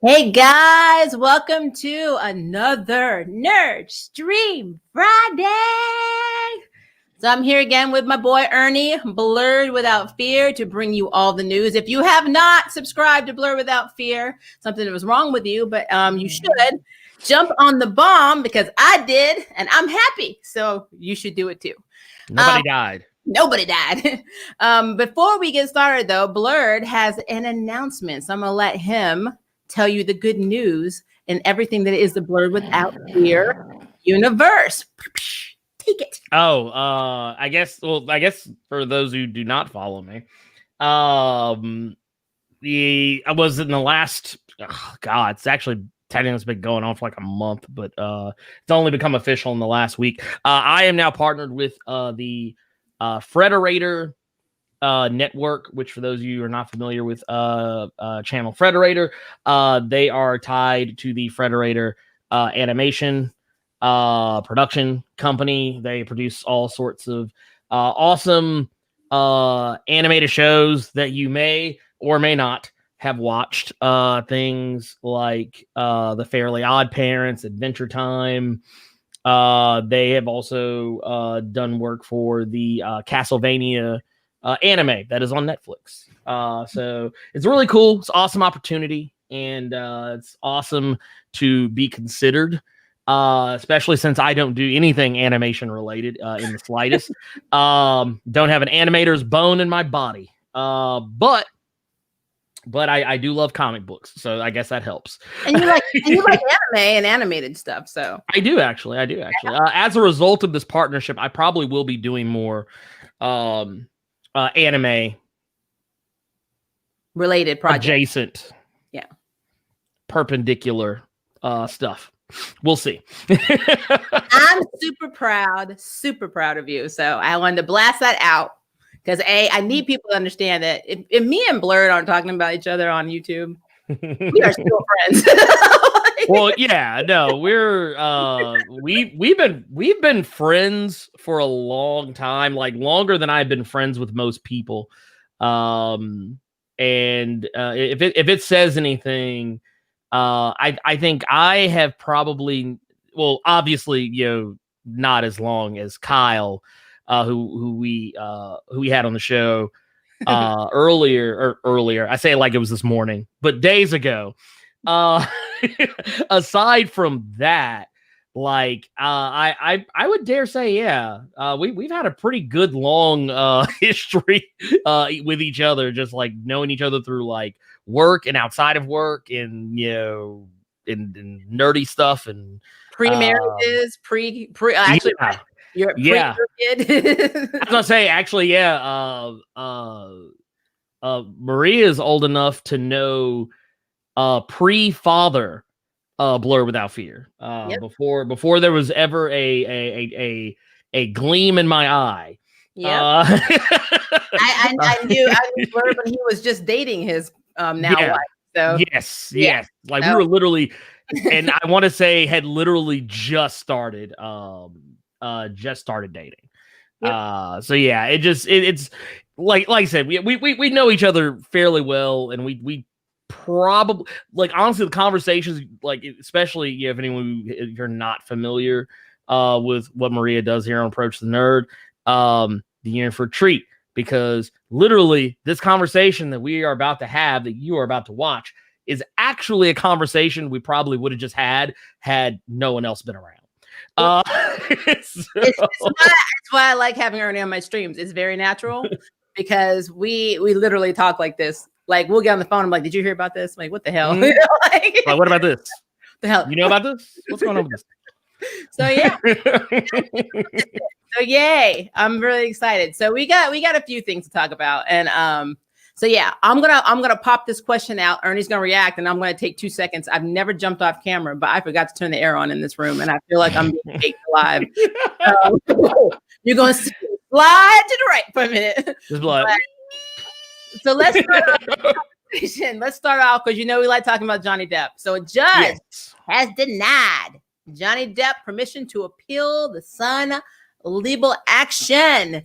Hey guys, welcome to another Nerd Stream Friday. So I'm here again with my boy Ernie, Blerd Without Fear, to bring you all the news. If you have not subscribed to Blerd Without Fear, something that was wrong with you, but you should jump on the bomb because I did, and I'm happy. So you should do it too. Nobody died. Nobody died. Before we get started, though, Blerd has an announcement. So I'm going to let him tell you the good news and everything that is the Blerd Without Fear universe. Take it. I guess for those who do not follow me, I was in the last, it's actually technically it's been going on for like a month, but it's only become official in the last week. I am now partnered with the Frederator network, which for those of you who are not familiar with channel Frederator, they are tied to the Frederator animation production company. They produce all sorts of awesome animated shows that you may or may not have watched. Things like The Fairly Odd Parents, Adventure Time. They have also done work for the Castlevania anime that is on Netflix. So it's really cool. It's an awesome opportunity, and it's awesome to be considered, especially since I don't do anything animation related in the slightest. Don't have an animator's bone in my body, but I do love comic books, so I guess that helps. And you like anime and animated stuff, so I do actually. As a result of this partnership, I probably will be doing more anime related projects, adjacent, perpendicular stuff. We'll see. I'm super proud of you. So I wanted to blast that out because I need people to understand that if me and Blerd aren't talking about each other on YouTube, we are still friends. Well, yeah, no, we've been friends for a long time, like longer than I've been friends with most people. And if it says anything, I think I have probably, well, obviously, not as long as Kyle, who we had on the show earlier. I say it like it was this morning, but days ago. Aside from that, like I would dare say, we've had a pretty good long history with each other, just like knowing each other through like work and outside of work, and in nerdy stuff and pre-marriages, actually. Yeah. You're Yeah. kid. I was gonna say, actually, Maria is old enough to know pre-father Blerd Without Fear. Before there was ever a gleam in my eye. Yeah. I knew Blerd when he was just dating his wife. So yes. Like we were literally, and I want to say had literally just started dating. Yep. So yeah, it's like I said, we know each other fairly well, and we probably, like, honestly, the conversations, like, especially if you're not familiar with what Maria does here on Approach the Nerd, you're in for a treat, because literally this conversation that we are about to have, that you are about to watch, is actually a conversation we probably would have just had no one else been around. It's why I like having Ernie on my streams. It's very natural because we literally talk like this. Like, we'll get on the phone. I'm like, did you hear about this? I'm like, what the hell? Like, what about this? The hell? You know about this? What's going on with this? So yeah. So yay. I'm really excited. So we got a few things to talk about. And so yeah, I'm gonna pop this question out. Ernie's gonna react, and I'm gonna take 2 seconds. I've never jumped off camera, but I forgot to turn the air on in this room, and I feel like I'm being baked alive. You're gonna slide to the right for a minute. Just blood. So let's start off the conversation. Let's start off because we like talking about Johnny Depp. So a judge has denied Johnny Depp permission to appeal the Sun legal action.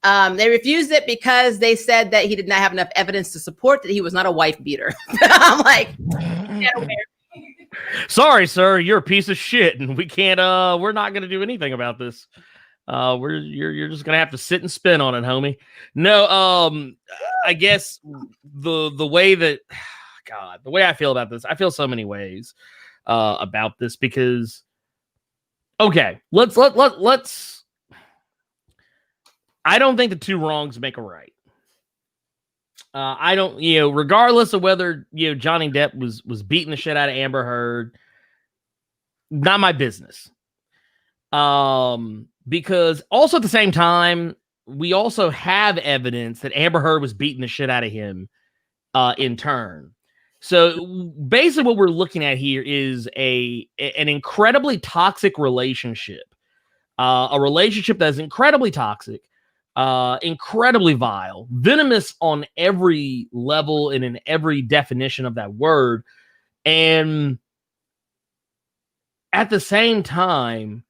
They refused it because they said that he did not have enough evidence to support that he was not a wife beater. I'm like, get away. Sorry, sir, you're a piece of shit, and we can't. We're not gonna do anything about this. You're just gonna have to sit and spin on it, homie. No, I guess the way that, God, the way I feel about this, I feel so many ways about this because, okay, let's. I don't think the two wrongs make a right. I don't, regardless of whether Johnny Depp was beating the shit out of Amber Heard, not my business. Because also at the same time, we also have evidence that Amber Heard was beating the shit out of him in turn. So basically what we're looking at here is an incredibly toxic relationship. A relationship that is incredibly toxic, incredibly vile, venomous on every level and in every definition of that word. And at the same time,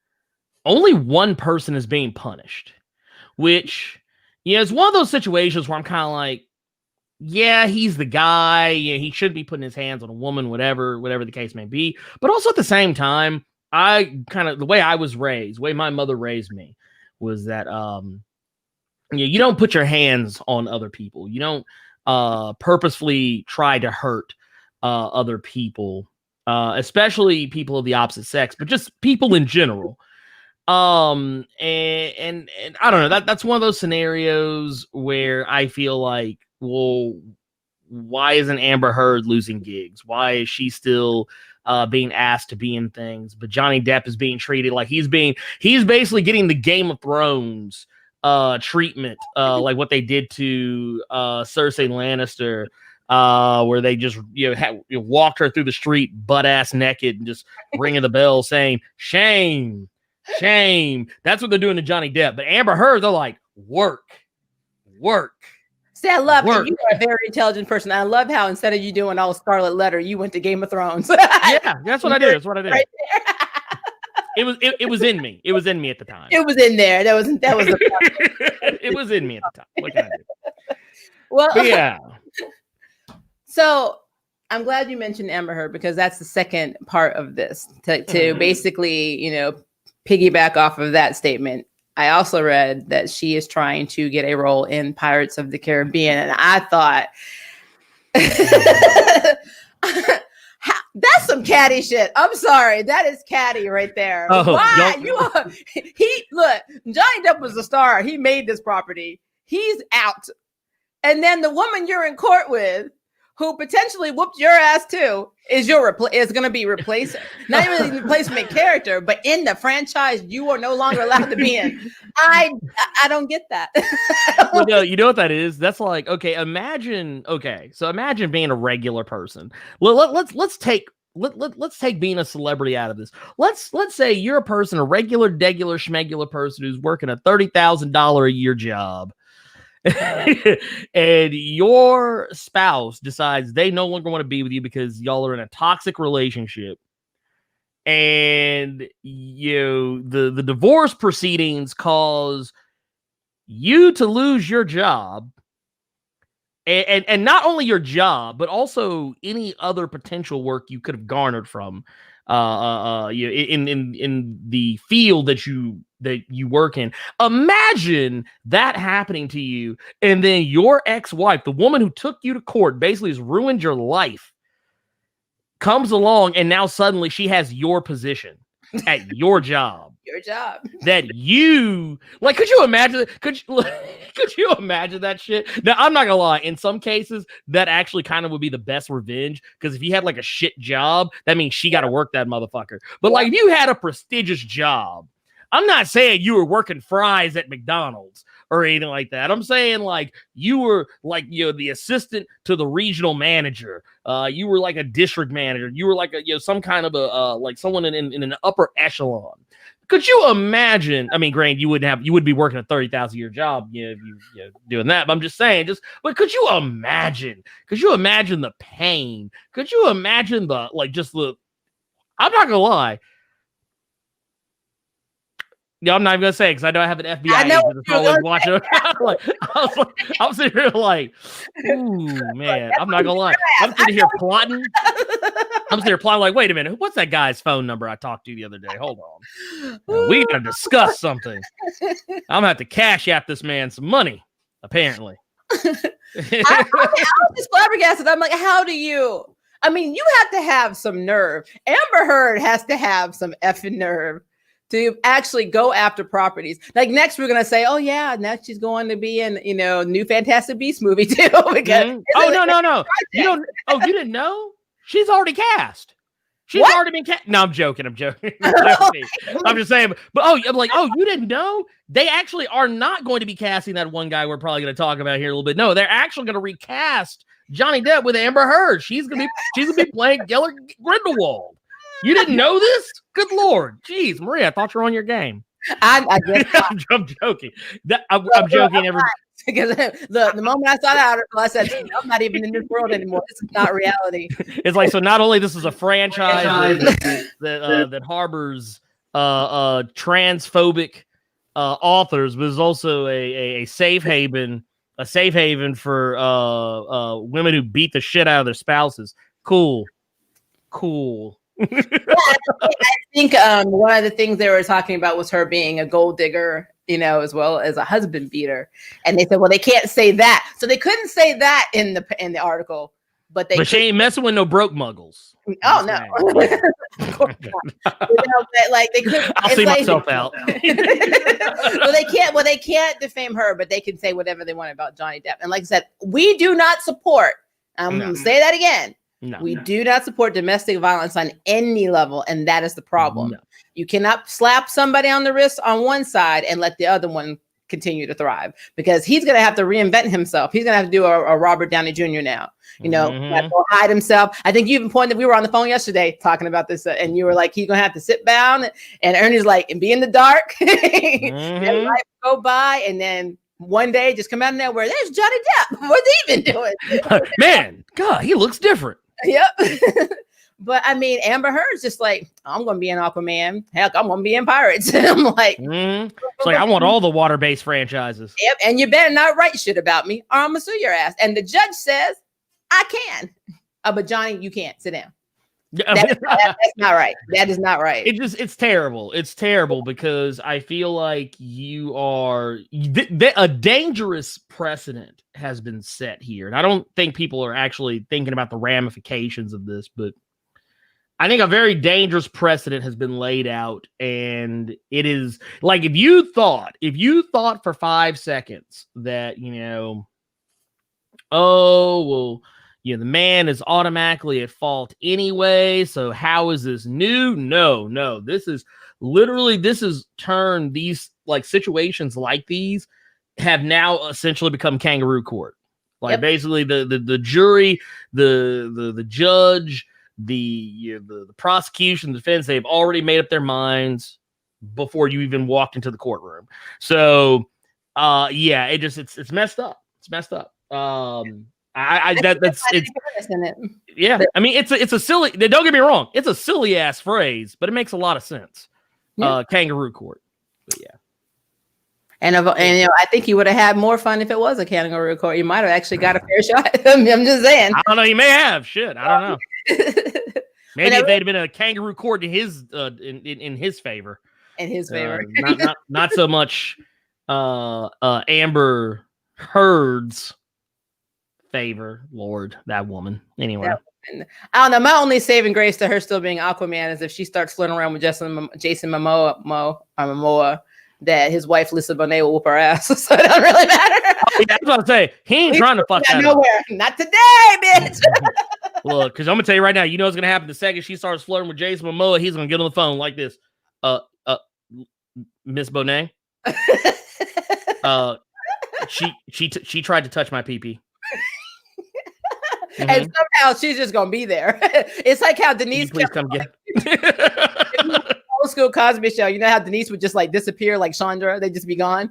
only one person is being punished, which, it's one of those situations where I'm kind of like, yeah, he's the guy. Yeah, he shouldn't be putting his hands on a woman, whatever the case may be. But also at the same time, the way I was raised, the way my mother raised me was that, you don't put your hands on other people. You don't purposefully try to hurt other people, especially people of the opposite sex, but just people in general. And I don't know, that's one of those scenarios where I feel like, well, why isn't Amber Heard losing gigs? Why is she still being asked to be in things? But Johnny Depp is being treated like he's basically getting the Game of Thrones treatment, like what they did to Cersei Lannister, where they just walked her through the street butt ass naked and just ringing the bell saying shame. That's what they're doing to Johnny Depp. But Amber Heard, they're like, work. See, I love it. You are a very intelligent person. I love how instead of you doing all Scarlet Letter, you went to Game of Thrones. Yeah, that's what I did. Right It was in me. It was in me at the time. It was in there. That was It was in me at the time. What can I do? Well, but yeah. So I'm glad you mentioned Amber Heard because that's the second part of this to basically, piggyback off of that statement. I also read that she is trying to get a role in Pirates of the Caribbean. And I thought that's some catty shit. I'm sorry. That is catty right there. Oh, why? Look, Johnny Depp was the star. He made this property. He's out. And then the woman you're in court with, who potentially whooped your ass too, is going to be replaced. Not even replacement character, but in the franchise you are no longer allowed to be in. I don't get that. Well, no, you know what that is? That's like, okay, imagine being a regular person. Well, let's take being a celebrity out of this. Let's say you're a person, a regular, degular, schmegular person who's working a $30,000 a year job. And your spouse decides they no longer want to be with you because y'all are in a toxic relationship, and the divorce proceedings cause you to lose your job, and not only your job but also any other potential work you could have garnered from in the field that you work in. Imagine that happening to you, and then your ex-wife, the woman who took you to court, basically has ruined your life, comes along, and now suddenly she has your position at your job. Your job. That you like, could you imagine? Could you imagine that shit? Now, I'm not gonna lie. In some cases, that actually kind of would be the best revenge, because if you had like a shit job, that means she got to work that motherfucker. But like, if you had a prestigious job, I'm not saying you were working fries at McDonald's or anything like that. I'm saying like you were like, the assistant to the regional manager. You were like a district manager. You were like some kind of a like someone in an upper echelon. Could you imagine? I mean, granted, you would be working a 30,000 a year job, if you doing that. But I'm just saying, but could you imagine? Could you imagine the pain? Could you imagine I'm not gonna lie. Yeah, I'm not even gonna say because I know I have an FBI I know agent that's always watching. I was sitting here like, ooh, man, I'm not gonna lie. I'm sitting here plotting. I'm sitting here plotting like, wait a minute, what's that guy's phone number I talked to the other day? Hold on. Now, we gotta discuss something. I'm gonna have to cash out this man some money, apparently. I was just flabbergasted. I'm like, how do you? I mean, you have to have some nerve. Amber Heard has to have some effing nerve to actually go after properties. Like next, we're gonna say, oh yeah, next she's going to be in new Fantastic Beasts movie too. Because no, you don't. Oh, you didn't know? She's already cast. She's already been cast. No, I'm joking. I'm just saying. But I'm like, you didn't know? They actually are not going to be casting that one guy we're probably going to talk about here in a little bit. No, they're actually going to recast Johnny Depp with Amber Heard. She's gonna be playing Geller Grindelwald. You didn't know this? Good Lord. Jeez, Maria, I thought you were on your game. I guess I'm joking. I'm joking. Because the moment I saw that article, I said, I'm not even in this world anymore. This is not reality. It's like, so not only this is a franchise that harbors transphobic authors, but it's also a safe haven. A safe haven for women who beat the shit out of their spouses. Cool. I think one of the things they were talking about was her being a gold digger, as well as a husband beater. And they said, well, they can't say that, so they couldn't say that in the article. But she ain't messing with no broke muggles. Oh no, but like they could. I'll see myself out. Well, they can't defame her, but they can say whatever they want about Johnny Depp. And like I said, we do not support. I'm going to say that again. We do not support domestic violence on any level, and that is the problem. No. You cannot slap somebody on the wrist on one side and let the other one continue to thrive, because he's going to have to reinvent himself. He's going to have to do a Robert Downey Jr. now. Go hide himself. I think you even pointed. We were on the phone yesterday talking about this, and you were like, he's going to have to sit down. And Ernie's like, and be in the dark, and life go by, and then one day just come out of nowhere. There's Johnny Depp. What's he been doing? Man, God, he looks different. Yep. But I mean, Amber Heard's just like, I'm going to be in Aquaman. Heck, I'm going to be in Pirates. And I'm like, it's like, I want all the water-based franchises. Yep. And you better not write shit about me, or I'm going to sue your ass. And the judge says, I can. But Johnny, you can't. Sit down. That's not right. That is not right. It's terrible. It's terrible because I feel like you are a dangerous precedent has been set here. And I don't think people are actually thinking about the ramifications of this, but I think a very dangerous precedent has been laid out. And it is like, if you thought for 5 seconds that, the man is automatically at fault anyway, so how is this new? No. This is turned these like situations like these have now essentially become kangaroo court. Like basically the jury, the judge, the prosecution, the defense, they've already made up their minds before you even walked into the courtroom. So it's messed up. It's messed up. That's yeah. I mean, it's a silly. Don't get me wrong. It's a silly ass phrase, but it makes a lot of sense. Kangaroo court. But yeah. And I think you would have had more fun if it was a kangaroo court. You might have actually got a fair shot. I'm just saying. I don't know. You may have. Shit. I don't know. Maybe if they'd have been a kangaroo court in his in his favor. In his favor. Not so much Amber Heard's favor. Lord, that woman. Anyway. I don't know. My only saving grace to her still being Aquaman is if she starts flirting around with Jason Momoa, that his wife Lisa Bonet will whoop her ass. So it doesn't really matter. That's what I'm saying. He ain't trying to fuck that nowhere. Up. Not today, bitch. Look, because I'm gonna tell you right now, you know what's gonna happen the second she starts flirting with Jason Momoa. He's gonna get on the phone like this. Miss Bonet. She tried to touch my pee-pee. And somehow she's just gonna be there. It's like how Denise please come get old school Cosby show. You know how Denise would just like disappear like Chandra, they just be gone.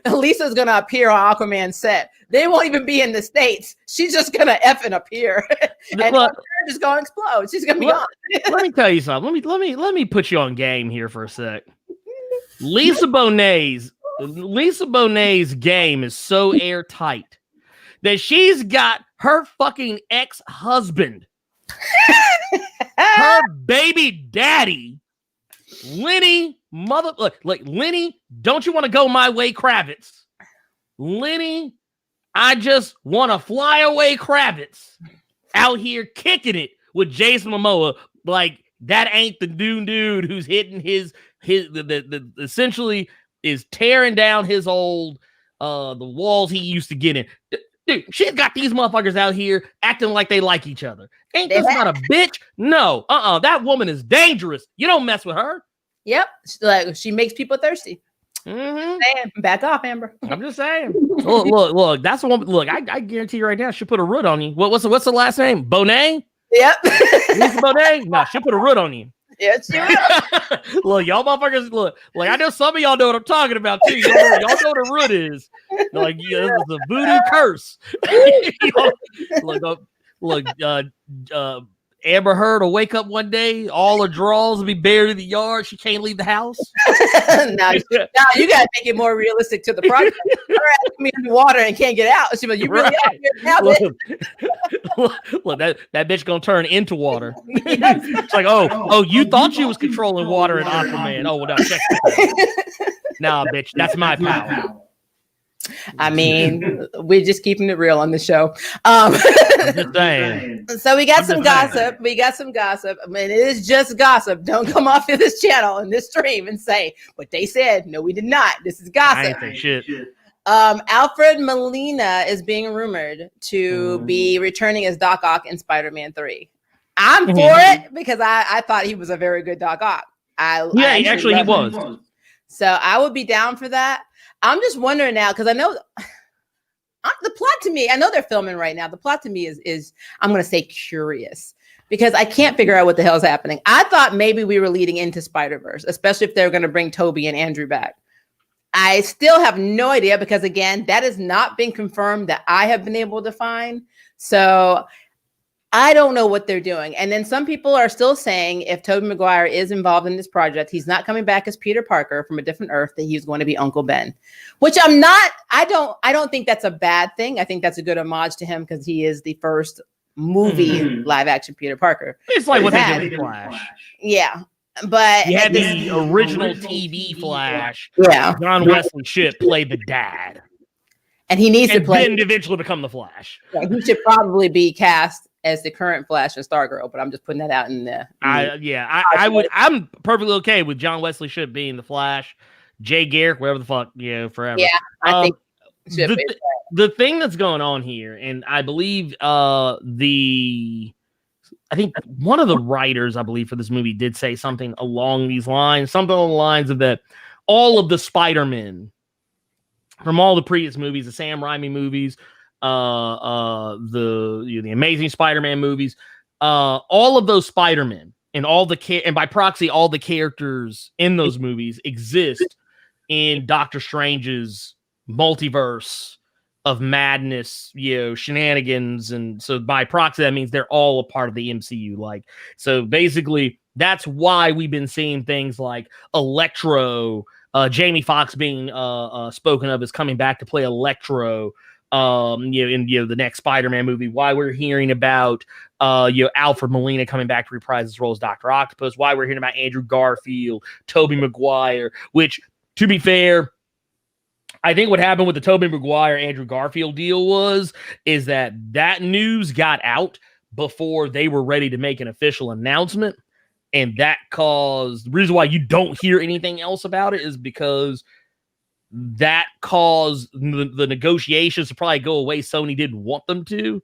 Lisa's gonna appear on Aquaman's set. They won't even be in the States. She's just gonna effing appear. And look, just gonna explode. She's gonna be gone. Let me tell you something. Let me put you on game here for a sec. Lisa Bonet's game is so airtight that she's got her fucking ex-husband, her baby daddy, Lenny Lenny, don't you want to go my way, Kravitz? Lenny, I just want to fly away, Kravitz, out here kicking it with Jason Momoa. Like, that ain't the dude who's hitting his essentially is tearing down his old the walls he used to get in. Dude, she's got these motherfuckers out here acting like they like each other. Ain't this not a bitch? No, that woman is dangerous. You don't mess with her. Yep, like she makes people thirsty. Mm-hmm. Back off, Amber. I'm just saying. Look. That's the one. Look, I guarantee you right now, she'll put a root on you. What's the last name? Bonet? Yep. Lisa Bonet? No, she'll put a root on you. Yes, she will. Look, y'all motherfuckers. Look, like I know some of y'all know what I'm talking about too. Y'all know what a root is. Like, yeah, this is a voodoo curse. Amber Heard will wake up one day, all her drawers will be buried in the yard. She can't leave the house. now you gotta make it more realistic to the project. Her ass can be underwater and can't get out. She's like, you really out here now, look, that bitch gonna turn into water. It's like, oh, you thought she was controlling water in Aquaman. Oh, well, no, check this. Nah, bitch, that's my power. I mean, we're just keeping it real on the show. Just saying. So we got some gossip. I mean, it is just gossip. Don't come off of this channel and this stream and say what they said. No, we did not. This is gossip. I ain't shit. Alfred Molina is being rumored to be returning as Doc Ock in Spider-Man 3. I'm for it because I thought he was a very good Doc Ock. Actually he was. So I would be down for that. I'm just wondering now, because I know the plot to me, I know they're filming right now. The plot to me is I'm going to say curious, because I can't figure out what the hell is happening. I thought maybe we were leading into Spider-Verse, especially if they're going to bring Toby and Andrew back. I still have no idea, because again, that has not been confirmed that I have been able to find. So I don't know what they're doing. And then some people are still saying if Tobey Maguire is involved in this project, he's not coming back as Peter Parker from a different Earth, that he's going to be Uncle Ben, which I'm not. I don't think that's a bad thing. I think that's a good homage to him, because he is the first movie live action Peter Parker. It's like what they did with Flash. Yeah. But you had the original TV Flash. Yeah. John Wesley Shipp played the dad. And he needs to play. And eventually become the Flash. Yeah, he should probably be cast as the current Flash and Stargirl, but I'm just putting that out in there. I'm perfectly okay with John Wesley Shipp being the Flash, Jay Garrick, whatever the fuck, forever. Yeah, I think the thing that's going on here, and I believe I think one of the writers, I believe, for this movie did say something along these lines, something along the lines of that all of the Spider-Men from all the previous movies, the Sam Raimi movies, the Amazing Spider-Man movies, all of those Spider-Men and and by proxy all the characters in those movies exist in Doctor Strange's multiverse of madness, shenanigans, and so by proxy that means they're all a part of the MCU. Like, so basically that's why we've been seeing things like Electro, Jamie Foxx being spoken of as coming back to play Electro. In the next Spider-Man movie, why we're hearing about Alfred Molina coming back to reprise his role as Dr. Octopus, why we're hearing about Andrew Garfield, Tobey Maguire, which, to be fair, I think what happened with the Tobey Maguire Andrew Garfield deal is that news got out before they were ready to make an official announcement, and that caused the reason why you don't hear anything else about it is because that caused the negotiations to probably go away. Sony didn't want them to,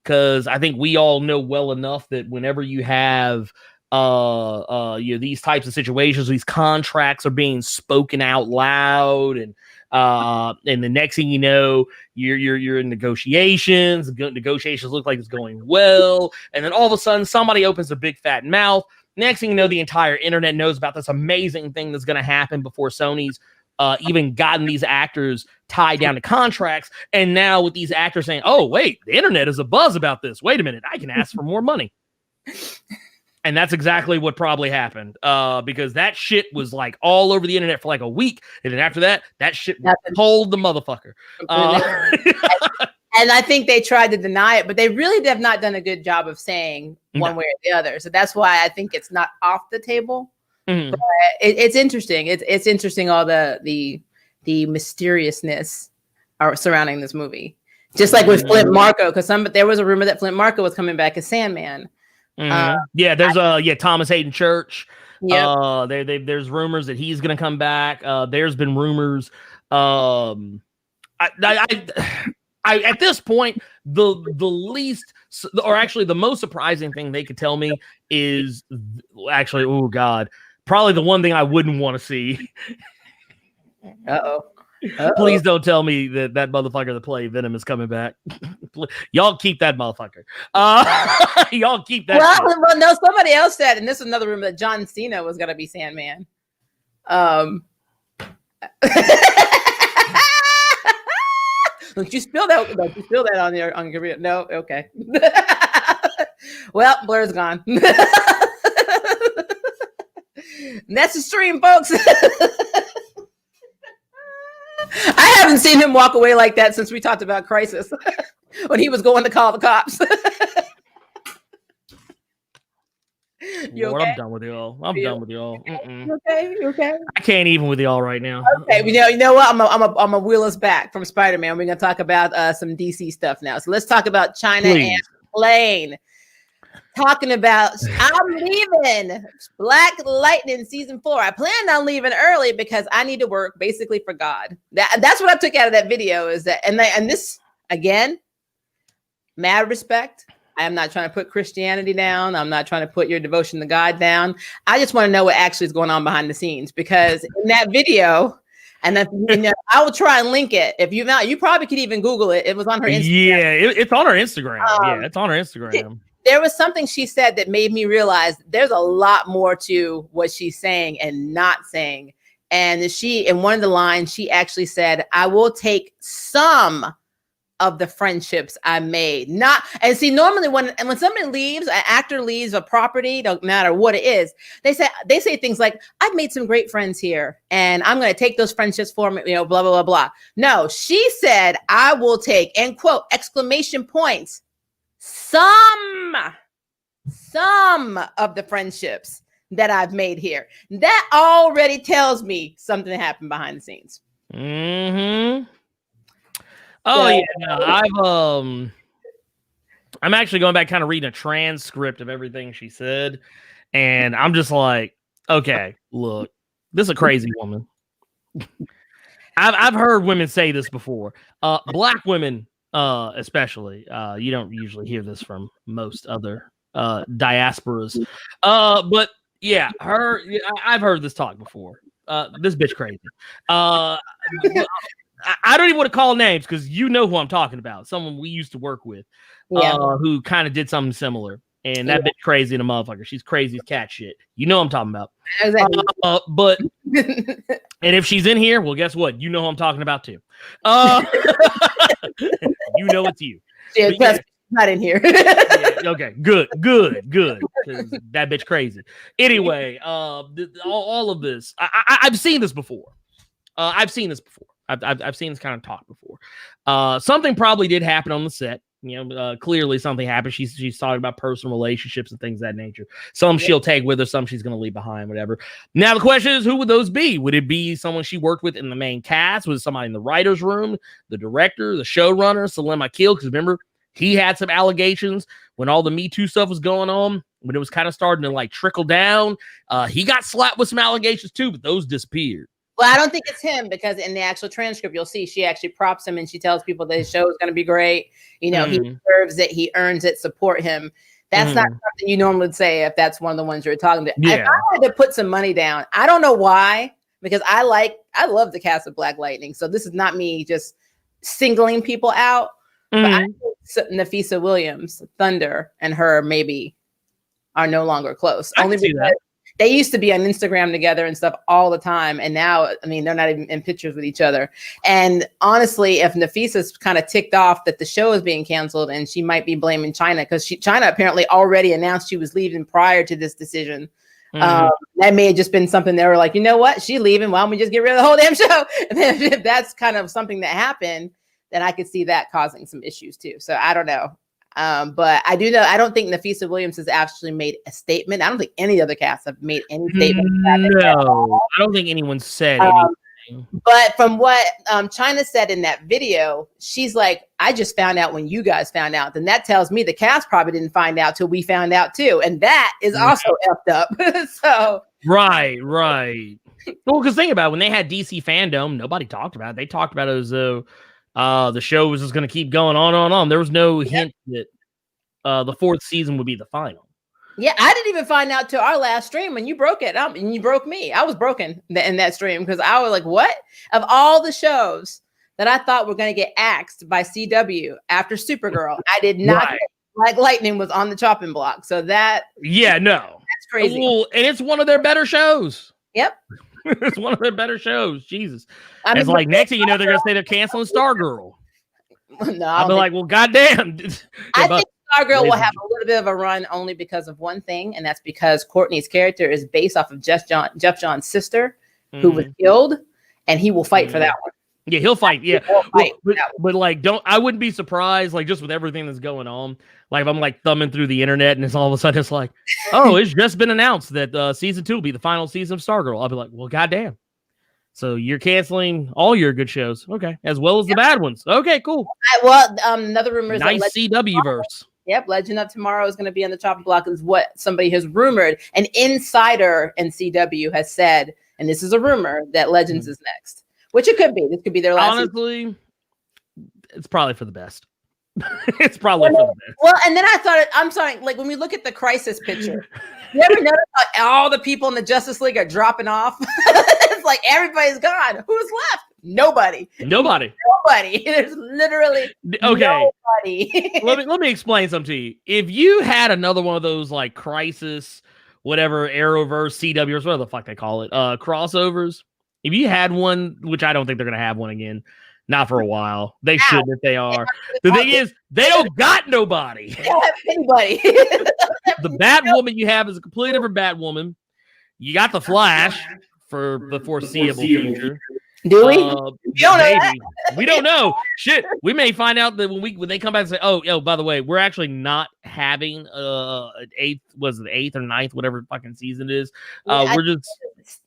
because I think we all know well enough that whenever you have these types of situations, these contracts are being spoken out loud, and the next thing you know, you're in negotiations. Negotiations look like it's going well, and then all of a sudden somebody opens a big fat mouth. Next thing you know, the entire internet knows about this amazing thing that's going to happen before Sony's even gotten these actors tied down to contracts. And now with these actors saying, oh, wait, the internet is abuzz about this. Wait a minute, I can ask for more money. And that's exactly what probably happened. Because that shit was like all over the internet for like a week. And then after that, that shit told the motherfucker. And I think they tried to deny it, but they really have not done a good job of saying one way or the other. So that's why I think it's not off the table. But it's interesting. It's interesting, all the mysteriousness surrounding this movie. Just like with Flint Marko, because there was a rumor that Flint Marko was coming back as Sandman. Yeah, there's Thomas Hayden Church. Yep. There's rumors that he's gonna come back. There's been rumors. At this point, the least, or actually the most surprising thing they could tell me is actually, oh God, probably the one thing I wouldn't want to see. Please don't tell me that motherfucker that played Venom is coming back. Y'all keep that motherfucker. Y'all keep that. Well, no, somebody else said, and this is another rumor, that John Cena was gonna be Sandman. Don't you spill that? Don't you spill that on your computer? No, okay. Well, Blerd's gone. That's the stream, folks. I haven't seen him walk away like that since we talked about Crisis when he was going to call the cops. You Lord, okay? I'm done with y'all. I'm done with y'all. You okay? You okay? I can't even with y'all right now. Okay, you know what? I'm a wheel us back from Spider-Man. We're gonna talk about some DC stuff now. So let's talk about China and Plane. Talking about I'm leaving Black Lightning season 4. I planned on leaving early because I need to work basically for God. That's what I took out of that video, is that and this again, mad respect. I am not trying to put Christianity down. I'm not trying to put your devotion to God down. I just want to know what actually is going on behind the scenes, because in that video, and I will try and link it. If you not, you probably could even Google it. It was on her Instagram. Yeah, it's on her Instagram. It's on her Instagram. There was something she said that made me realize there's a lot more to what she's saying and not saying. And in one of the lines, she actually said, "I will take some of the friendships I made." And see, normally when somebody leaves, an actor leaves a property, don't matter what it is, they say things like, "I've made some great friends here, and I'm going to take those friendships for me," blah, blah, blah, blah. No, she said, "I will take," and quote, exclamation points, some of the friendships that I've made here." That already tells me something happened behind the scenes. Oh yeah, no, I'm actually going back, kind of reading a transcript of everything she said, and I'm just like, okay, look, this is a crazy woman. I've heard women say this before. Black women, especially. You don't usually hear this from most other diasporas, but yeah, I've heard this talk before. This bitch crazy. I don't even want to call names, because you know who I'm talking about. Someone we used to work with, who kind of did something similar. And that bitch crazy in a motherfucker. She's crazy as cat shit. You know what I'm talking about. Exactly. But and if she's in here, well, guess what? You know who I'm talking about too. You know it's you. Yeah, not in here. Okay, good. Because that bitch crazy. Anyway, all of this, I've seen this before. I've seen this kind of talk before. Something probably did happen on the set. Clearly something happened. She's talking about personal relationships and things of that nature. Some she'll take with her, some she's going to leave behind, whatever. Now the question is, who would those be? Would it be someone she worked with in the main cast? Was it somebody in the writer's room, the director, the showrunner, Salim Akil? Because remember, he had some allegations when all the Me Too stuff was going on, when it was kind of starting to like trickle down. He got slapped with some allegations too, but those disappeared. Well, I don't think it's him, because in the actual transcript, you'll see she actually props him and she tells people that his show is going to be great. He deserves it. He earns it. Support him. That's not something you normally would say if that's one of the ones you're talking to. Yeah. If I had to put some money down, I don't know why, because I love the cast of Black Lightning. So this is not me just singling people out. But I think Nafisa Williams, Thunder, and her maybe are no longer close. Only because They used to be on Instagram together and stuff all the time. And now, I mean, they're not even in pictures with each other. And honestly, if Nafisa's kind of ticked off that the show is being canceled and she might be blaming China, because China apparently already announced she was leaving prior to this decision. That may have just been something they were like, you know what, she's leaving. Why don't we just get rid of the whole damn show? And then if that's kind of something that happened, then I could see that causing some issues too. So I don't know. But I do know, I don't think Nafisa Williams has actually made a statement. I don't think any other cast have made any statement. No, I don't think anyone said anything. But from what China said in that video, she's like, I just found out when you guys found out. Then that tells me the cast probably didn't find out till we found out too. And that is also effed up. So Right. Well, because think about it, when they had DC Fandom, nobody talked about it. They talked about it as though the show was just going to keep going on and on. There was no hint that the fourth season would be the final. Yeah, I didn't even find out till our last stream when you broke it. And you broke me. I was broken in that stream because I was like, what? Of all the shows that I thought were going to get axed by CW after Supergirl, I did not get Like Lightning was on the chopping block. So that... Yeah, no. That's crazy. Well, and it's one of their better shows. Yep. It's one of their better shows. Jesus. I mean, it's like next thing you know, they're going to say they're canceling Stargirl. No, I'll be like, well, goddamn. I think Stargirl will have a little bit of a run only because of one thing, and that's because Courtney's character is based off of Jeff John's sister, who was killed, and he will fight for that one. Yeah, he'll fight. Yeah, but like, I wouldn't be surprised. Like, just with everything that's going on, like if I'm like thumbing through the internet and it's all of a sudden it's like, oh, it's just been announced that season 2 will be the final season of Stargirl. I'll be like, well, goddamn. So you're canceling all your good shows, okay, as well as the bad ones. Okay, cool. Another rumor is nice CW verse. Yep, Legend of Tomorrow is going to be on the chopping block, is what somebody has rumored. An insider in CW has said, and this is a rumor, that Legends is next, which it could be. This could be their last. Honestly, it's probably for the best. It's probably for the best. Well, and then I thought, I'm sorry, like when we look at the crisis picture, you ever notice how all the people in the Justice League are dropping off? It's like everybody's gone. Who's left? Nobody. There's literally nobody. let me explain something to you. If you had another one of those like crisis, whatever, Arrowverse, CW, whatever the fuck they call it, crossovers. If you had one, which I don't think they're gonna have one again, not for a while. They should if they are. The thing is, they don't got nobody. They don't have anybody. The Batwoman you have is a completely different Batwoman. You got the Flash for the foreseeable future. Do we? We don't know. Shit, we may find out that when they come back and say, "Oh, by the way, we're actually not having an eighth or ninth, whatever fucking season it is." We're just.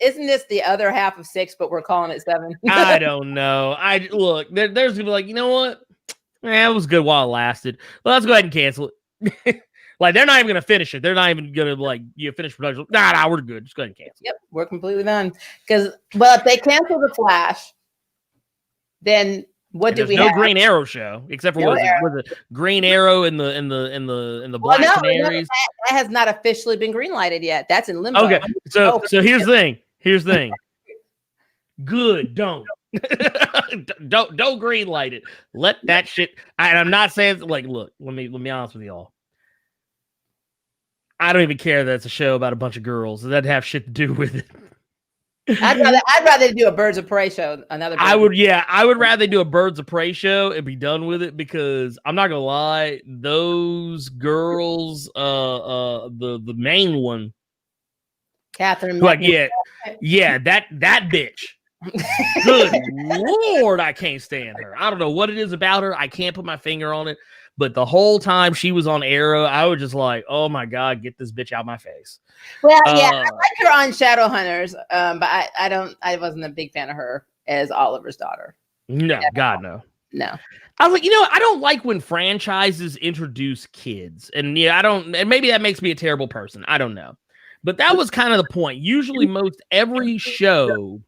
Isn't this the other half of 6, but we're calling it 7? I don't know. Look. There's gonna be like, you know what? It was good while it lasted. Well, let's go ahead and cancel it. Like, they're not even going to finish it. They're not even going to, like, finish production. Nah, we're good. Just go ahead and cancel. Yep, we're completely done. But if they cancel the Flash, then what do we have? No Green Arrow show, except for was it Green Arrow in the Black Canaries. That has not officially been greenlighted yet. That's in limbo. Okay, so here's the thing. Good, don't greenlight it. Let that shit. And I'm not saying like, look, let me be honest with y'all. I don't even care that it's a show about a bunch of girls. It doesn't have shit to do with it. I'd rather do a Birds of Prey show. I would rather do a Birds of Prey show and be done with it, because I'm not gonna lie, those girls, the main one, Catherine, like that bitch. Good Lord, I can't stand her. I don't know what it is about her. I can't put my finger on it. But the whole time she was on Arrow, I was just like, oh my God, get this bitch out my face. Well, yeah, I like her on Shadowhunters, but I wasn't a big fan of her as Oliver's daughter. No, God, no. No. I was like, I don't like when franchises introduce kids. And and maybe that makes me a terrible person. I don't know. But that was kind of the point. Usually most every show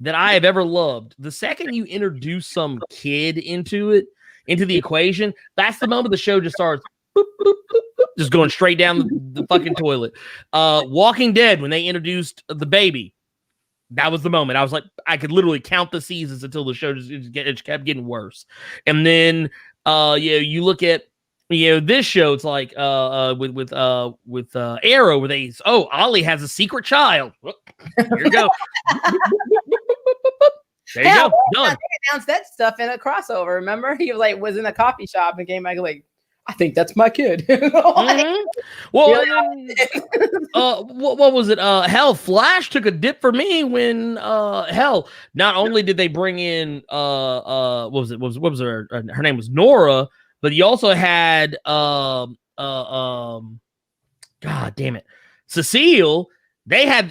that I have ever loved, the second you introduce some kid into the equation, that's the moment the show just starts boop, boop, boop, boop, just going straight down the fucking toilet. Walking Dead, when they introduced the baby, that was the moment. I was like, I could literally count the seasons until the show just kept getting worse. And then you look at this show, it's like with Arrow, where Ollie has a secret child. Here you go. There you go. Done. They announced that stuff in a crossover. Remember, he was in a coffee shop and came back like, I think that's my kid. Mm-hmm. Well, what was it? Hell, Flash took a dip for me when not only did they bring in what was her name was Nora, but you also had God damn it, Cecile.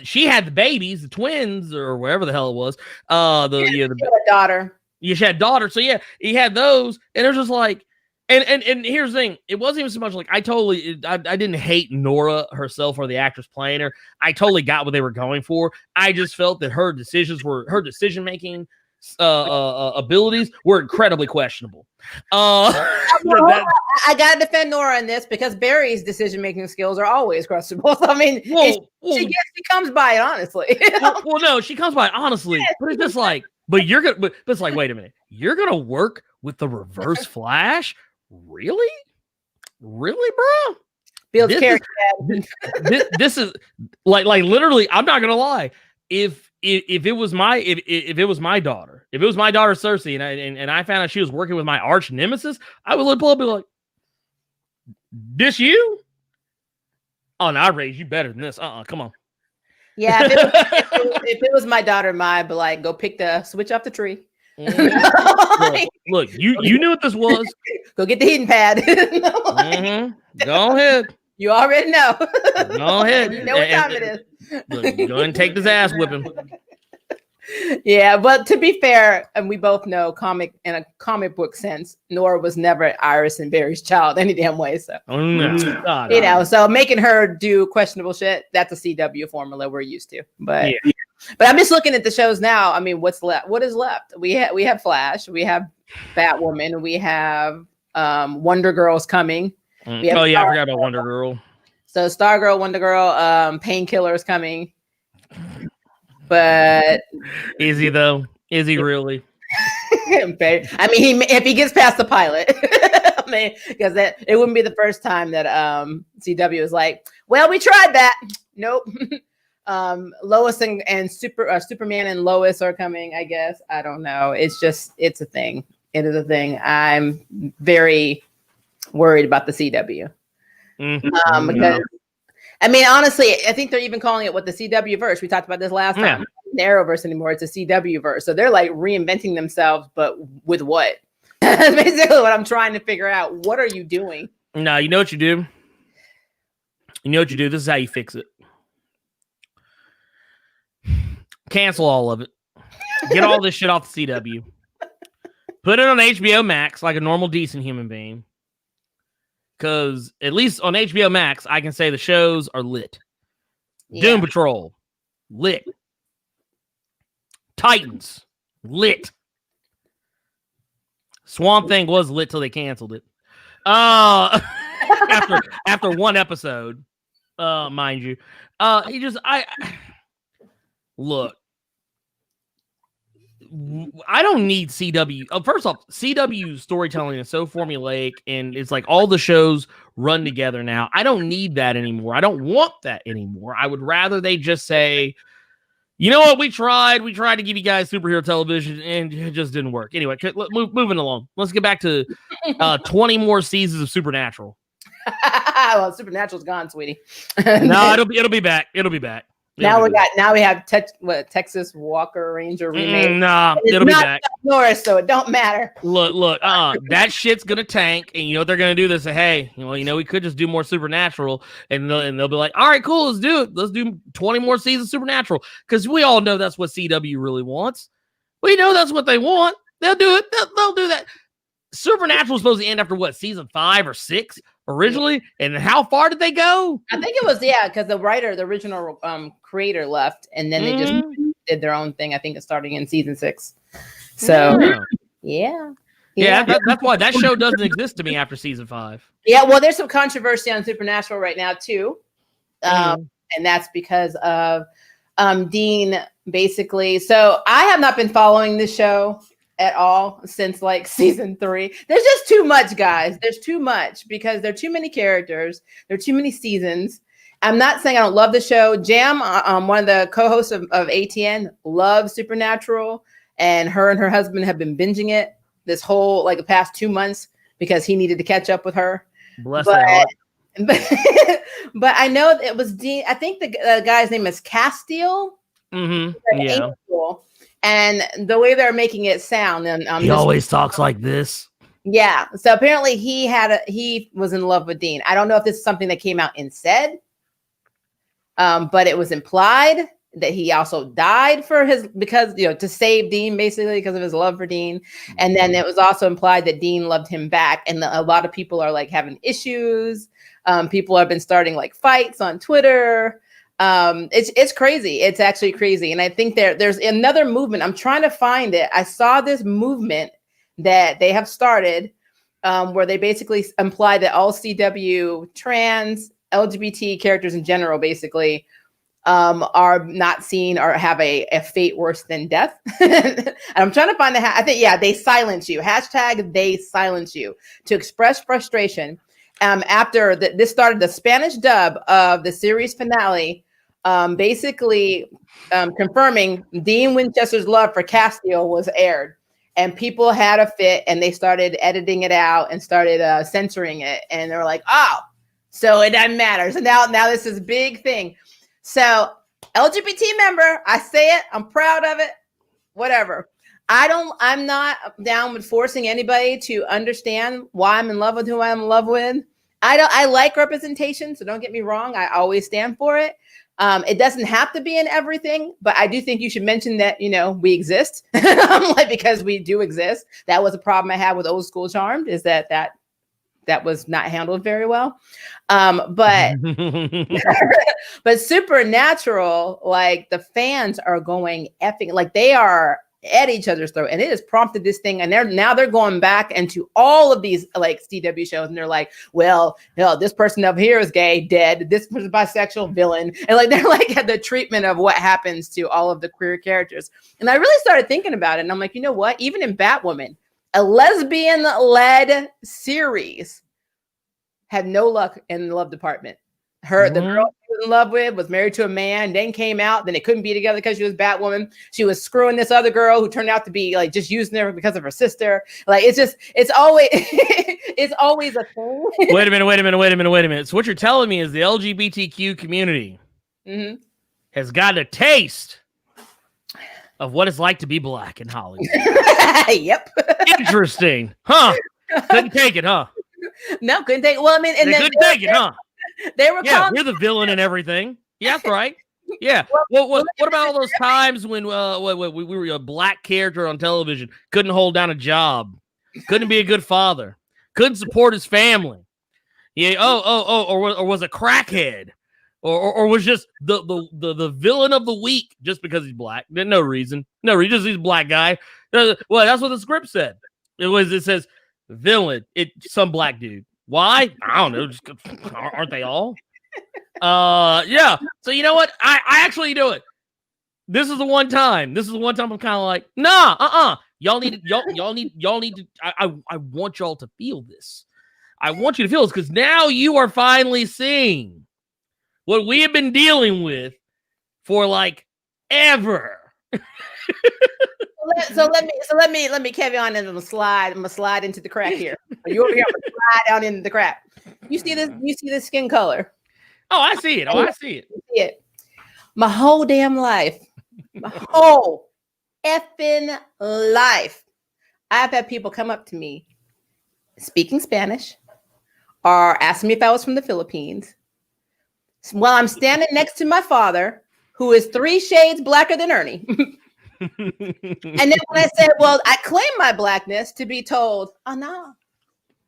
She had the babies, the twins, or wherever the hell it was. The daughter. Yeah, she had a daughter. So yeah, he had those, and it was just like, and here's the thing: it wasn't even so much like I didn't hate Nora herself or the actress playing her. I totally got what they were going for. I just felt that her decision making abilities were incredibly questionable. I gotta defend Nora in this because Barry's decision making skills are always questionable. So, I mean, she comes by it honestly. well, no, she comes by it honestly, but it's just like, but it's like, wait a minute, you're gonna work with the Reverse Flash, really, bro? Bill's character. This is like literally. I'm not gonna lie. If it was my daughter, Cersei, and I found out she was working with my arch nemesis, I would be like, "This you? Oh no, I raised you better than this. Come on." Yeah, if it was my daughter, I'd be like, "Go pick the switch off the tree." Look, you knew what this was. Go get the heating pad. Go ahead. You already know. Go ahead. You know what time it is. Look, go ahead and take this ass whipping. Yeah, but to be fair, and we both know in a comic book sense, Nora was never Iris and Barry's child any damn way. So so making her do questionable shit, that's a CW formula we're used to. But I'm just looking at the shows now. I mean, what's left? What is left? We have Flash, we have Batwoman, we have Wonder Girl's coming. I forgot about Wonder Girl. So Stargirl, Wonder Girl, Painkiller is coming. But is he though? Is he really? I mean, if he gets past the pilot, I mean, because it wouldn't be the first time that CW is like, well, we tried that. Nope. Lois and Superman and Lois are coming. I guess I don't know. It's a thing. It is a thing. I'm very worried about the CW because. I mean, honestly, I think they're even calling it the CW verse. We talked about this last time. It's not Arrowverse anymore. It's a CW verse. So they're like reinventing themselves, but with what? That's basically what I'm trying to figure out. What are you doing? No, you know what you do? This is how you fix it. Cancel all of it. Get all this shit off the CW. Put it on HBO Max like a normal, decent human being. Because at least on HBO Max, I can say the shows are lit. Yeah. Doom Patrol, lit. Titans, lit. Swamp Thing was lit till they canceled it. After one episode, mind you. Look. I don't need CW. First off, CW storytelling is so formulaic, and it's like all the shows run together now. I don't need that anymore. I don't want that anymore. I would rather they just say, you know what, we tried to give you guys superhero television, and it just didn't work. Anyway, moving along. Let's get back to 20 more seasons of Supernatural. Well, Supernatural's gone, sweetie. No, it'll be back. It'll be back. Now we have Texas Walker Ranger remake. It'll be back. Norris, so it don't matter. Look, that shit's gonna tank, and you know what they're gonna do? They say, hey, we could just do more Supernatural, and they'll be like, all right, cool, let's do it. Let's do 20 more seasons of Supernatural, because we all know that's what CW really wants. We know that's what they want. They'll do it. They'll do that. Supernatural was supposed to end after season 5 or 6 originally, and how far did they go? I think it was because the original creator left, and then they just did their own thing. I think it's starting in season 6. So that's why that show doesn't exist to me after season 5. Yeah, well, there's some controversy on Supernatural right now too, and that's because of Dean basically. So I have not been following this show. at all since like season 3. There's just too much, guys. There's too much because there are too many characters. There are too many seasons. I'm not saying I don't love the show. Jam, one of the co-hosts of ATN, loves Supernatural, and her husband have been binging it this whole like the past 2 months because he needed to catch up with her. Bless their heart. But I know it was Dean. I think the guy's name is Castile. Mm-hmm. Yeah. Angel, and the way they're making it sound, and he always talks like this. Yeah. So apparently he was in love with Dean. I don't know if this is something that came out and said, but it was implied that he also died because to save Dean, basically because of his love for Dean. And then it was also implied that Dean loved him back. And a lot of people are like having issues. People have been starting like fights on Twitter. It's crazy. It's actually crazy. And I think there's another movement. I'm trying to find it. I saw this movement that they have started where they basically imply that all CW trans LGBT characters in general basically are not seen or have a fate worse than death. And I'm trying to find I think, they silence you. # they silence you to express frustration. After this started, the Spanish dub of the series finale, basically confirming Dean Winchester's love for Castiel was aired. And people had a fit and they started editing it out and started censoring it. And they were like, oh, so it doesn't matter. So now this is a big thing. So LGBT member, I say it, I'm proud of it, whatever. I'm not down with forcing anybody to understand why I'm in love with who I'm in love with. I like representation, so don't get me wrong. I always stand for it. It doesn't have to be in everything, but I do think you should mention that, we exist. Because we do exist. That was a problem I had with Old School Charmed, is that was not handled very well. But but Supernatural, like the fans are going effing, like they are at each other's throat, and it has prompted this thing. And they're going back into all of these like CW shows, and they're like, well, this person up here is gay, dead. This person's bisexual, villain, and like they're like at the treatment of what happens to all of the queer characters. And I really started thinking about it, and I'm like, you know what? Even in Batwoman, a lesbian-led series had no luck in the love department. The girl she was in love with was married to a man, then came out, then they couldn't be together because she was Batwoman. She was screwing this other girl who turned out to be like just using her because of her sister. Like it's always it's always a thing. Wait a minute. So what you're telling me is the LGBTQ community has got a taste of what it's like to be black in Hollywood. Yep. Interesting. Huh. Couldn't take it, huh? No, couldn't take it. Well, I mean, and they couldn't take it, huh? They were we're the villain and everything. Yeah, that's right. Yeah. What about all those times when we were a black character on television, couldn't hold down a job, couldn't be a good father, couldn't support his family? Yeah. Or was a crackhead, or was just the villain of the week just because he's black. No reason. Just he's a black guy. Well, that's what the script said. It says villain. Some black dude. Why? I don't know. Just aren't they all? Yeah. So you know what? I actually do it. This is the one time. I'm kind of like, nah, Y'all need to. I want y'all to feel this. I want you to feel this because now you are finally seeing what we have been dealing with for like ever. So let me carry on and I'm gonna slide into the crack here. You over here, I'm gonna slide down into the crack. You see this skin color? Oh, I see it. You see it. My whole damn life. My whole effing life. I've had people come up to me speaking Spanish or asking me if I was from the Philippines while I'm standing next to my father, who is 3 shades blacker than Ernie. And then when I said, well, I claim my blackness, to be told, oh no,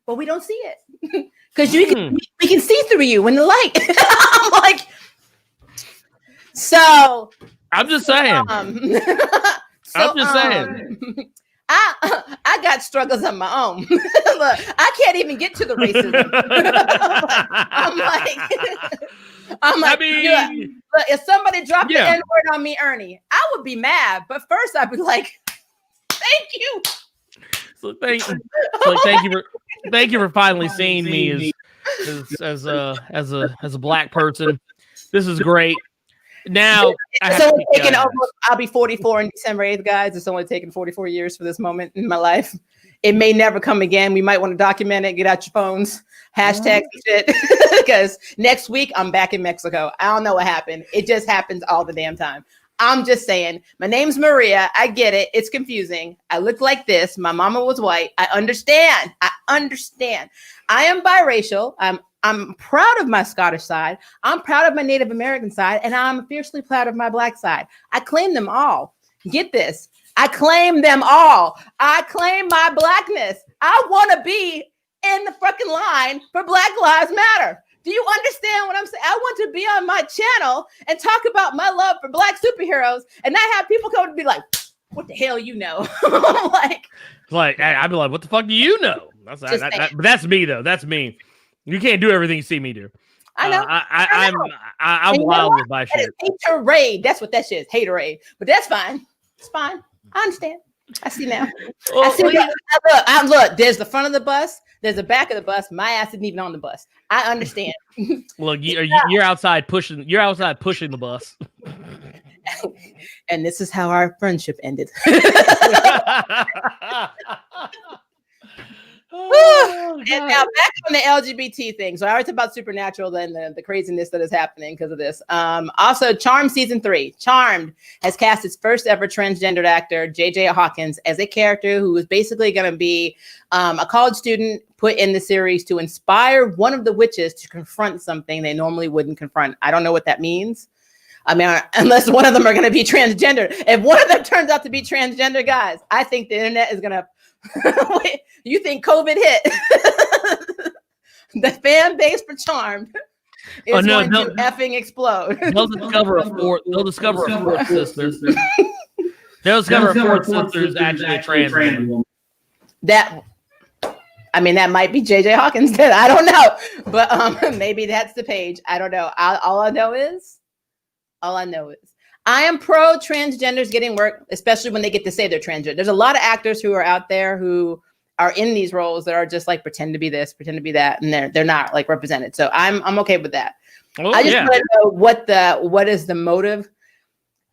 well, we don't see it. Because we can see through you in the light. I'm like, so I'm just saying. I got struggles of my own. Look, I can't even get to the racism. I'm like, look, if somebody dropped the N-word on me, Ernie, I would be mad. But first I'd be like, Thank you. So thank you for finally seeing me as a black person. This is great. Now I'll be 44 on December 8th, guys. It's only taken 44 years for this moment in my life. It may never come again. We might want to document it. Get out your phones, hashtag shit, because next week I'm back in Mexico. I don't know what happened. It just happens all the damn time. I'm just saying, my name's Maria. I get it. It's confusing. I look like this. My mama was white. I understand. I am biracial. I'm proud of my Scottish side. I'm proud of my Native American side. And I'm fiercely proud of my black side. I claim them all. Get this. I claim them all. I claim my blackness. I want to be in the fucking line for Black Lives Matter. Do you understand what I'm saying? I want to be on my channel and talk about my love for black superheroes and not have people come and be like, what the hell you know? I'd be like, what the fuck do you know? That's me though. That's me. You can't do everything you see me do. I know. I'm wild with my shit. Haterade. That's what that shit is. Haterade. But that's fine. It's fine. I understand. I see now. Look, there's the front of the bus. There's the back of the bus. My ass isn't even on the bus. I understand. Look, you're outside pushing. You're outside pushing the bus. And this is how our friendship ended. And now back on the LGBT thing. So I already talked about Supernatural and the craziness that is happening because of this. Also, Charmed season 3. Charmed has cast its first ever transgendered actor, J.J. Hawkins, as a character who is basically going to be a college student put in the series to inspire one of the witches to confront something they normally wouldn't confront. I don't know what that means. I mean, unless one of them are going to be transgender. If one of them turns out to be transgender, guys, I think the internet is going to wait, you think COVID hit? The fan base for Charmed is going to effing explode. They'll discover a fourth sister. They'll discover a fourth sister is actually a trans woman. That might be JJ Hawkins. Then I don't know, but maybe that's the page. I don't know. All I know is I am pro transgenders getting work, especially when they get to say they're transgender. There's a lot of actors who are out there who are in these roles that are just like pretend to be this, pretend to be that, and they're not like represented. So I'm okay with that. I just want to know what is the motive.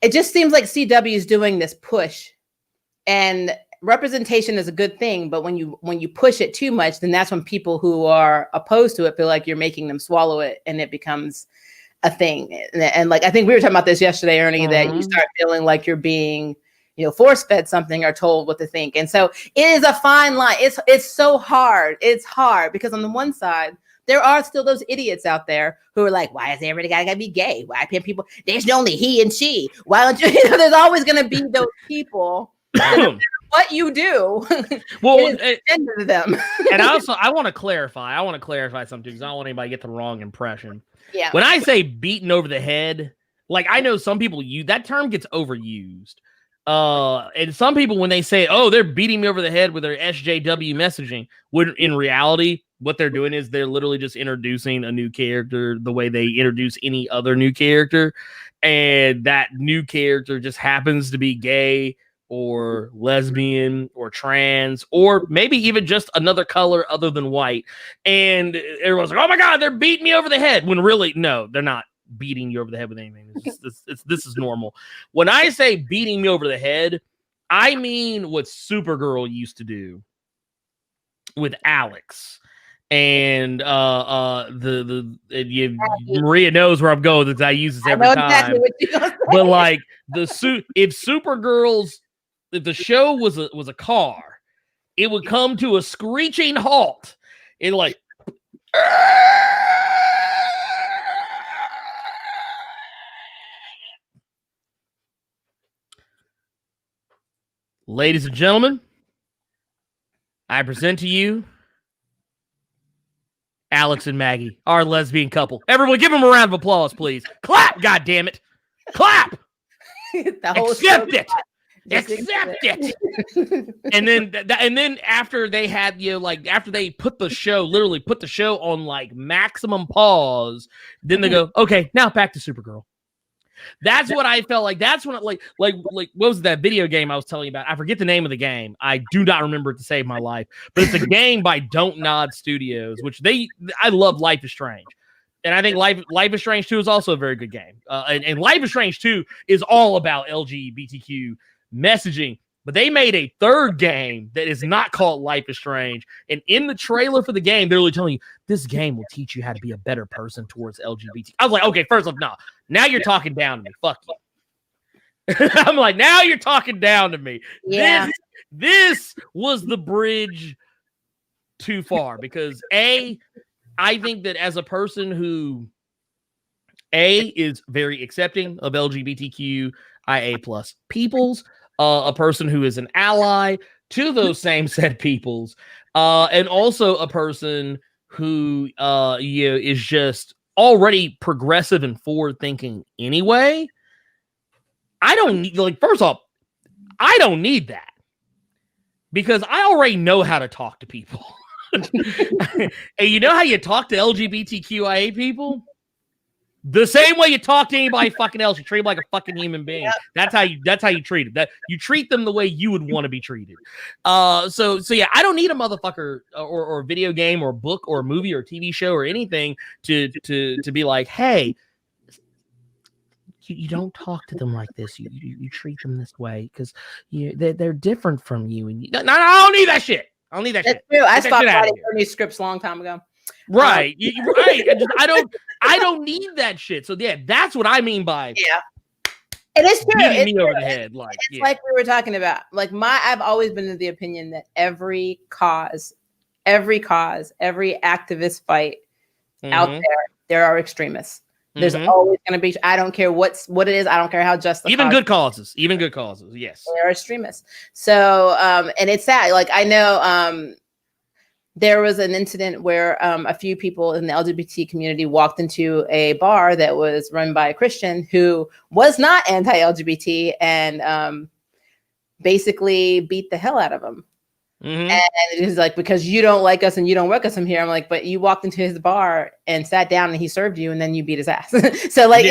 It just seems like CW is doing this push, and representation is a good thing, but when you push it too much, then that's when people who are opposed to it feel like you're making them swallow it, and it becomes a thing. And like I think we were talking about this yesterday, Ernie, that you start feeling like you're being, force fed something or told what to think. And so it is a fine line. It's so hard. It's hard because on the one side, there are still those idiots out there who are like, why is everybody gotta be gay? Why can't people? There's only he and she. Why don't you? There's always gonna be those people. What you do, well, to them. And I want to clarify something because I don't want anybody to get the wrong impression. Yeah. When I say beaten over the head, like I know some people that term gets overused. And some people when they say, "Oh, they're beating me over the head with their SJW messaging," when in reality, what they're doing is they're literally just introducing a new character the way they introduce any other new character, and that new character just happens to be gay or lesbian or trans or maybe even just another color other than white, and everyone's like, oh my god, they're beating me over the head, when really no, they're not beating you over the head with anything. This is normal. When I say beating me over the head, I mean what Supergirl used to do with Alex. And Maria knows where I'm going because I use this every time. But like if the show was a car, it would come to a screeching halt. It like ladies and gentlemen, I present to you Alex and Maggie, our lesbian couple. Everyone give them a round of applause, please. Clap, God damn it. Clap. Accept it. Accept it. And then after they had after they put the show on like maximum pause, then they go, okay, now back to Supergirl. That's what I felt like. That's when like what was that video game I was telling you about? I forget the name of the game. I do not remember it to save my life. But it's a game by Don't Nod Studios, which I love Life is Strange. And I think Life is Strange 2 is also a very good game. And Life is Strange 2 is all about LGBTQ messaging. But they made a third game that is not called Life is Strange. And in the trailer for the game, they're really telling you, this game will teach you how to be a better person towards LGBT. I was like, okay, first off, no. Now you're talking down to me. Fuck you. I'm like, now you're talking down to me. Yeah. This was the bridge too far because I think that as a person who is very accepting of LGBTQIA plus peoples, a person who is an ally to those same said peoples, and also a person who is just already progressive and forward thinking anyway. I don't need, like, first off, I don't need that because I already know how to talk to people. And you know how you talk to LGBTQIA people? The same way you talk to anybody fucking else. You treat them like a fucking human being. Yep. That's how you treat them. That you treat them the way you would want to be treated. So yeah, I don't need a motherfucker or a video game or book or movie or TV show or anything to be like, hey, you don't talk to them like this. You treat them this way because they're different from you. And no, I don't need that shit. I don't need that shit. True. I stopped writing Ernie scripts a long time ago. Right. Right. I don't need that shit. So yeah, that's what I mean by it is true. beating it's me true. over the head. Like it's like we were talking about. Like I've always been of the opinion that every cause, every activist fight out there are extremients. There's always going to be. I don't care what it is. I don't care how just even good causes. Yes, there are extremists. So and it's sad. Like I know there was an incident where a few people in the LGBT community walked into a bar that was run by a Christian who was not anti-LGBT and basically beat the hell out of him. And it was like, because you don't like us and you don't work us from here. I'm like, but you walked into his bar and sat down and he served you and then you beat his ass. So like,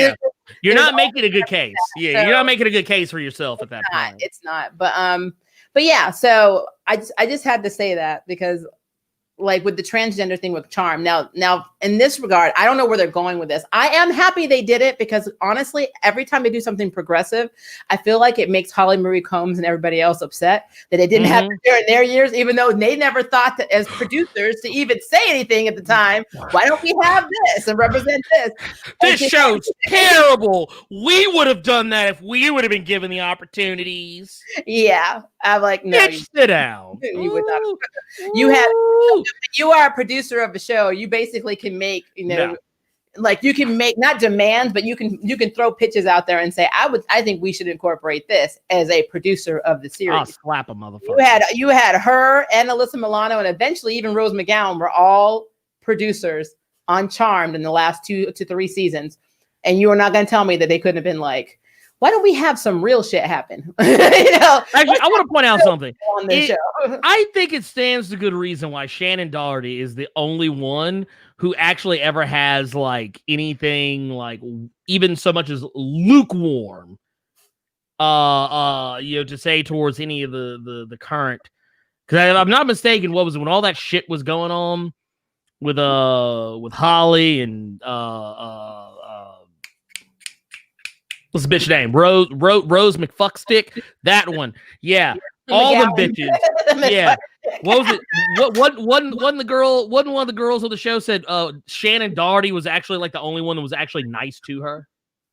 you're not making a good case. Yeah, so, you're not making a good case for yourself at that point. It's not. But yeah. So I just had to say that because, like with the transgender thing with Charm. Now in this regard, I don't know where they're going with this. I am happy they did it because honestly, every time they do something progressive, I feel like it makes Holly Marie Combs and everybody else upset that it didn't happen during their years, even though they never thought that as producers to even say anything at the time. Why don't we have this and represent this? This show's terrible. We would have done that if we would have been given the opportunities. Yeah. I'm like, no. Bitch, sit down. You would not. You are a producer of a show. You basically can make, like you can make not demands, but you can throw pitches out there and say, I think we should incorporate this as a producer of the series. I'll slap a motherfucker. You had her and Alyssa Milano and eventually even Rose McGowan were all producers on Charmed in the last 2 to 3 seasons. And you are not going to tell me that they couldn't have been like, why don't we have some real shit happen? Actually, I want to point out something. On this show. I think it stands to good reason why Shannon Doherty is the only one who actually ever has like anything like even so much as lukewarm, to say towards any of the current. Because if I'm not mistaken, what was it when all that shit was going on with Holly and what's the bitch name? Rose McFuckstick. That one. Yeah. All them bitches. Yeah. What was it? What one of the girls on the show said Shannon Doherty was actually like the only one that was actually nice to her.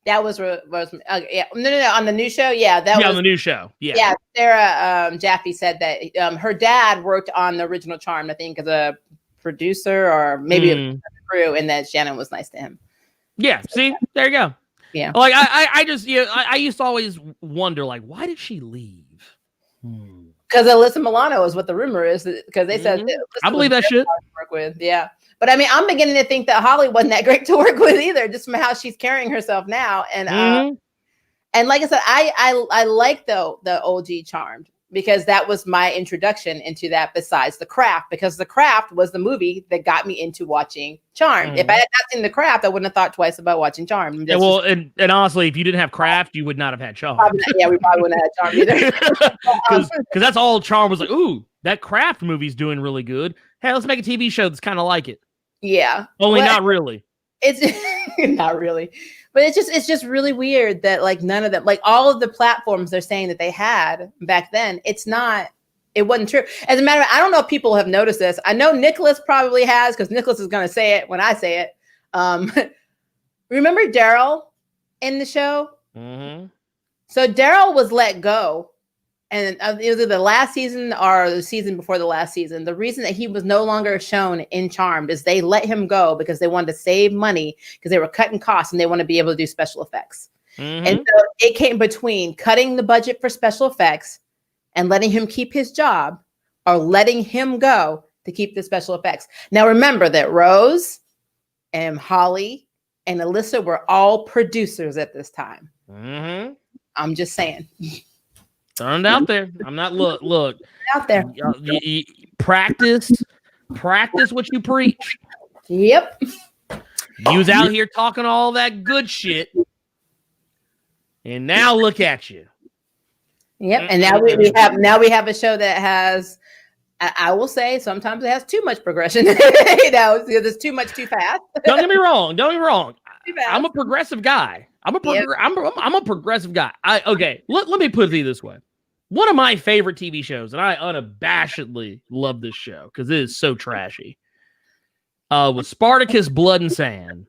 That was yeah. No. On the new show, was on the new show. Yeah. Yeah. Sarah Jaffe said that her dad worked on the original Charmed, I think, as a producer or maybe a crew, and that Shannon was nice to him. Yeah. See, there you go. Yeah. Like I just I used to always wonder, like, why did she leave? Because Alyssa Milano is what the rumor is, because they said I believe that shit. Work with, yeah. But I mean, I'm beginning to think that Holly wasn't that great to work with either, just from how she's carrying herself now. And and like I said, I like the OG Charmed because that was my introduction into that, besides The Craft, because The Craft was the movie that got me into watching Charmed. If I had not seen The Craft, I wouldn't have thought twice about watching Charmed. Yeah, well, and honestly, if you didn't have Craft, you would not have had Charmed. Yeah, we probably wouldn't have had Charmed either. Because that's all Charmed was like, ooh, that Craft movie's doing really good. Hey, let's make a TV show that's kind of like it. Yeah. Only not really. It's not really. But it's just really weird that like none of them, like all of the platforms they're saying that they had back then, it wasn't true. As a matter of fact, I don't know if people have noticed this. I know Nicholas probably has, because Nicholas is going to say it when I say it. Remember Daryl in the show? Mm-hmm. So Daryl was let go, and it was either the last season or the season before the last season. The reason that he was no longer shown in Charmed is they let him go because they wanted to save money, because they were cutting costs and they want to be able to do special effects. Mm-hmm. And so it came between cutting the budget for special effects and letting him keep his job, or letting him go to keep the special effects. Now, remember that Rose and Holly and Alyssa were all producers at this time. Mm-hmm. I'm just saying. Throwing it out there. I'm not look out there. Practice what you preach. Yep. You was out here talking all that good shit, and now look at you. Yep. And now we have a show that has, I will say, sometimes it has too much progression. There's too much too fast. Don't get me wrong. I'm a progressive guy. I'm a progressive guy. Let me put it this way. One of my favorite TV shows, and I unabashedly love this show because it is so trashy, was Spartacus Blood and Sand.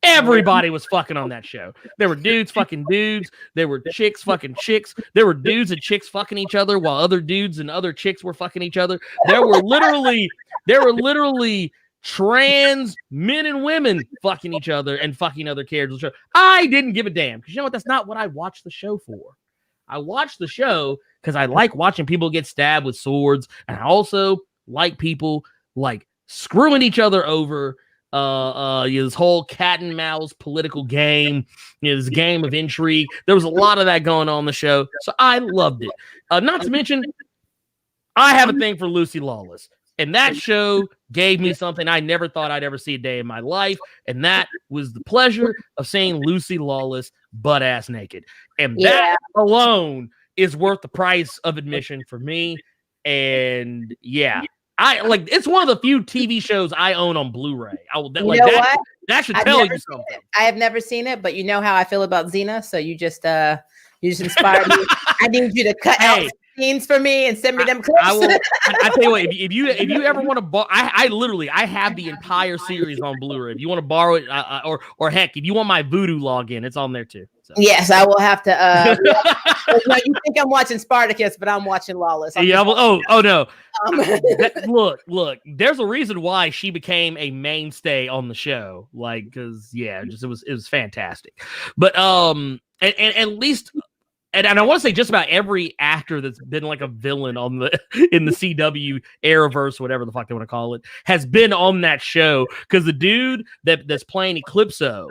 Everybody was fucking on that show. There were dudes fucking dudes. There were chicks fucking chicks. There were dudes and chicks fucking each other while other dudes and other chicks were fucking each other. There were literally trans men and women fucking each other and fucking other characters. I didn't give a damn, because you know what? That's not what I watched the show for. I watched the show because I like watching people get stabbed with swords, and I also like people like screwing each other over. This whole cat and mouse political game, this game of intrigue. There was a lot of that going on the show, so I loved it. Not to mention, I have a thing for Lucy Lawless, and that show gave me something I never thought I'd ever see a day in my life, and that was the pleasure of seeing Lucy Lawless butt ass naked, and that alone is worth the price of admission for me. And yeah. It's one of the few TV shows I own on Blu-ray. That should tell you something. I have never seen it, but you know how I feel about Xena, so you just inspired me. I need you to cut out scenes for me and send me them clips. I tell you what, if you ever want to borrow, I have the entire series on Blu-ray. If you want to borrow it, or heck, if you want my Vudu login, it's on there too. So. Yes, I will have to. You think I'm watching Spartacus, but I'm watching Lawless. No. Look. There's a reason why she became a mainstay on the show. Because it was fantastic. But and at least. And I want to say just about every actor that's been like a villain in the CW Arrowverse, whatever the fuck they want to call it, has been on that show. Because the dude that's playing Eclipso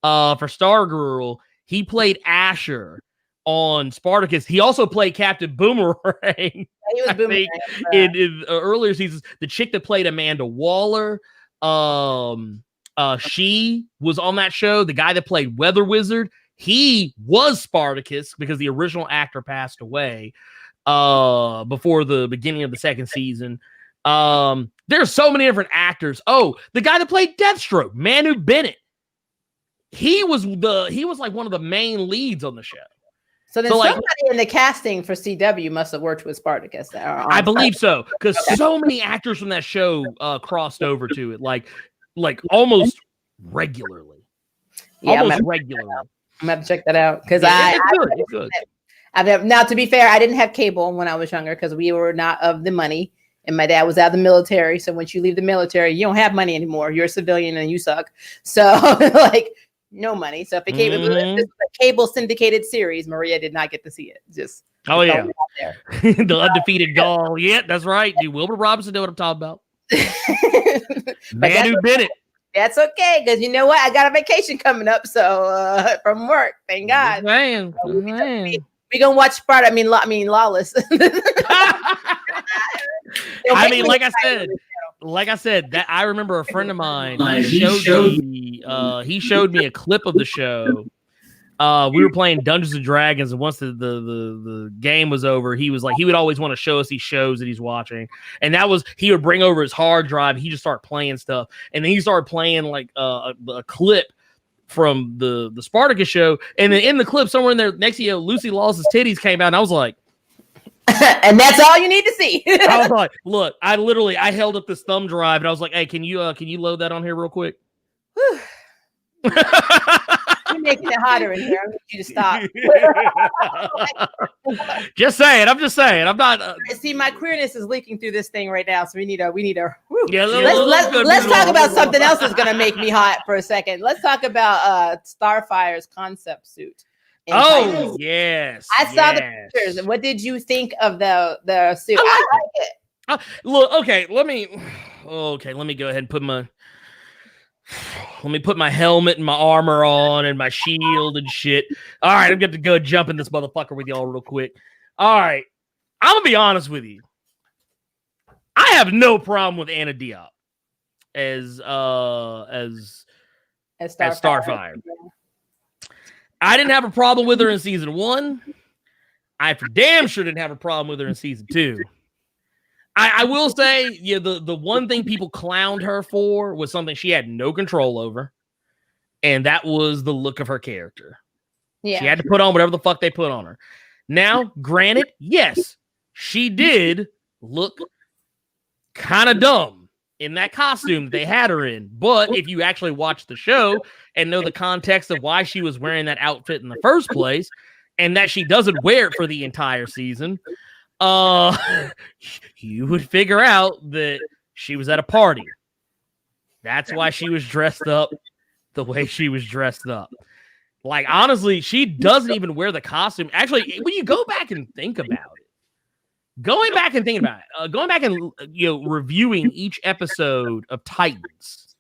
for Stargirl, he played Asher on Spartacus. He also played Captain Boomerang. He was Boomerang in earlier seasons. The chick that played Amanda Waller, she was on that show. The guy that played Weather Wizard, he was Spartacus because the original actor passed away before the beginning of the second season. There's so many different actors. Oh, the guy that played Deathstroke, Manu Bennett, he was like one of the main leads on the show. So then somebody in the casting for CW must have worked with Spartacus. I believe so, because so many actors from that show crossed over to it, like almost regularly. Yeah, almost regularly. I'm gonna have to check that out because it's good. Now, to be fair, I didn't have cable when I was younger because we were not of the money, and my dad was out of the military. So once you leave the military, you don't have money anymore. You're a civilian and you suck. So no money. So if it came, this was a cable syndicated series, Maria did not get to see it. Just the undefeated Gaul. Yeah, that's right. Do Wilbur Robinson know what I'm talking about? Man who did it. That's okay, because you know what? I got a vacation coming up, so from work. Thank God. Man. We gonna watch Sparta. I mean, Lawless. I mean, like I said, that I remember a friend of mine showed me a clip of the show. We were playing Dungeons and Dragons, and once the game was over, he was like, he would always want to show us these shows that he's watching, and he would bring over his hard drive. He just started playing stuff, and then he started playing like a clip from the Spartacus show, and then in the clip somewhere in there, next to you, Lucy Lawless's titties came out, and I was like. And that's all you need to see. I was like, look, I held up this thumb drive and I was like, hey, can you load that on here real quick? You're making it hotter in here. I need you to stop. Just saying. I'm just saying. I'm not. See, my queerness is leaking through this thing right now, so we need a. Yeah, let's talk about something else that's gonna make me hot for a second. Let's talk about Starfire's concept suit. Oh yes, I saw the pictures. What did you think of the suit? I like it. Look, okay. Let me go ahead and put my helmet and my armor on and my shield and shit. All right, I'm going to go jump in this motherfucker with y'all real quick. All right, I'm gonna be honest with you. I have no problem with Anna Diop as Starfire. I didn't have a problem with her in season 1. I for damn sure didn't have a problem with her in season 2. I will say, yeah, the one thing people clowned her for was something she had no control over, and that was the look of her character. Yeah. She had to put on whatever the fuck they put on her. Now, granted, yes, she did look kind of dumb in that costume that they had her in. But if you actually watch the show and know the context of why she was wearing that outfit in the first place, and that she doesn't wear it for the entire season, you would figure out that she was at a party. That's why she was dressed up the way she was dressed up. Like, honestly, she doesn't even wear the costume. Actually, when you go back and think about it, going back and reviewing each episode of Titans,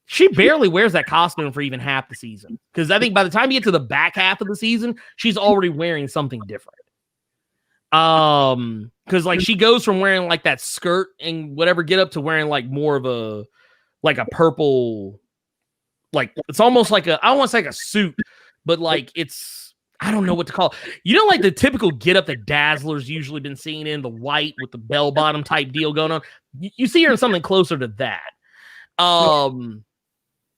she barely wears that costume for even half the season. Because I think by the time you get to the back half of the season, she's already wearing something different. Because like she goes from wearing like that skirt and whatever get up to wearing like more of a purple, like it's almost like I don't want to say like a suit, but like it's, I don't know what to call it. You know, like the typical get up that Dazzler's usually been seen in, the white with the bell bottom type deal going on. You see her in something closer to that.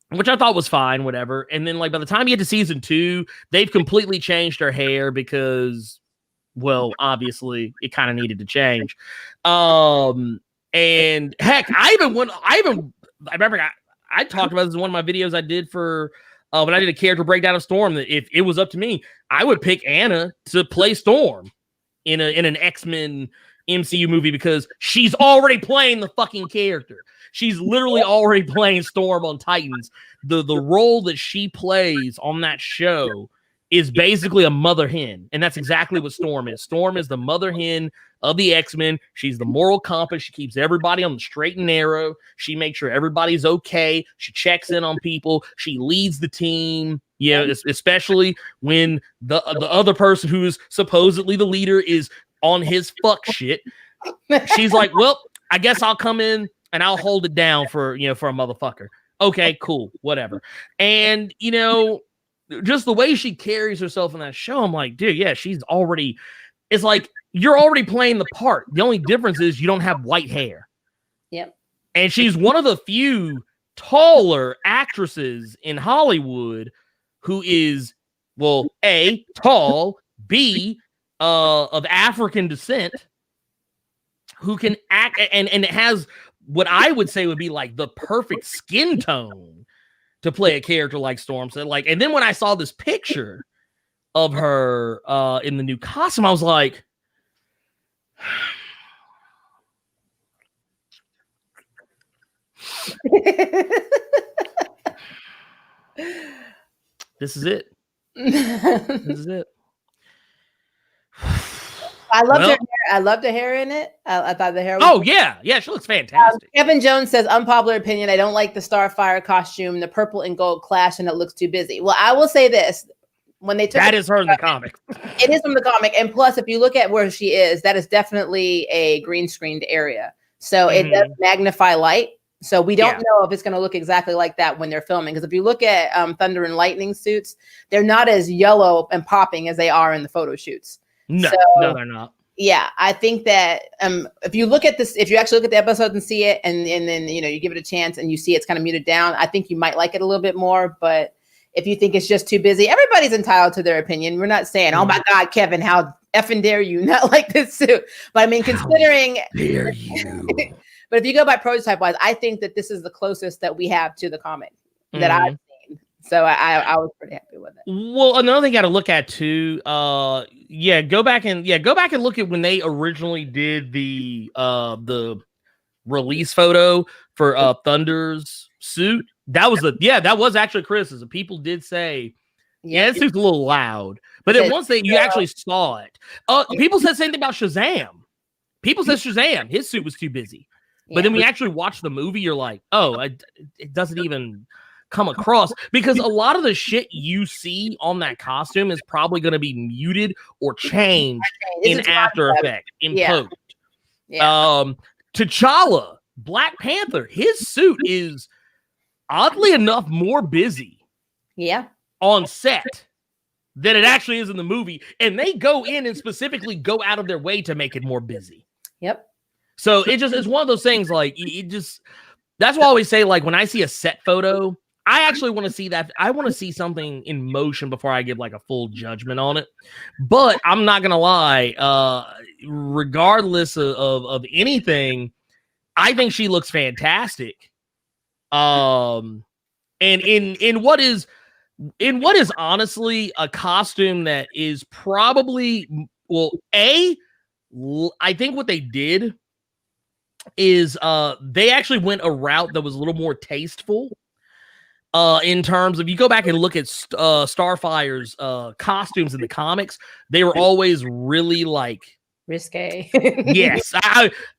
Which I thought was fine, whatever. And then like by the time you get to season 2, they've completely changed her hair because, well, obviously it kind of needed to change. And heck, I remember I talked about this in one of my videos I did for when I did a character breakdown of Storm, that if it was up to me, I would pick Anna to play Storm in an X-Men MCU movie because she's already playing the fucking character. She's literally already playing Storm on Titans. The role that she plays on that show is basically a mother hen, and that's exactly what Storm is. Storm is the mother hen of the X-Men. She's the moral compass. She keeps everybody on the straight and narrow. She makes sure everybody's okay. She checks in on people. She leads the team, especially when the other person who is supposedly the leader is on his fuck shit. She's like, well, I guess I'll come in and I'll hold it down for a motherfucker. Okay, cool, whatever. And, just the way she carries herself in that show, I'm like, dude, yeah, it's like you're already playing the part. The only difference is you don't have white hair. Yep. And she's one of the few taller actresses in Hollywood who is, well, A, tall, B, of African descent, who can act, and it has what I would say would be like the perfect skin tone to play a character like Storm. So like, and then when I saw this picture of her in the new costume, I was like, this is it. This is it. I loved her hair. I loved the hair in it. I thought the hair was... Oh, yeah. Yeah, she looks fantastic. Kevin Jones says, unpopular opinion, I don't like the Starfire costume. The purple and gold clash and it looks too busy. Well, I will say this. when they took that is her in the comic. It is from the comic, and plus, if you look at where she is, that is definitely a green screened area. So it does magnify light. So we don't know if it's going to look exactly like that when they're filming. Because if you look at Thunder and Lightning suits, they're not as yellow and popping as they are in the photo shoots. No, they're not. Yeah, I think that if you look at this, if you actually look at the episode and see it, and then you give it a chance and you see it's kind of muted down, I think you might like it a little bit more. But if you think it's just too busy, everybody's entitled to their opinion. We're not saying, oh my God, Kevin, how effing dare you not like this suit? But I mean, considering, dare you? But if you go by prototype wise, I think that this is the closest that we have to the comic that I've seen. So I was pretty happy with it. Well, another thing you got to look at too, go back and look at when they originally did the release photo for Thunder's suit. That was actually criticism. People did say, this suit's a little loud. But then once you actually saw it, people said the same thing about Shazam. People said Shazam, his suit was too busy. But then we actually watched the movie, you're like, it doesn't even come across, because a lot of the shit you see on that costume is probably going to be muted or changed in After Effects, in post. T'Challa, Black Panther, his suit is oddly enough more busy on set than it actually is in the movie, and they go in and specifically go out of their way to make it more busy. So it's one of those things, like, that's why I always say, like, when I see a set photo, I actually want to see that. I want to see something in motion before I give like a full judgment on it. But I'm not gonna lie, regardless of anything, I think she looks fantastic. And in what is honestly a costume that is probably, I think what they did is they actually went a route that was a little more tasteful. In terms of, you go back and look at Starfire's costumes in the comics, they were always really like risque. Yes.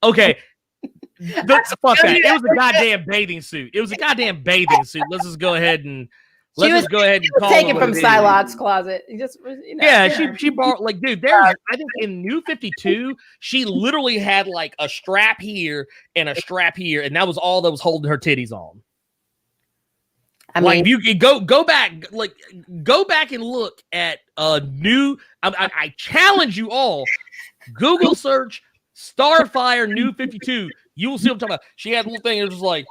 Okay. Fuck that. It was a goddamn bathing suit. Let's just go ahead and call take it from Psylocke's closet. She bought, like, dude, I think in New 52, she literally had like a strap here and a strap here, and that was all that was holding her titties on. I mean, like, if you go back and look at new. I challenge you all. Google search Starfire New 52. You will see what I'm talking about. She had a little thing. It was like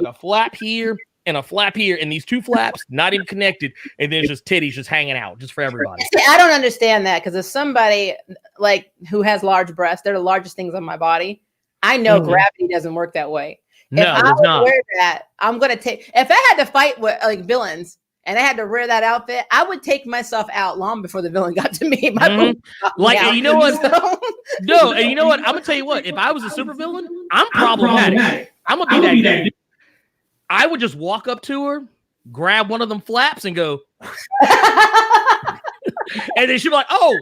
a flap here and a flap here, and these two flaps not even connected, and then it's just titties just hanging out, just for everybody. See, I don't understand that, because as somebody like who has large breasts, they're the largest things on my body. I know gravity doesn't work that way. No, if I would wear that, I'm gonna take. If I had to fight with like villains and I had to wear that outfit, I would take myself out long before the villain got to me. Like, you know what? No, and you know what? I'm gonna tell you what. If I was a supervillain, I'm problematic. I'm gonna be that dude. I would just walk up to her, grab one of them flaps, and go, and then she'd be like, "Oh,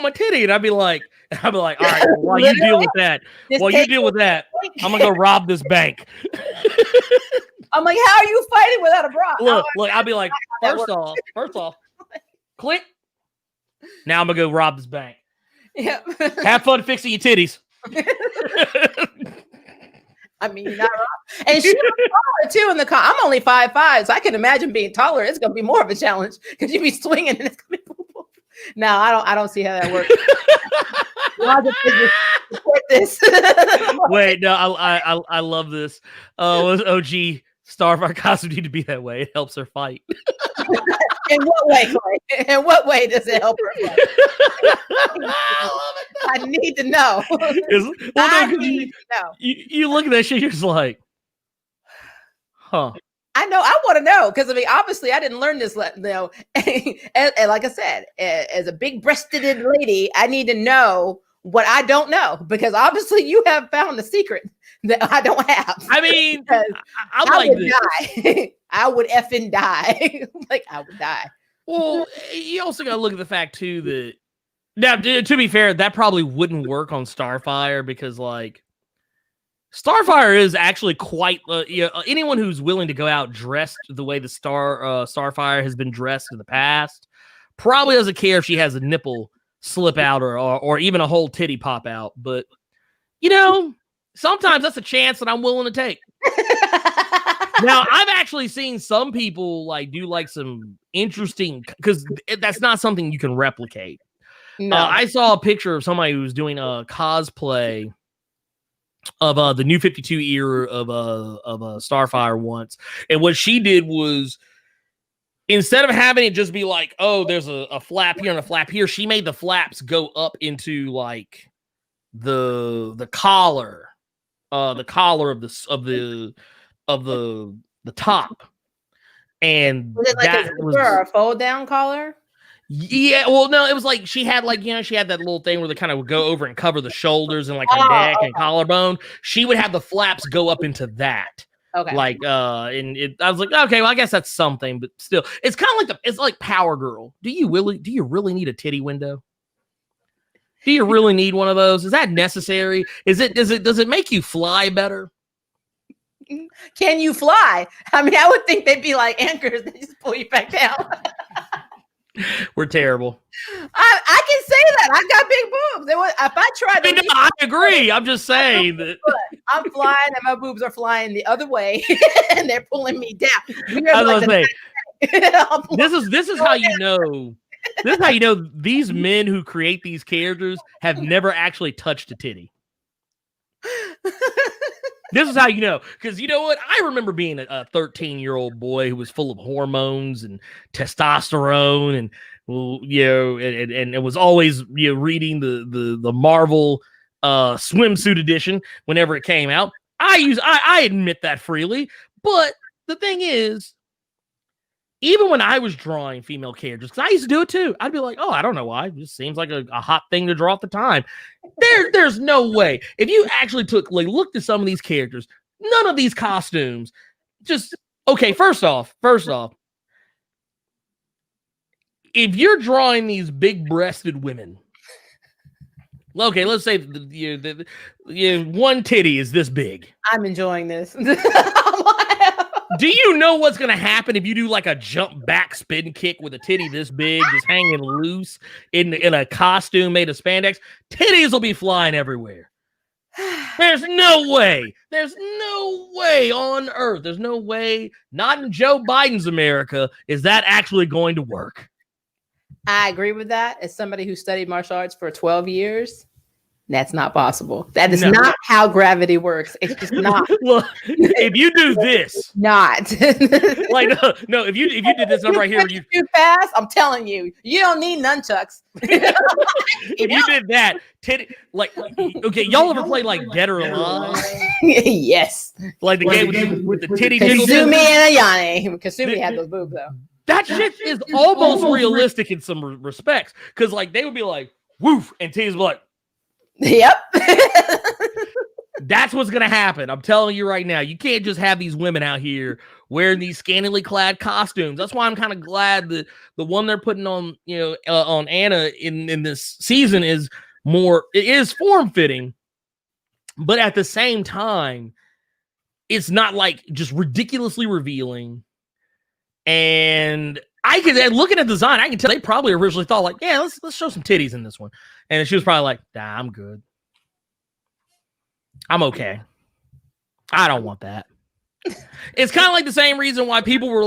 my titty," and I'd be like, all right, while you deal with that, I'm gonna go rob this bank. I'm like, how are you fighting without a bra? Look, I'll be like, first off, click. Now I'm gonna go rob this bank. Yeah. Have fun fixing your titties. I mean, you're not wrong. And she's taller too in the car. I'm only 5'5", so I can imagine being taller. It's gonna be more of a challenge because you'd be swinging and it's gonna be boom, boom. No, I don't see how that works. Support this. Wait, no, I love this. Was OG Starfire costume need to be that way? It helps her fight. In what way, Clay? In what way does it help her fight? I need to know. You look at that shit, you're just like, huh. I know. I want to know, because I mean, obviously, I didn't learn this. And like I said, as a big-breasted lady, I need to know what I don't know, because obviously, you have found the secret that I don't have. I mean, I would die. I would effing die. Like, I would die. Well, you also got to look at the fact too that now, to be fair, that probably wouldn't work on Starfire, because like Starfire is actually quite. Anyone who's willing to go out dressed the way the Starfire has been dressed in the past probably doesn't care if she has a nipple slip out or even a whole titty pop out. But sometimes that's a chance that I'm willing to take. Now, I've actually seen some people do some interesting, because that's not something you can replicate. No. I saw a picture of somebody who was doing a cosplay of the New 52 era of Starfire once, and what she did was, instead of having it just be like, oh, there's a flap here and a flap here, she made the flaps go up into the collar, of the top, and was it that was a fold down collar? Yeah, well, no, it was like she had she had that little thing where they kind of would go over and cover the shoulders and her neck and collarbone. She would have the flaps go up into that. Okay. I was like, okay, well, I guess that's something, but still, it's kind of it's like Power Girl. Do you really need a titty window? Do you really need one of those? Is that necessary? Does it make you fly better? Can you fly? I mean, I would think they'd be like anchors that just pull you back down. We're terrible. I can say that. I've got big boobs. If I tried I agree. I'm just saying that I'm flying and my boobs are flying the other way and they're pulling me down. I was gonna say, this is how you know. This is how you know these men who create these characters have never actually touched a titty. This is how you know, because you know what? I remember being a 13-year-old boy who was full of hormones and testosterone, and and it was always reading the Marvel swimsuit edition whenever it came out. I admit that freely, but the thing is, even when I was drawing female characters, because I used to do it too, I'd be like, oh, I don't know why. It just seems like a hot thing to draw at the time. There's no way. If you actually looked at some of these characters, none of these costumes, okay, first off, if you're drawing these big-breasted women, okay, let's say one titty is this big. I'm enjoying this. Do you know what's going to happen if you do a jump back spin kick with a titty this big, just hanging loose in a costume made of spandex? Titties will be flying everywhere. There's no way. There's no way on earth. There's no way, not in Joe Biden's America, is that actually going to work. I agree with that. As somebody who studied martial arts for 12 years, that's not possible. That is not how gravity works. It's just not. Well, if you do this, not no. If you did this right here, you too fast. I'm telling you, you don't need nunchucks. If you did that, okay, y'all ever played Dead or Alive? Yes. The game with the titty. Kasumi and Ayane. Kasumi had those boobs though. That shit is almost realistic in some respects, because they would be like woof, and titties would be like. Yep. That's what's going to happen. I'm telling you right now. You can't just have these women out here wearing these scantily clad costumes. That's why I'm kind of glad that the one they're putting on, on Anna in this season it is form fitting, but at the same time, it's not just ridiculously revealing. And looking at the design, I can tell they probably originally thought let's show some titties in this one. And she was probably like, nah, I'm good. I'm okay. I don't want that. It's kind of the same reason why people were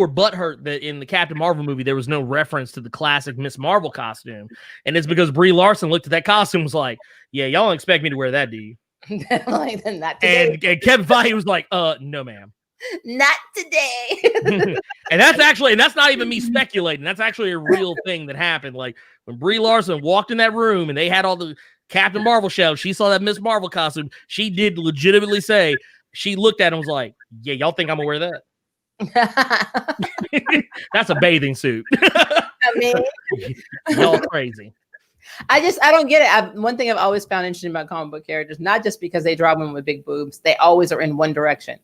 butthurt that in the Captain Marvel movie, there was no reference to the classic Miss Marvel costume. And it's because Brie Larson looked at that costume and was like, yeah, y'all don't expect me to wear that, do you? Not today. And Kevin Feige was like, no, ma'am. Not today. And that's not even me speculating. That's actually a real thing that happened. When Brie Larson walked in that room and they had all the Captain Marvel shelves, she saw that Miss Marvel costume. She did legitimately say, she looked at him and was like, yeah, y'all think I'm gonna wear that? That's a bathing suit. I mean, y'all crazy. I don't get it. One thing I've always found interesting about comic book characters, not just because they draw women with big boobs, they always are in one direction.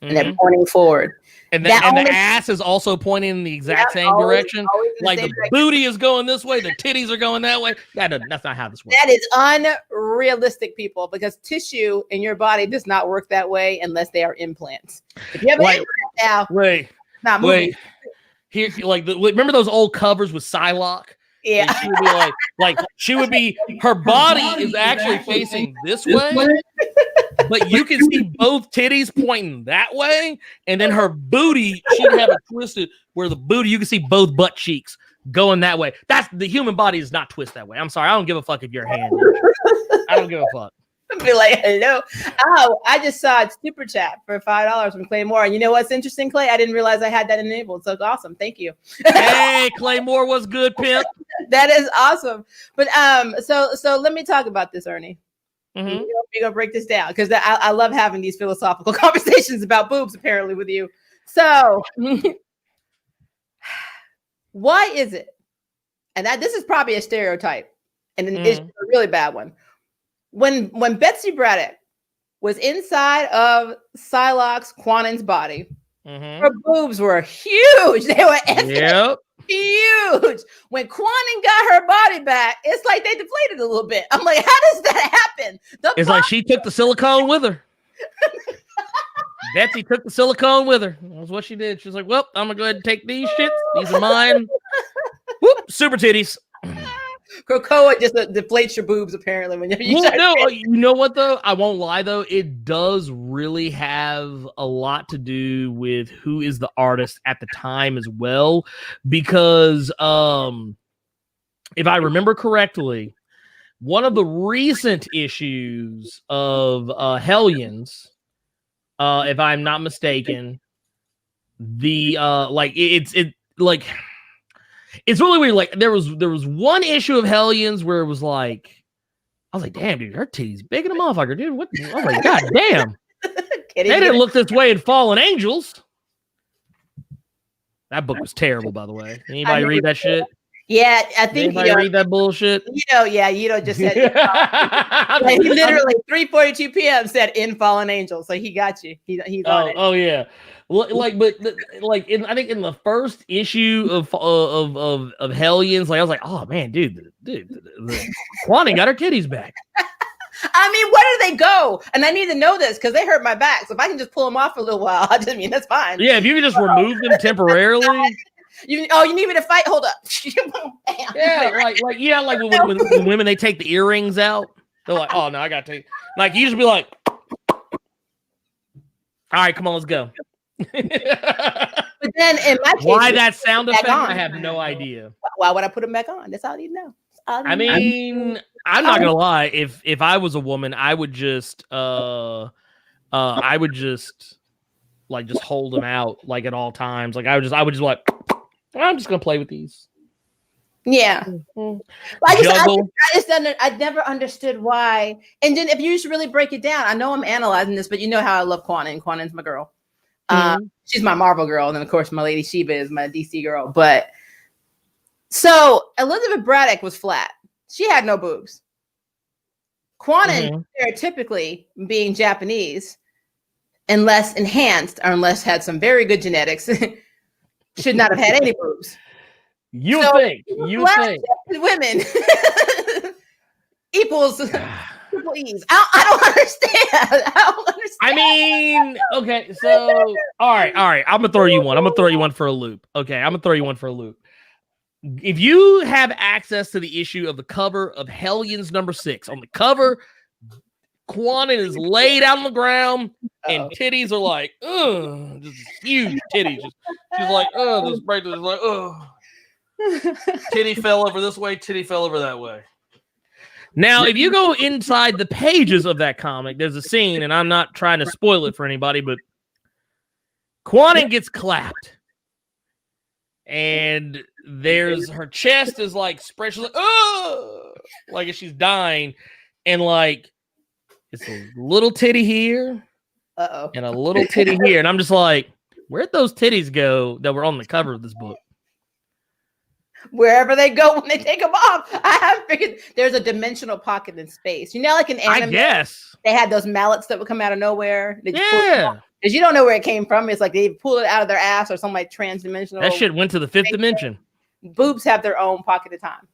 and they're pointing forward. And the ass is also pointing in the exact same direction. Like the booty is going this way, the titties are going that way. That's not how this works. That is unrealistic, people, because tissue in your body does not work that way unless they are implants. If you have an implant now, not moving. Here, like remember those old covers with Psylocke? Yeah. And she would be her body is actually facing this way. But you can see both titties pointing that way, and then her booty should have it twisted where the booty, you can see both butt cheeks going that way. That's the human body does not twist that way. I'm sorry. I don't give a fuck if your hand. I don't give a fuck. I'd be like, hello. Oh, I just saw a super chat for $5 from Claymore. And you know what's interesting, Clay? I didn't realize I had that enabled. So it's awesome. Thank you. Hey, Claymore was good, pimp. That is awesome. But so let me talk about this, Ernie. Mm-hmm. We're gonna break this down because I love having these philosophical conversations about boobs apparently with you. So why is it, and this is probably a stereotype and it's a really bad one, when Betsy Braddock was inside of Psylocke Quanen's body, her boobs were huge. They were huge. When Quanen got her body back, it's like they deflated a little bit. I'm like, how does that happen? It's like she took the silicone with her. Betsy took the silicone with her. That's what she did. She's like, well, I'm gonna go ahead and take these shits. These are mine. Whoop, super titties. Cocoa just deflates your boobs apparently when you know what though? I won't lie though. It does really have a lot to do with who is the artist at the time as well, because if I remember correctly, one of the recent issues of Hellions, if I'm not mistaken, the it's really weird. Like there was one issue of Hellions where it was like, I was like, damn, dude, her titty's big in a motherfucker, dude. What? I was like, god damn. They didn't look this way in Fallen Angels. That book was terrible, by the way. Anybody read that shit? Yeah, I think anybody read that bullshit. Just said like, he literally 3:42 p.m. said in Fallen Angels, so he got you. He's on it. Oh yeah. I think in the first issue of Hellions, like I was like, oh man, dude, Quanen got her titties back. I mean, where do they go? And I need to know this because they hurt my back. So if I can just pull them off for a little while, that's fine. Yeah, if you can just remove them temporarily. You need me to fight? Hold up. Yeah, like when women they take the earrings out, they're like, oh no, I gotta take. Like you just be like, all right, come on, let's go. But then in my case, why that sound effect? I have no idea. Why would I put them back on? That's all I need to know. I mean, I'm not gonna lie. If I was a woman, I would just just hold them out like at all times. Like I would just like, I'm just gonna play with these. Yeah. I never understood why. And then if you just really break it down, I know I'm analyzing this, but you know how I love Quanen. Quanen's my girl. She's my Marvel girl, and then of course my Lady Sheba is my DC girl. But so Elizabeth Braddock was flat. She had no boobs. Quanen, stereotypically being Japanese, unless enhanced or unless had some very good genetics, should not have had any boobs. You think women equals ease. I don't understand. I mean, okay, so all right. I'm gonna throw you one for a loop. Okay, I'm gonna throw you one for a loop. If you have access to the issue of the cover of Hellions #6, on the cover, Quanen is laid out on the ground and titties are like, just huge titties. She's like, this right there is like, titty fell over this way, titty fell over that way. Now, if you go inside the pages of that comic, there's a scene, and I'm not trying to spoil it for anybody, but Quanen gets clapped. And there's her chest is like spread, she's like if she's dying, and like it's a little titty here and a little titty here. And I'm just like, where'd those titties go that were on the cover of this book? Wherever they go when they take them off. I have figured there's a dimensional pocket in space. You know, like in anime, I guess they had those mallets that would come out of nowhere. Because you don't know where it came from. It's like they pull it out of their ass or some like trans-dimensional. That shit went to the fifth dimension. Boobs have their own pocket of time.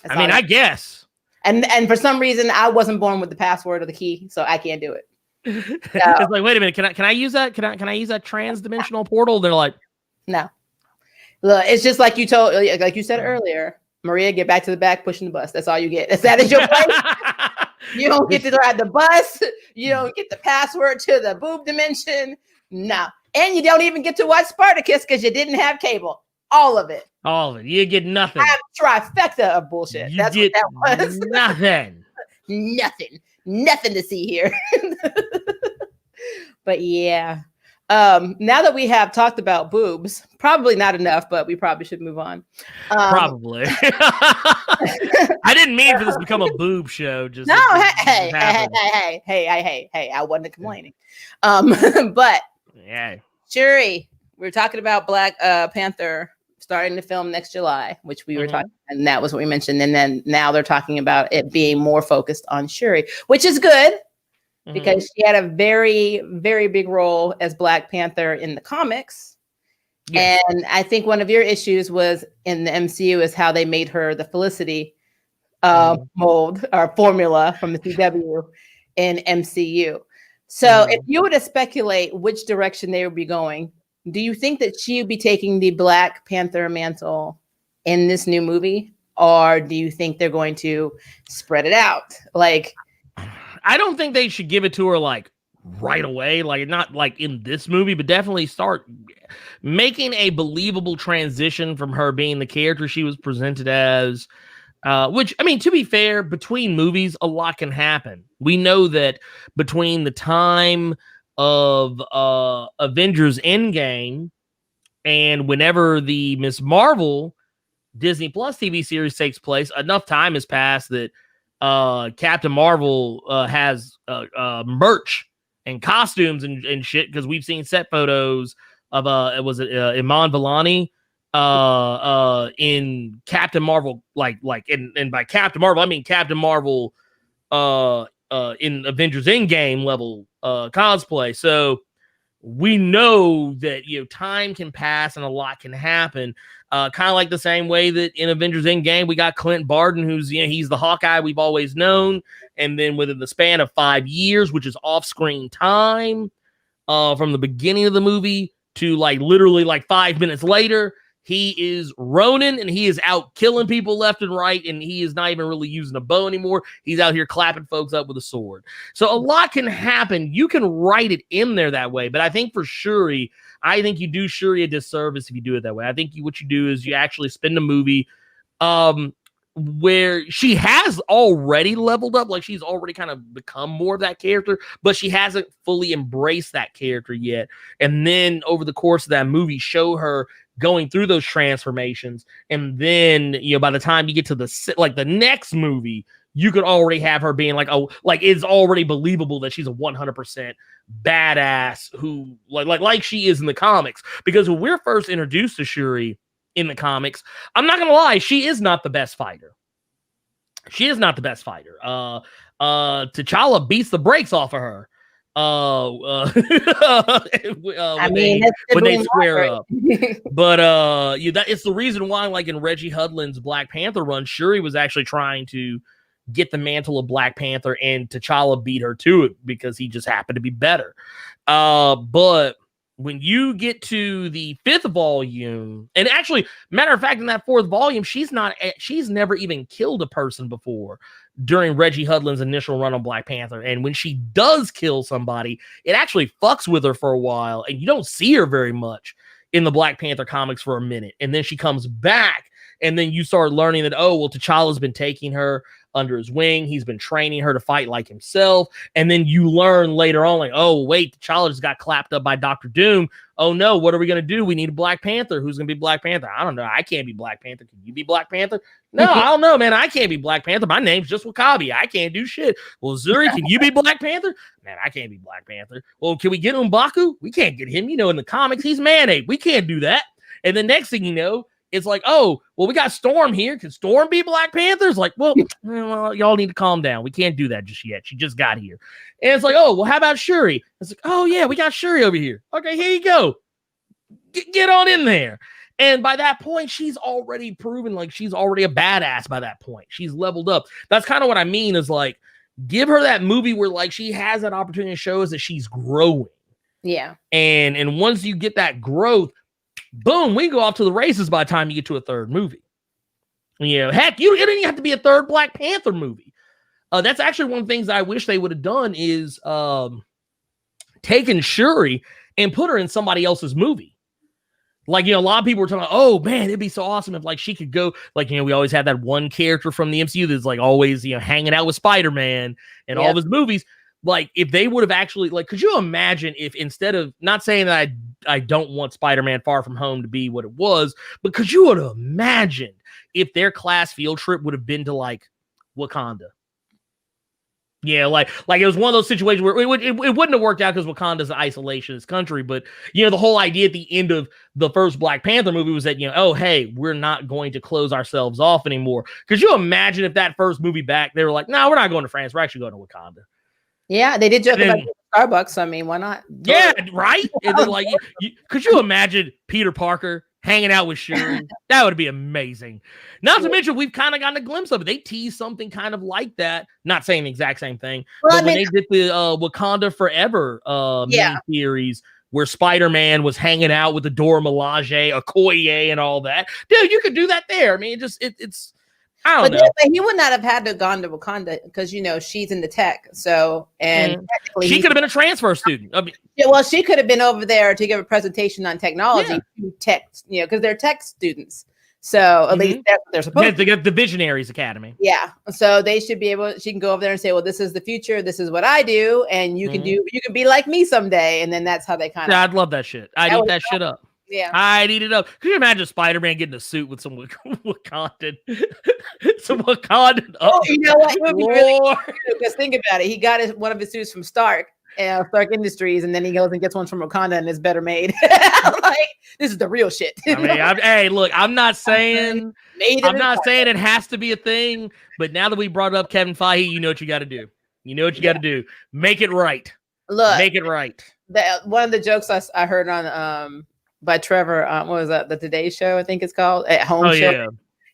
I mean, I guess. And for some reason, I wasn't born with the password or the key, so I can't do it. It's like, wait a minute, can I use that? Can I use that trans-dimensional portal? They're like, no. Look, it's just like you said earlier, Maria, get back to the back, pushing the bus. That's all you get. That is your place. You don't get to ride the bus. You don't get the password to the boob dimension. No. And you don't even get to watch Spartacus because you didn't have cable. All of it. All of it. You get nothing. I have a trifecta of bullshit. That's what that was. Nothing. Nothing to see here. But yeah. Now that we have talked about boobs, probably not enough, but we probably should move on. Probably. I didn't mean for this to become a boob show. Just no, hey, I wasn't complaining. But yeah, Shuri, we're talking about Black Panther starting to film next July, which we were talking, and that was what we mentioned. And then now they're talking about it being more focused on Shuri, which is good. Because she had a very, very big role as Black Panther in the comics. Yes. And I think one of your issues was in the MCU is how they made her the Felicity mold or formula from the CW in MCU. So if you were to speculate which direction they would be going, do you think that she would be taking the Black Panther mantle in this new movie? Or do you think they're going to spread it out? Like, I don't think they should give it to her like right away, like not like in this movie, but definitely start making a believable transition from her being the character she was presented as. Which, I mean, to be fair, between movies, a lot can happen. We know that between the time of Avengers Endgame and whenever the Ms. Marvel Disney Plus TV series takes place, enough time has passed that Captain Marvel has merch and costumes and shit, because we've seen set photos of Iman Vellani in Captain Marvel, and by Captain Marvel I mean Captain Marvel in Avengers Endgame level cosplay. So we know that time can pass and a lot can happen. Kind of like the same way that in Avengers Endgame, we got Clint Barton, who's, he's the Hawkeye we've always known. And then within the span of 5 years, which is off-screen time, from the beginning of the movie to literally 5 minutes later, he is Ronin and he is out killing people left and right. And he is not even really using a bow anymore. He's out here clapping folks up with a sword. So a lot can happen. You can write it in there that way. But I think for Shuri, I think you do Shuri a disservice if you do it that way. I think what you do is you actually spend a movie where she has already leveled up, like she's already kind of become more of that character, but she hasn't fully embraced that character yet. And then over the course of that movie, show her going through those transformations. And then, by the time you get to the next movie, you could already have her being it's already believable that she's a 100% badass who like she is in the comics. Because when we're first introduced to Shuri in the comics, I'm not gonna lie, she is not the best fighter. T'Challa beats the brakes off of her. When they square up. But that it's the reason why, in Reggie Hudlin's Black Panther run, Shuri was actually trying to get the mantle of Black Panther, and T'Challa beat her to it because he just happened to be better. But when you get to the 5th volume, and actually, matter of fact, in that 4th volume, she's never even killed a person before during Reggie Hudlin's initial run on Black Panther. And when she does kill somebody, it actually fucks with her for a while, and you don't see her very much in the Black Panther comics for a minute. And then she comes back, and then you start learning that, T'Challa's been taking her under his wing. He's been training her to fight like himself. And then you learn later on, T'Challa just got clapped up by Dr. Doom. Oh no, what are we going to do? We need a Black Panther. Who's going to be Black Panther? I don't know. I can't be Black Panther. Can you be Black Panther? No, I don't know, man. I can't be Black Panther. My name's just Wakabi. I can't do shit. Well, Zuri, can you be Black Panther? Man, I can't be Black Panther. Well, can we get M'Baku? We can't get him. In the comics, he's Man-Ape. We can't do that. And the next thing you know, it's like, oh, well, we got Storm here. Can Storm be Black Panther's? Like, well, y'all need to calm down. We can't do that just yet. She just got here. And it's like, oh, well, how about Shuri? It's like, oh, yeah, we got Shuri over here. Okay, here you go. Get on in there. And by that point, she's already proven like she's already a badass by that point. She's leveled up. That's kind of what I mean is like, give her that movie where like she has that opportunity to show us that she's growing. Yeah. And once you get that growth, boom, we go off to the races by the time you get to a third movie. You know, heck, you didn't even have to be a third Black Panther movie. That's actually one of the things I wish they would have done is taken Shuri and put her in somebody else's movie. Like, you know, a lot of people were talking about, oh, man, it'd be so awesome if, like, she could go, like, you know, we always had that one character from the MCU that's, like, always, you know, hanging out with Spider-Man and all of his movies. Like, if they would have actually, like, could you imagine if instead of, not saying that I don't want Spider-Man Far From Home to be what it was, but could you have imagined if their class field trip would have been to, like, Wakanda? Yeah, like it was one of those situations where it wouldn't have worked out because Wakanda's an isolationist country. But, you know, the whole idea at the end of the first Black Panther movie was that, you know, oh, hey, we're not going to close ourselves off anymore. Could you imagine if that first movie back, they were like, no, we're not going to France. We're actually going to Wakanda. Yeah, they did joke about Starbucks. I mean, why not? Yeah, right? And then, like, could you imagine Peter Parker hanging out with Shuri? That would be amazing. Not to mention, we've kind of gotten a glimpse of it. They teased something kind of like that. Not saying the exact same thing. Well, but when they did the Wakanda Forever mini-series where Spider-Man was hanging out with the Dora Milaje, Okoye, and all that. Dude, you could do that there. I mean, it's I don't know. He would not have had to gone to Wakanda because, you know, she's in the tech. So, and she could have been a transfer student. I mean, yeah, well, she could have been over there to give a presentation on technology to tech, you know, because they're tech students. So at least that's what they're supposed to get the Visionaries Academy. Yeah. So they should be able, she can go over there and say, well, this is the future. This is what I do. And you can you can be like me someday. And then that's how they kind of. I'd love that shit. I'd eat that shit up. Yeah, I'd eat it up. Could you imagine Spider-Man getting a suit with some Wakandan, some Wakandan? Oh, you know what? It would be really cool, because think about it. He got one of his suits from Stark Industries, and then he goes and gets one from Wakanda, and it's better made. Like, this is the real shit. I mean, hey, look, I'm not saying it has to be a thing, but now that we brought up Kevin Feige, you know what you got to do. You know what you got to do. Make it right. Look, make it right. One of the jokes I heard on by Trevor, what was that? The Today Show, I think it's called, at home show. Yeah.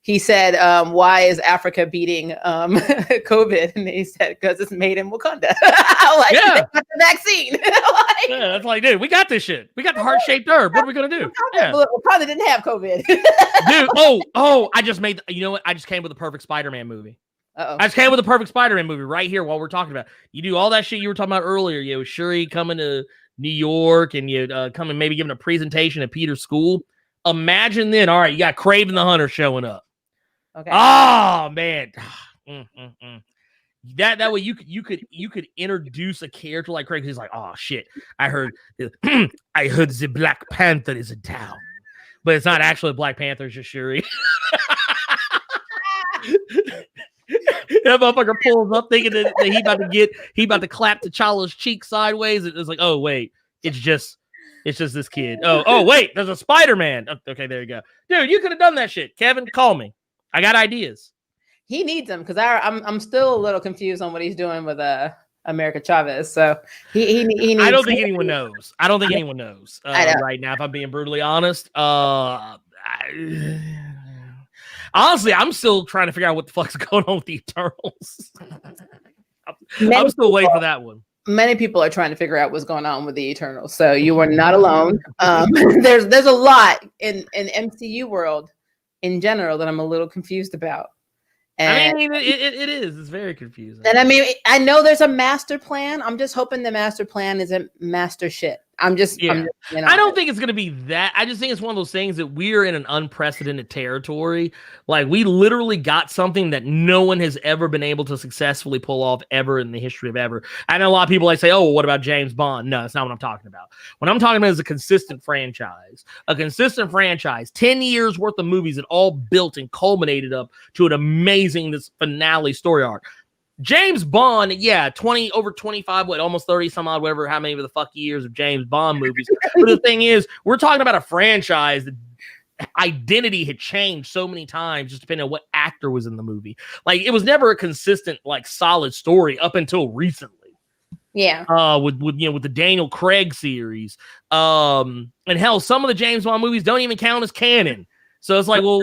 He said, why is Africa beating COVID? And he said, because it's made in Wakanda. Like, they got the vaccine. Like, yeah, that's like, dude, we got this shit. We got the heart-shaped herb. What are we going to do? Wakanda didn't have COVID. Dude, I just made, you know what? I just came with the perfect Spider-Man movie. Uh-oh. I just came with the perfect Spider-Man movie right here while we're talking about it. You do all that shit you were talking about earlier. You know, Shuri coming to New York and you come and maybe giving a presentation at Peter's school. Imagine then, all right, you got Kraven the Hunter showing up. Okay. Oh man. That way you could introduce a character like Kraven. He's like, oh shit, I heard the Black Panther is in town. But it's not actually Black Panther, it's just Shuri. That motherfucker pulls up thinking that he about to clap T'Challa's cheek sideways. It's like, oh wait, it's just this kid. Oh wait, there's a Spider-Man. Okay, there you go, dude. You could have done that shit, Kevin. Call me. I got ideas. He needs them because I'm still a little confused on what he's doing with America Chavez. So he needs. I don't think anyone knows. I don't think anyone knows right now. If I'm being brutally honest, honestly, I'm still trying to figure out what the fuck's going on with the Eternals. I'm still waiting for that one. Many people are trying to figure out what's going on with the Eternals, so you are not alone. There's a lot in MCU world in general that I'm a little confused about. And, I mean, it is. It's very confusing. And I mean, I know there's a master plan. I'm just hoping the master plan isn't master shit. I'm just, you know. I don't think it's going to be that. I just think it's one of those things that we're in an unprecedented territory. Like, we literally got something that no one has ever been able to successfully pull off ever in the history of ever. I know a lot of people say, oh, well, what about James Bond? No, that's not what I'm talking about. What I'm talking about is a consistent franchise. A consistent franchise. 10 years worth of movies that all built and culminated up to an amazing this finale story arc. James Bond, over 25, almost 30 some odd, whatever, how many of the fuck years of James Bond movies. But the thing is, we're talking about a franchise that identity had changed so many times just depending on what actor was in the movie. Like it was never a consistent, like solid story up until recently. Yeah. With the Daniel Craig series. And hell, some of the James Bond movies don't even count as canon. So it's like, well,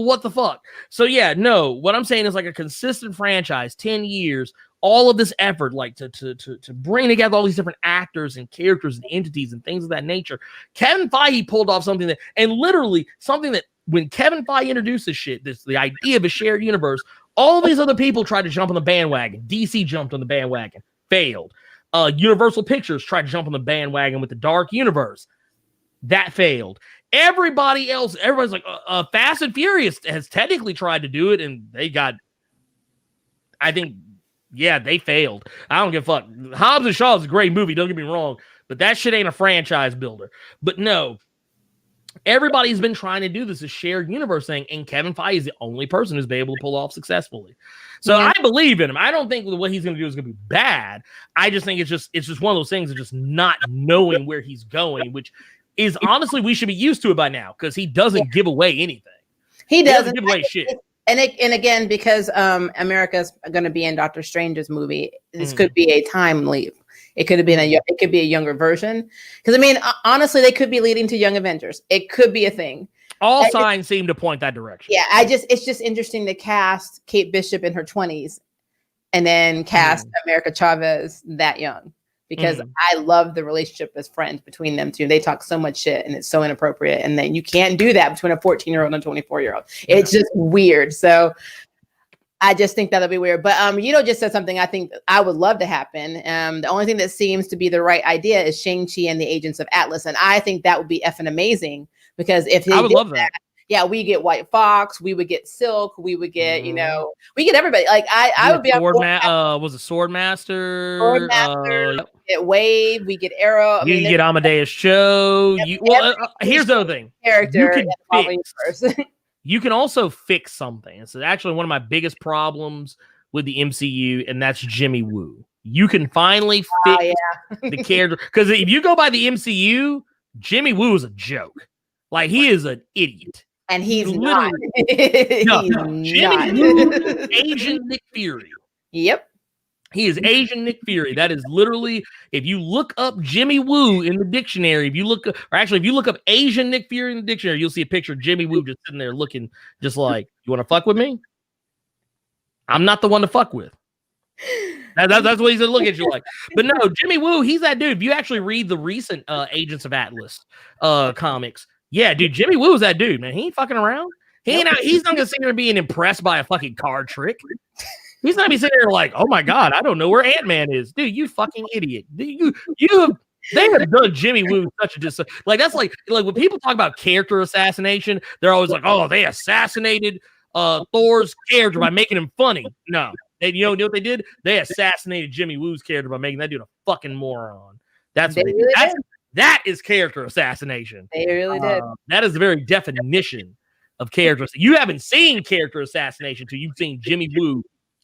what the fuck? So yeah, no, what I'm saying is like a consistent franchise, 10 years, all of this effort, like to bring together all these different actors and characters and entities and things of that nature. Kevin Feige pulled off something that, and literally something that when Kevin Feige introduced this shit, the idea of a shared universe, all these other people tried to jump on the bandwagon. DC jumped on the bandwagon. Failed. Universal Pictures tried to jump on the bandwagon with the Dark Universe. That failed. Everybody else, everybody's like, Fast and Furious has technically tried to do it, and they got, I think, yeah, they failed. I don't give a fuck. Hobbs and Shaw is a great movie, don't get me wrong, but that shit ain't a franchise builder. But no, everybody's been trying to do this, a shared universe thing, and Kevin Feige is the only person who's been able to pull off successfully. So I believe in him. I don't think what he's going to do is going to be bad. I just think it's just one of those things of just not knowing where he's going, which is honestly we should be used to it by now because he doesn't give away anything. He doesn't give away shit. And again, because America's going to be in Doctor Strange's movie, this could be a time leap. It could have been it could be a younger version. Because I mean, honestly, they could be leading to Young Avengers. It could be a thing. All signs seem to point that direction. Yeah, it's just interesting to cast Kate Bishop in her 20s and then cast America Chavez that young. Because I love the relationship as friends between them two. They talk so much shit and it's so inappropriate. And then you can't do that between a 14-year-old and a 24-year-old. It's just weird. So I just think that'll be weird. But just said something I think I would love to happen. The only thing that seems to be the right idea is Shang-Chi and the Agents of Atlas. And I think that would be effing amazing because if I would love that. Yeah, we get White Fox, we would get Silk, we would get, we get everybody. Like I would be on board. Was it Swordmaster? Swordmaster. Get Wave, we get Arrow. You can get Amadeus Cho. Here's the other thing. Character you can also fix something. It's actually one of my biggest problems with the MCU, and that's Jimmy Woo. You can finally fix the character. Because if you go by the MCU, Jimmy Woo is a joke. Like, he is an idiot. And he's not. Jimmy Woo is Asian Nick Fury. Yep. He is Asian Nick Fury. That is literally, if you look up Jimmy Woo in the dictionary, if you look up Asian Nick Fury in the dictionary, you'll see a picture of Jimmy Woo just sitting there looking just like, you want to fuck with me? I'm not the one to fuck with. That's what he's gonna look at you like. But no, Jimmy Woo, he's that dude. If you actually read the recent Agents of Atlas comics, yeah, dude, Jimmy Woo is that dude, man. He ain't fucking around. He's not gonna sit there being impressed by a fucking card trick. He's not gonna be sitting there like, oh my god, I don't know where Ant-Man is, dude. You fucking idiot. They have done Jimmy Woo such a like that's like when people talk about character assassination, they're always like, oh, they assassinated Thor's character by making him funny. No, you know what they did? They assassinated Jimmy Woo's character by making that dude a fucking moron. That's what they did. That is character assassination. They really did. That is the very definition of character. You haven't seen character assassination until you've seen Jimmy Woo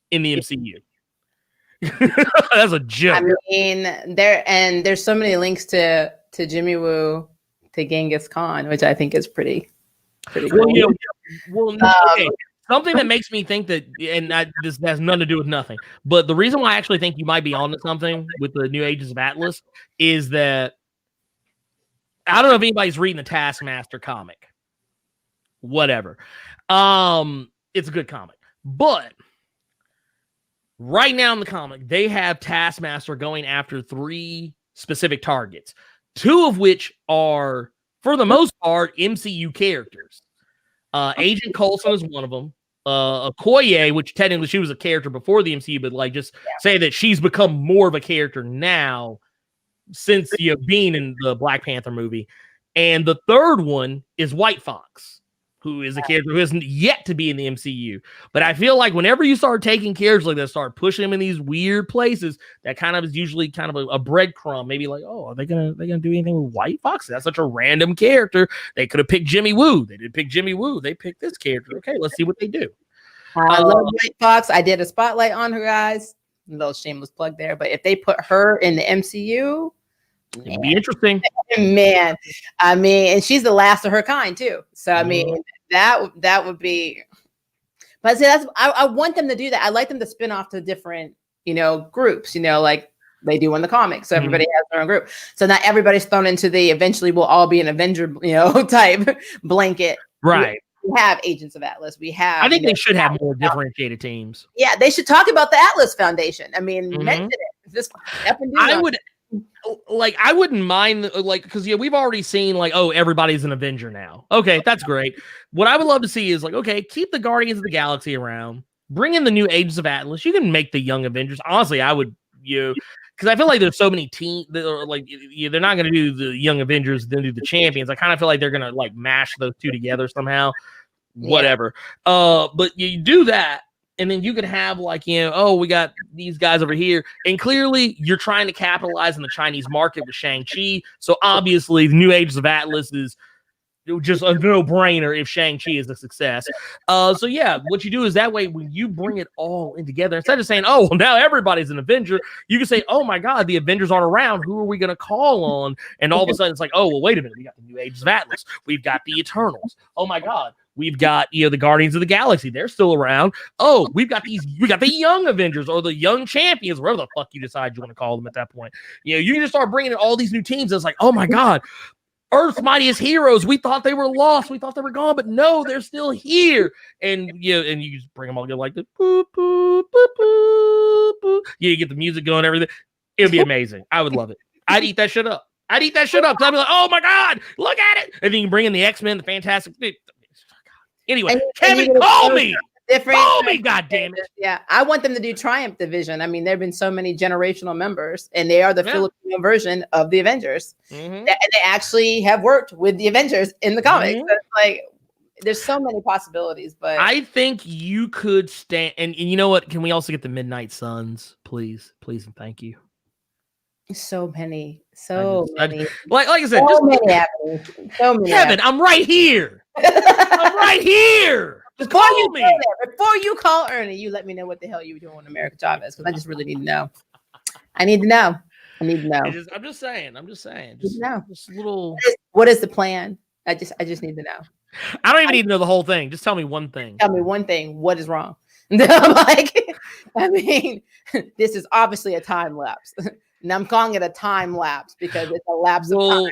in the MCU. That's a joke. I mean, there's so many links to Jimmy Woo to Genghis Khan, which I think is pretty cool. Something that makes me think that, and this has nothing to do with nothing, but the reason why I actually think you might be onto something with the new Agents of Atlas is that I don't know if anybody's reading the Taskmaster comic. Whatever. It's a good comic. But right now in the comic, they have Taskmaster going after 3 specific targets, 2 of which are, for the most part, MCU characters. Agent Coulson is one of them. Okoye, which technically she was a character before the MCU, but like just say that she's become more of a character now since being in the Black Panther movie. And the third one is White Fox, who is a character who isn't yet to be in the MCU. But I feel like whenever you start taking characters like that, start pushing them in these weird places, that kind of is usually kind of a breadcrumb. Maybe like, oh, are they gonna do anything with White Fox? That's such a random character. They could have picked Jimmy Woo. They didn't pick Jimmy Woo. They picked this character. Okay, let's see what they do. I love White Fox. I did a spotlight on her, guys. A little shameless plug there. But if they put her in the MCU, It would be interesting. Man, I mean, and she's the last of her kind too. So I mean, that would be. But see, I want them to do that. I like them to spin off to different, groups. Like they do in the comics. So everybody has their own group. So not everybody's thrown into the eventually we'll all be an Avenger, type blanket. Right. We have Agents of Atlas. We have. I think they should have more differentiated teams. Yeah, they should talk about the Atlas Foundation. I mean, mention it. Just I wouldn't mind, because we've already seen everybody's an Avenger now. Okay, that's great. What I would love to see is keep the Guardians of the Galaxy around, bring in the new Agents of Atlas. You can make the Young Avengers. Honestly, I would because I feel like there's so many teams that are they're not going to do the Young Avengers, then do the Champions. I kind of feel like they're going to mash those two together somehow. Whatever. But you do that. And then you could have we got these guys over here. And clearly you're trying to capitalize on the Chinese market with Shang-Chi. So obviously the new Agents of Atlas is just a no-brainer if Shang-Chi is a success. So yeah, what you do is that way when you bring it all in together, instead of saying, oh, well, now everybody's an Avenger, you can say, oh my God, the Avengers aren't around. Who are we going to call on? And all of a sudden it's oh, well, wait a minute. We got the new Agents of Atlas. We've got the Eternals. Oh my God. We've got the Guardians of the Galaxy. They're still around. Oh, we got the Young Avengers or the Young Champions, whatever the fuck you decide you want to call them at that point. You can just start bringing in all these new teams. It's oh my God, Earth's mightiest heroes. We thought they were lost. We thought they were gone, but no, they're still here. And you just bring them all together like this. Boop, boop, boop, boop, boop. You get the music going, everything. It would be amazing. I would love it. I'd eat that shit up. Because I'd be like, oh my God, look at it. And then you can bring in the X-Men, the Fantastic. Anyway, Kevin, call me. Call me, goddamn it. Yeah, I want them to do Triumph Division. I mean, there have been so many generational members, and they are the Filipino version of the Avengers. And they actually have worked with the Avengers in the comics. So it's there's so many possibilities. But I think you could stand. And you know what? Can we also get the Midnight Suns, please, and thank you. So many. Like I said, so many. Kevin, I'm right here. I'm right here. Just call me. Before you call Ernie, you let me know what the hell you were doing with America Chavez, because I just really need to know. I need to know. I'm just saying. Just a little. What is the plan? I just need to know. I don't even need to know the whole thing. Just tell me one thing. Tell me one thing. What is wrong? I mean, this is obviously a time lapse. And I'm calling it a time lapse because it's a lapse of time.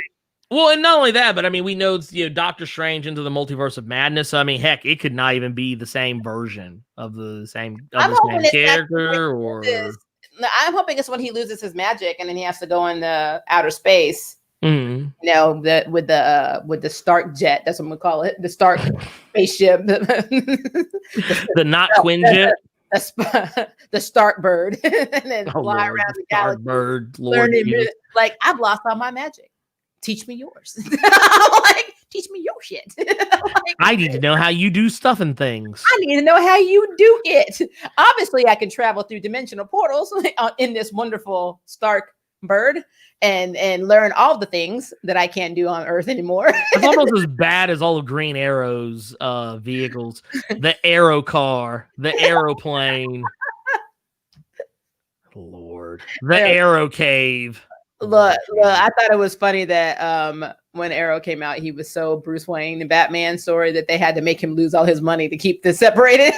Well, and not only that, but I mean, we know Doctor Strange into the Multiverse of Madness. So, I mean, heck, it could not even be the same version of the same character. Or I'm hoping it's when he loses his magic and then he has to go into outer space. With the Stark jet. That's what we call it. The Stark spaceship. The not Quinn jet. The Stark bird. And then fly around the galaxy. Bird, I've lost all my magic. Teach me yours. Teach me your shit. I need to know how you do stuff and things. I need to know how you do it. Obviously, I can travel through dimensional portals in this wonderful Stark bird and learn all the things that I can't do on Earth anymore. It's almost as bad as all of Green Arrow's vehicles. The Arrow car, the aeroplane. Lord. The Arrow cave. Look, I thought it was funny that when Arrow came out, he was so Bruce Wayne, the Batman story, that they had to make him lose all his money to keep this separated.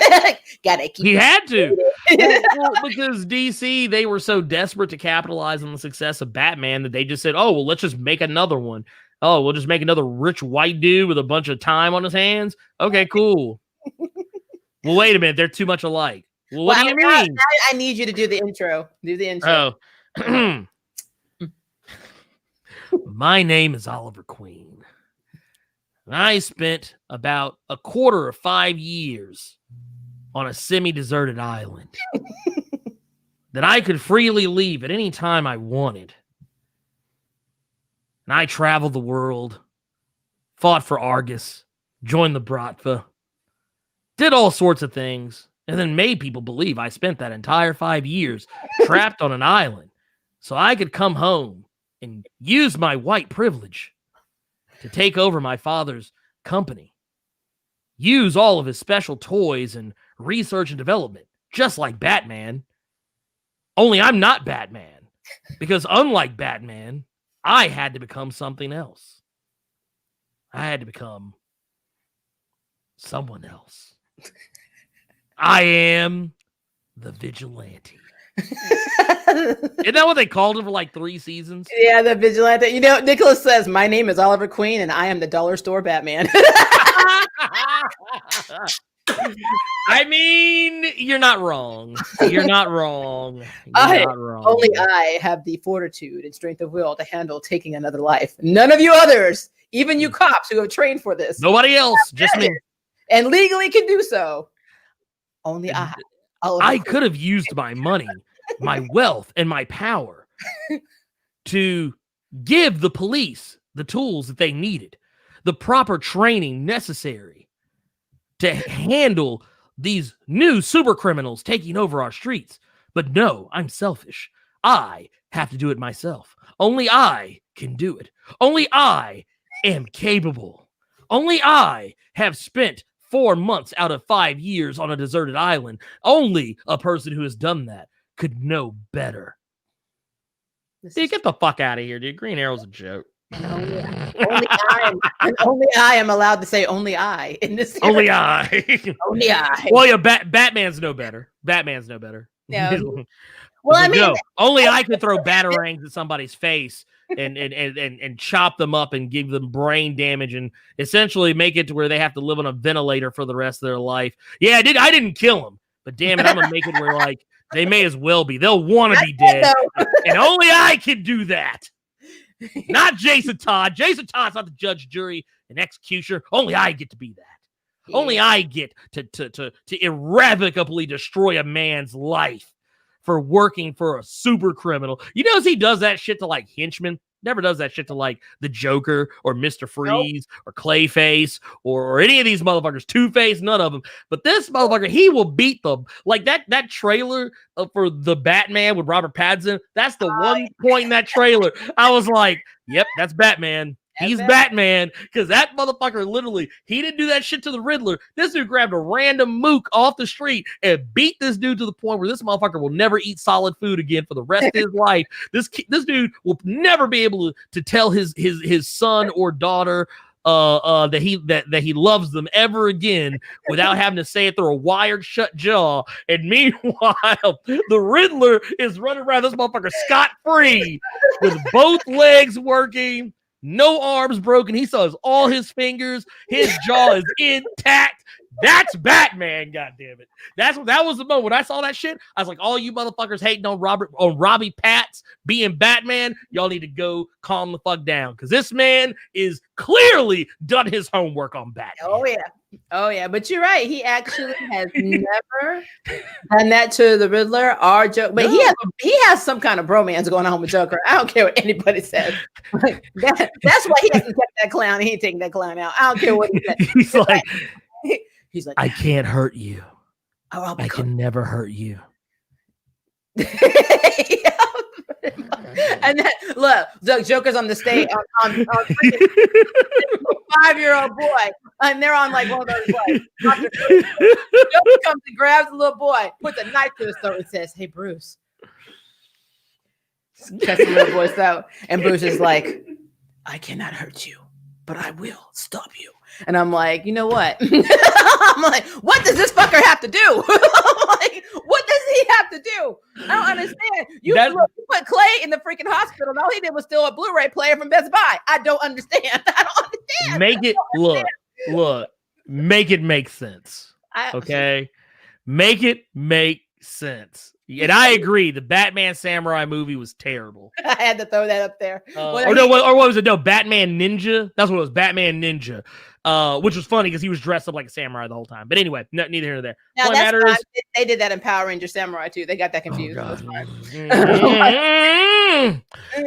He had to. well, because DC, they were so desperate to capitalize on the success of Batman that they just said, oh, well, let's just make another one. Oh, we'll just make another rich white dude with a bunch of time on his hands. Okay, cool. Well, wait a minute. They're too much alike. Well, what do you mean? I need you to do the intro. Do the intro. Oh. My name is Oliver Queen. And I spent about a quarter of 5 years on a semi-deserted island that I could freely leave at any time I wanted. And I traveled the world, fought for Argus, joined the Bratva, did all sorts of things, and then made people believe I spent that entire 5 years trapped on an island so I could come home and use my white privilege to take over my father's company. Use all of his special toys and research and development, just like Batman. Only I'm not Batman, because unlike Batman, I had to become something else. I had to become someone else. I am the vigilante. Isn't that what they called him for like 3 seasons? Yeah, the vigilante. You know, Nicholas says, "My name is Oliver Queen, and I am the dollar store Batman." I mean, you're not wrong. You're not wrong. Only I have the fortitude and strength of will to handle taking another life. None of you others, even you cops who have trained for this, nobody else, just me, and legally can do so. Only I. I could have used my money, my wealth, and my power to give the police the tools that they needed, the proper training necessary to handle these new super criminals taking over our streets. But no, I'm selfish. I have to do it myself. Only I can do it. Only I am capable. Only I have spent 4 months out of 5 years on a deserted island. Only a person who has done that could know better. Dude, get the fuck out of here, dude. Green Arrow's a joke. Only I am allowed to say only I in this series. Only I. Only I. Well, yeah, Batman's no better. Batman's no better. No. Well, I mean, no, only I can throw batarangs at somebody's face and chop them up and give them brain damage and essentially make it to where they have to live on a ventilator for the rest of their life. Yeah, I didn't kill them, but damn it, I'm gonna make it where like they may as well be. They'll want to be dead, and only I can do that. Not Jason Todd. Jason Todd's not the judge, jury, and executioner. Only I get to be that. Yeah. Only I get to irrevocably destroy a man's life for working for a super criminal. You notice he does that shit to like henchmen. Never does that shit to like the Joker or Mr. Freeze or Clayface or any of these motherfuckers. Two-Face, none of them. But this motherfucker, he will beat them. Like that trailer for the Batman with Robert Pattinson, that's the one point in that trailer I was like, yep, that's Batman. He's Batman, because that motherfucker literally, he didn't do that shit to the Riddler. This dude grabbed a random mook off the street and beat this dude to the point where this motherfucker will never eat solid food again for the rest of his life. This dude will never be able to tell his son or daughter that he loves them ever again without having to say it through a wired shut jaw. And meanwhile, the Riddler is running around this motherfucker scot-free with both legs working. No arms broken. He still has all his fingers. His jaw is intact. That's Batman, goddammit. That was the moment when I saw that shit. I was like, all you motherfuckers hating on Robbie Patts being Batman, y'all need to go calm the fuck down. Because this man is clearly done his homework on Batman. Oh yeah. But you're right. He actually has never done that to the Riddler or Joker. But he has some kind of bromance going on with Joker. I don't care what anybody says. Like, that's why he hasn't kept that clown. He ain't taking that clown out. I don't care what he says. He's like, I can't hurt you. I can never hurt you. And then look, the Joker's on the stage on 5-year-old boy, and they're on like one of those like Joker comes and grabs the little boy, puts a knife to his throat, and says, "Hey, Bruce." Cuts the little boy's out, and Bruce is like, "I cannot hurt you, but I will stop you." And I'm like, you know what? I'm like, what does this fucker have to do? I'm like, what does he have to do? I don't understand. You put Clay in the freaking hospital, and all he did was steal a Blu-ray player from Best Buy. I don't understand. I don't understand. Make it look. Make it make sense. Okay, make it make sense. And I agree. The Batman Samurai movie was terrible. I had to throw that up there. What was it? No, Batman Ninja. That's what it was. Batman Ninja. Which was funny because he was dressed up like a samurai the whole time. But anyway, neither here nor there. Now, that's fine. They did that in Power Ranger Samurai too. They got that confused.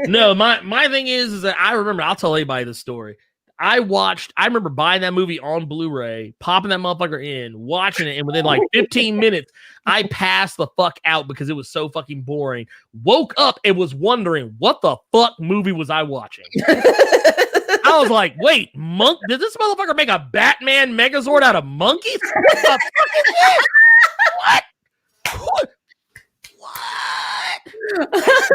No, my thing is that I remember. I'll tell anybody this story. I remember buying that movie on Blu-ray, popping that motherfucker in, watching it, and within like 15 minutes, I passed the fuck out because it was so fucking boring. Woke up and was wondering what the fuck movie was I watching. I was like, wait, did this motherfucker make a Batman Megazord out of monkeys? What the fuck is this? What?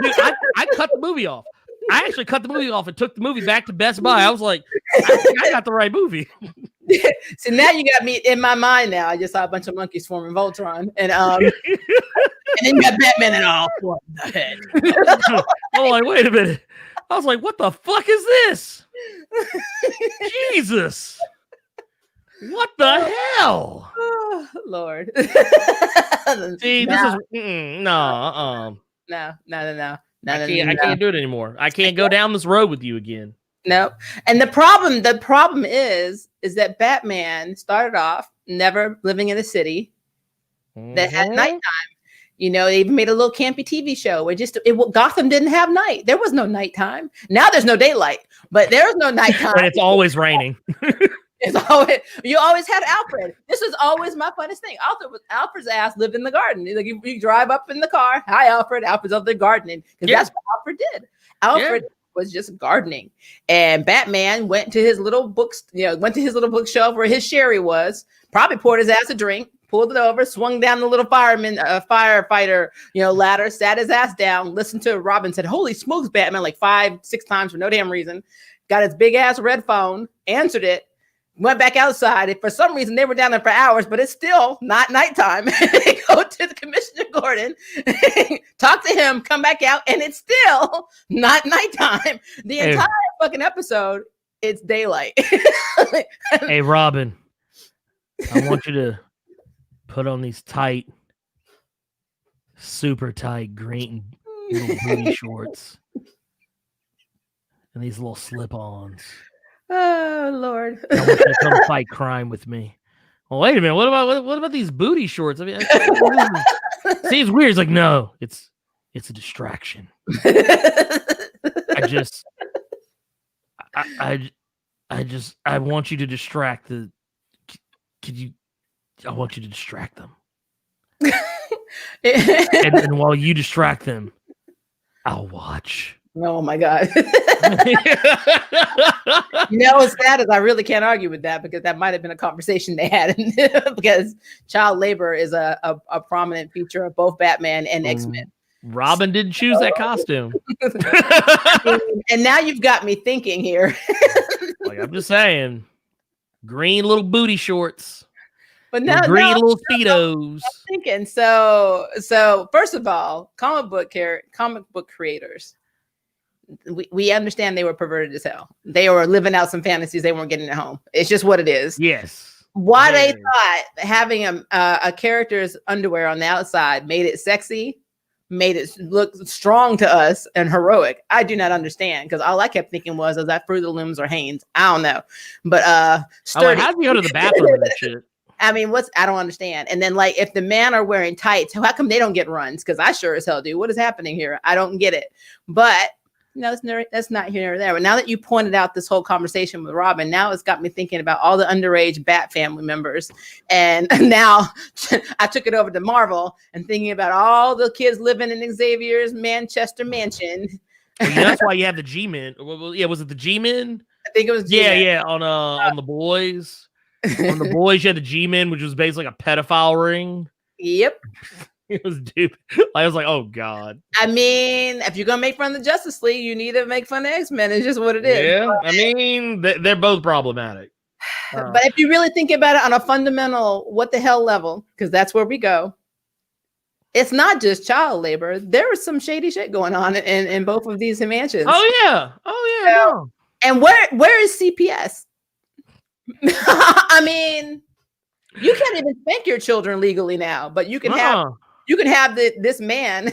Dude, I cut the movie off. I actually cut the movie off and took the movie back to Best Buy. I was like, I think I got the right movie. So now you got me in my mind. Now I just saw a bunch of monkeys forming Voltron, and then you got Batman and all. What the heck? I'm like, wait a minute. I was like, what the fuck is this? Jesus. What the hell? Oh, Lord. See, this is no. I can't do it anymore. I can't go down this road with you again. No. And the problem is that Batman started off never living in a city that had nighttime. You know, they even made a little campy TV show where Gotham didn't have night. There was no nighttime. Now there's no daylight, but there's no nighttime. And it's always raining. You always had Alfred. This was always my funnest thing. Alfred's ass lived in the garden. Like you drive up in the car. Hi, Alfred. Alfred's up there gardening because that's what Alfred did. Alfred was just gardening, and Batman went to his little books. Went to his little bookshelf where his sherry was. Probably poured his ass a drink. Pulled it over, swung down the little firefighter, ladder, sat his ass down, listened to Robin, said, "Holy smokes, Batman!" like 5-6 times for no damn reason. Got his big ass red phone, answered it, went back outside. And for some reason, they were down there for hours, but it's still not nighttime. They go to the Commissioner Gordon, talk to him, come back out, and it's still not nighttime. The entire fucking episode, it's daylight. Hey, Robin, I want you to put on these tight, super tight green little booty shorts and these little slip-ons. Oh, Lord. I want you to come fight crime with me. Well, wait a minute. What about these booty shorts? I mean, seems weird. It's like, no, it's a distraction. I want you to distract the. I want you to distract them. and while you distract them, I'll watch. Oh my God. What's sad is I really can't argue with that because that might have been a conversation they had because child labor is a prominent feature of both Batman and X-Men. Robin didn't choose that costume. And now you've got me thinking here. Like I'm just saying, green little booty shorts. But now, green little Speedos. I'm thinking so. First of all, comic book creators, we understand they were perverted as hell. They were living out some fantasies they weren't getting at home. It's just what it is. Yes. Why they thought having a character's underwear on the outside made it sexy, made it look strong to us and heroic, I do not understand. Because all I kept thinking was that Fruit of the Looms or Hanes? I don't know. But how'd you go to the bathroom and that shit? I mean, I don't understand. And then, like, if the men are wearing tights, how come they don't get runs? Because I sure as hell do. What is happening here? I don't get it. But that's not here or there. But now that you pointed out this whole conversation with Robin, now it's got me thinking about all the underage Bat family members. And now I took it over to Marvel and thinking about all the kids living in Xavier's Manchester mansion. Well, that's why you have the G-Men. Yeah, was it the G-Men? I think it was G-Men. Yeah, on the boys. On the boys, you had the G-Men, which was basically like a pedophile ring. Yep. It was stupid. I was like, oh, God. I mean, if you're going to make fun of the Justice League, you need to make fun of X-Men. It's just what it is. Yeah, I mean, they're both problematic. But if you really think about it on a fundamental what the hell level, because that's where we go, it's not just child labor. There is some shady shit going on in both of these mansions. Oh, yeah. No. And where is CPS? I mean, you can't even spank your children legally now, but you can have this man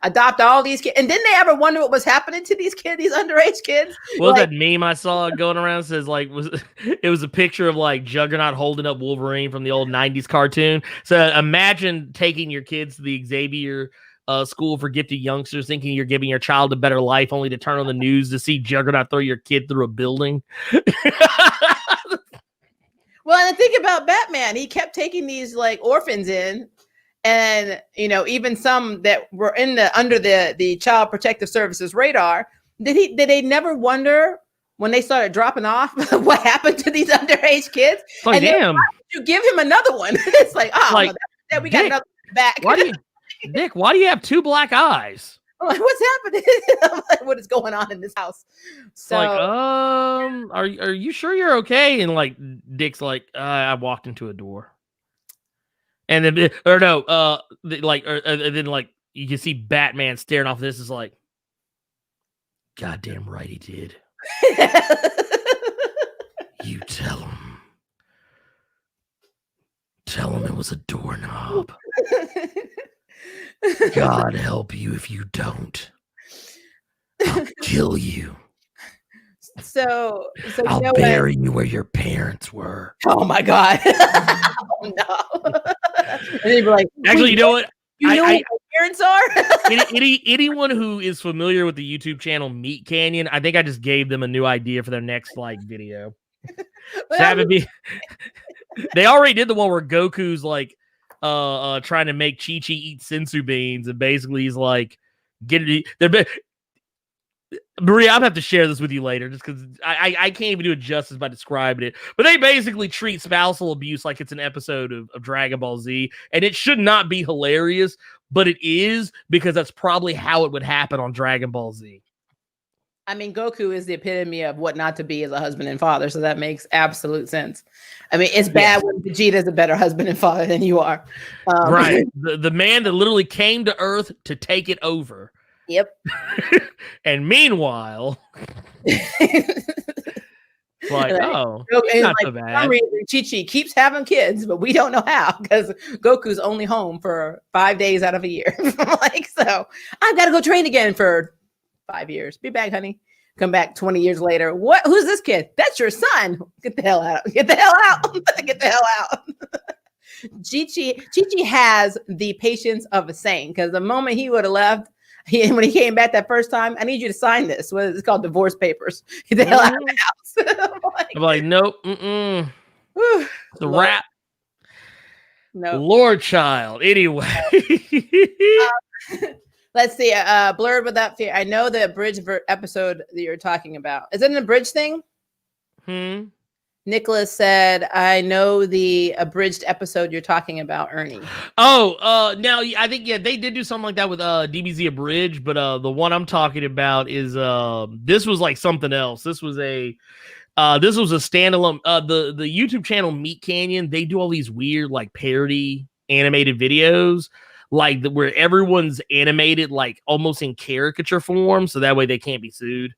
adopt all these kids. And didn't they ever wonder what was happening to these underage kids? What was that meme I saw going around? Says like it was a picture of like Juggernaut holding up Wolverine from the old 90s cartoon. So imagine taking your kids to the Xavier school for gifted youngsters, thinking you're giving your child a better life, only to turn on the news to see Juggernaut throw your kid through a building. Well, and think about Batman. He kept taking these like orphans in, and even some that were under the Child Protective Services radar. Did they never wonder when they started dropping off what happened to these underage kids? Oh, and damn! Then, you give him another one. It's like, oh, like, no, we got another back. Dick, why do you have two black eyes? I'm like, what's happening? I'm like, what is going on in this house? It's like, are you sure you're okay? And like Dick's like, I walked into a door. And then, or no, and then like you can see Batman staring off. This is like, goddamn right he did. You tell him. Tell him it was a doorknob. God help you if you don't. I'll kill you. So I'll bury you where your parents were. Oh my God. Oh, no. And they'd be like, actually, you know what? You know what my parents are? anyone who is familiar with the YouTube channel Meat Canyon, I think I just gave them a new idea for their next like video. They already did the one where Goku's like trying to make Chi-Chi eat sensu beans, and basically he's like, Maria, I'll have to share this with you later just because I can't even do it justice by describing it. But they basically treat spousal abuse like it's an episode of Dragon Ball Z, and it should not be hilarious, but it is because that's probably how it would happen on Dragon Ball Z. I mean, Goku is the epitome of what not to be as a husband and father, so that makes absolute sense. I mean, it's bad when Vegeta's a better husband and father than you are. Right. The man that literally came to Earth to take it over. Yep. And meanwhile, like, oh, he's not so bad. For some reason, Chi-Chi keeps having kids, but we don't know how because Goku's only home for 5 days out of a year. Like, so I've got to go train again for 5 years. Be back, honey. Come back 20 years later. What? Who's this kid? That's your son. Get the hell out. Get the hell out. Get the hell out. Chi-Chi has the patience of a saint because the moment he would have left, when he came back that first time, I need you to sign this. What is it called? Divorce papers. Get the hell out of the house. I'm like, nope. It's a wrap. No. Lord child. Anyway. Let's see. Blerd Without Fear. I know the abridged episode that you're talking about. Is it an abridged thing? Nicholas said, I know the abridged episode you're talking about, Ernie. Oh, now I think, they did do something like that with DBZ Abridged, but the one I'm talking about is this was like something else. This was a standalone. The YouTube channel Meat Canyon, they do all these weird like parody animated videos, like where everyone's animated like almost in caricature form, so that way they can't be sued.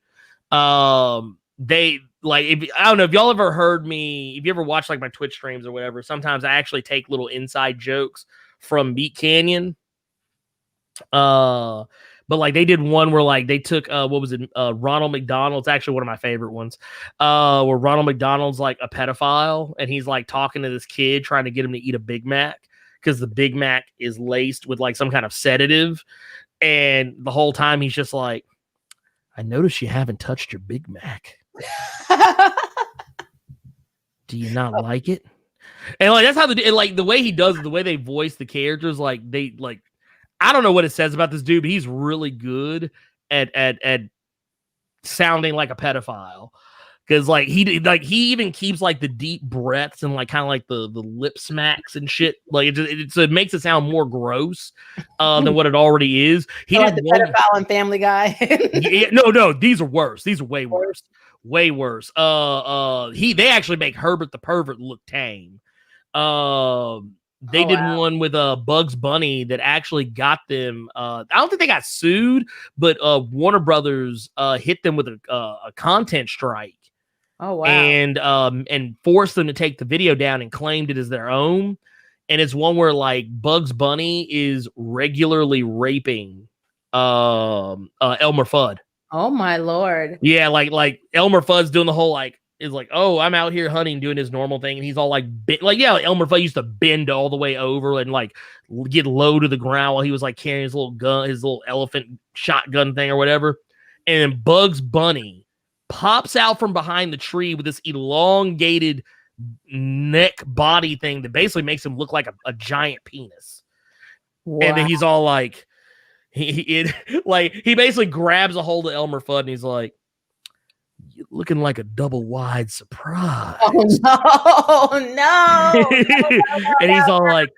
They like, I don't know if y'all ever heard me, if you ever watched like my Twitch streams or whatever, sometimes I actually take little inside jokes from Meat Canyon. But like they did one where like they took what was it, Ronald McDonald. It's actually one of my favorite ones, where Ronald McDonald's like a pedophile and he's like talking to this kid trying to get him to eat a Big Mac because the Big Mac is laced with like some kind of sedative, and the whole time he's just like, I noticed you haven't touched your Big Mac. Do you not like it? And like that's how like the way he does it, the way they voice the characters, like they like, I don't know what it says about this dude, but he's really good at sounding like a pedophile. Because like he even keeps like the deep breaths and like kind of like the lip smacks and shit. Like it makes it sound more gross than what it already is. He like the pedophile and Family Guy. No, these are worse. These are way worse. Way worse. They actually make Herbert the Pervert look tame. They did one with Bugs Bunny that actually got them. I don't think they got sued, but Warner Brothers hit them with a content strike. Oh wow! And forced them to take the video down and claimed it as their own. And it's one where like Bugs Bunny is regularly raping Elmer Fudd. Oh my Lord! Yeah, like Elmer Fudd's doing the whole like is like, oh, I'm out here hunting, doing his normal thing, and he's all like Elmer Fudd used to bend all the way over and like get low to the ground while he was like carrying his little gun, his little elephant shotgun thing or whatever. And then Bugs Bunny pops out from behind the tree with this elongated neck body thing that basically makes him look like a giant penis. Wow. And then he's all like, he basically grabs a hold of Elmer Fudd and he's like, you're looking like a double wide surprise. Oh no. And he's all like,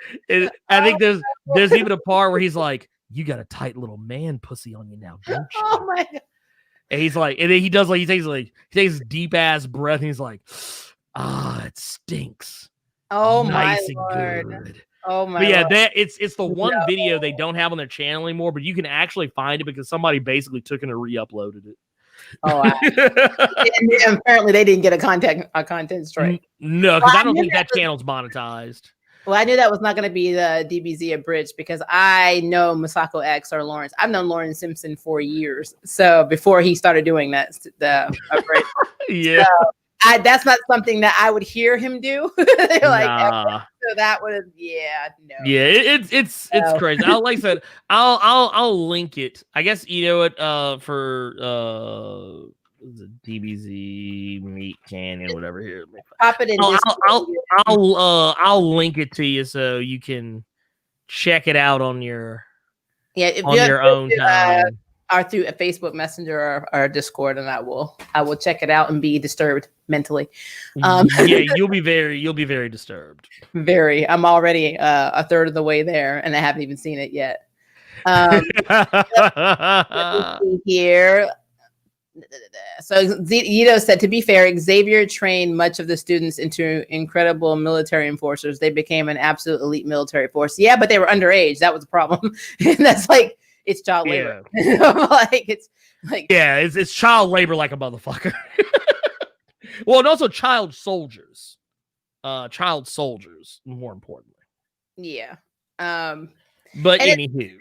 I think there's even a part where he's like, you got a tight little man pussy on you now, don't you? Oh my God. And he's like, and then he does like he takes a deep ass breath, and he's like, it stinks. Oh Nice my and Lord. good. Oh my But yeah, Lord. it's the one video they don't have on their channel anymore, but you can actually find it because somebody basically took it and re-uploaded it. Oh, wow. And apparently they didn't get a content strike. No, because I don't think that channel's monetized. Well, I knew that was not going to be the DBZ abridged because I know Masako X or Lawrence. I've known Lawrence Simpson for years. So before he started doing that, the abridged. Yeah. So that's not something that I would hear him do. Like, nah. so that would, no. Yeah, it's crazy. Like I said, I'll link it. I guess you know what for the DBZ Meat Canyon, whatever. Here, pop it in. I'll link it to you so you can check it out on your own time. Or through a Facebook Messenger or Discord, and I will check it out and be disturbed mentally. Yeah, you'll be very disturbed. Very. I'm already a third of the way there, and I haven't even seen it yet. Here. So Zito said, to be fair, Xavier trained much of the students into incredible military enforcers. They became an absolute elite military force. Yeah, but they were underage. That was the problem. And that's like, it's child labor. Like it's like, yeah, it's child labor like a motherfucker. Well, and also child soldiers, more importantly. Yeah. But anywho.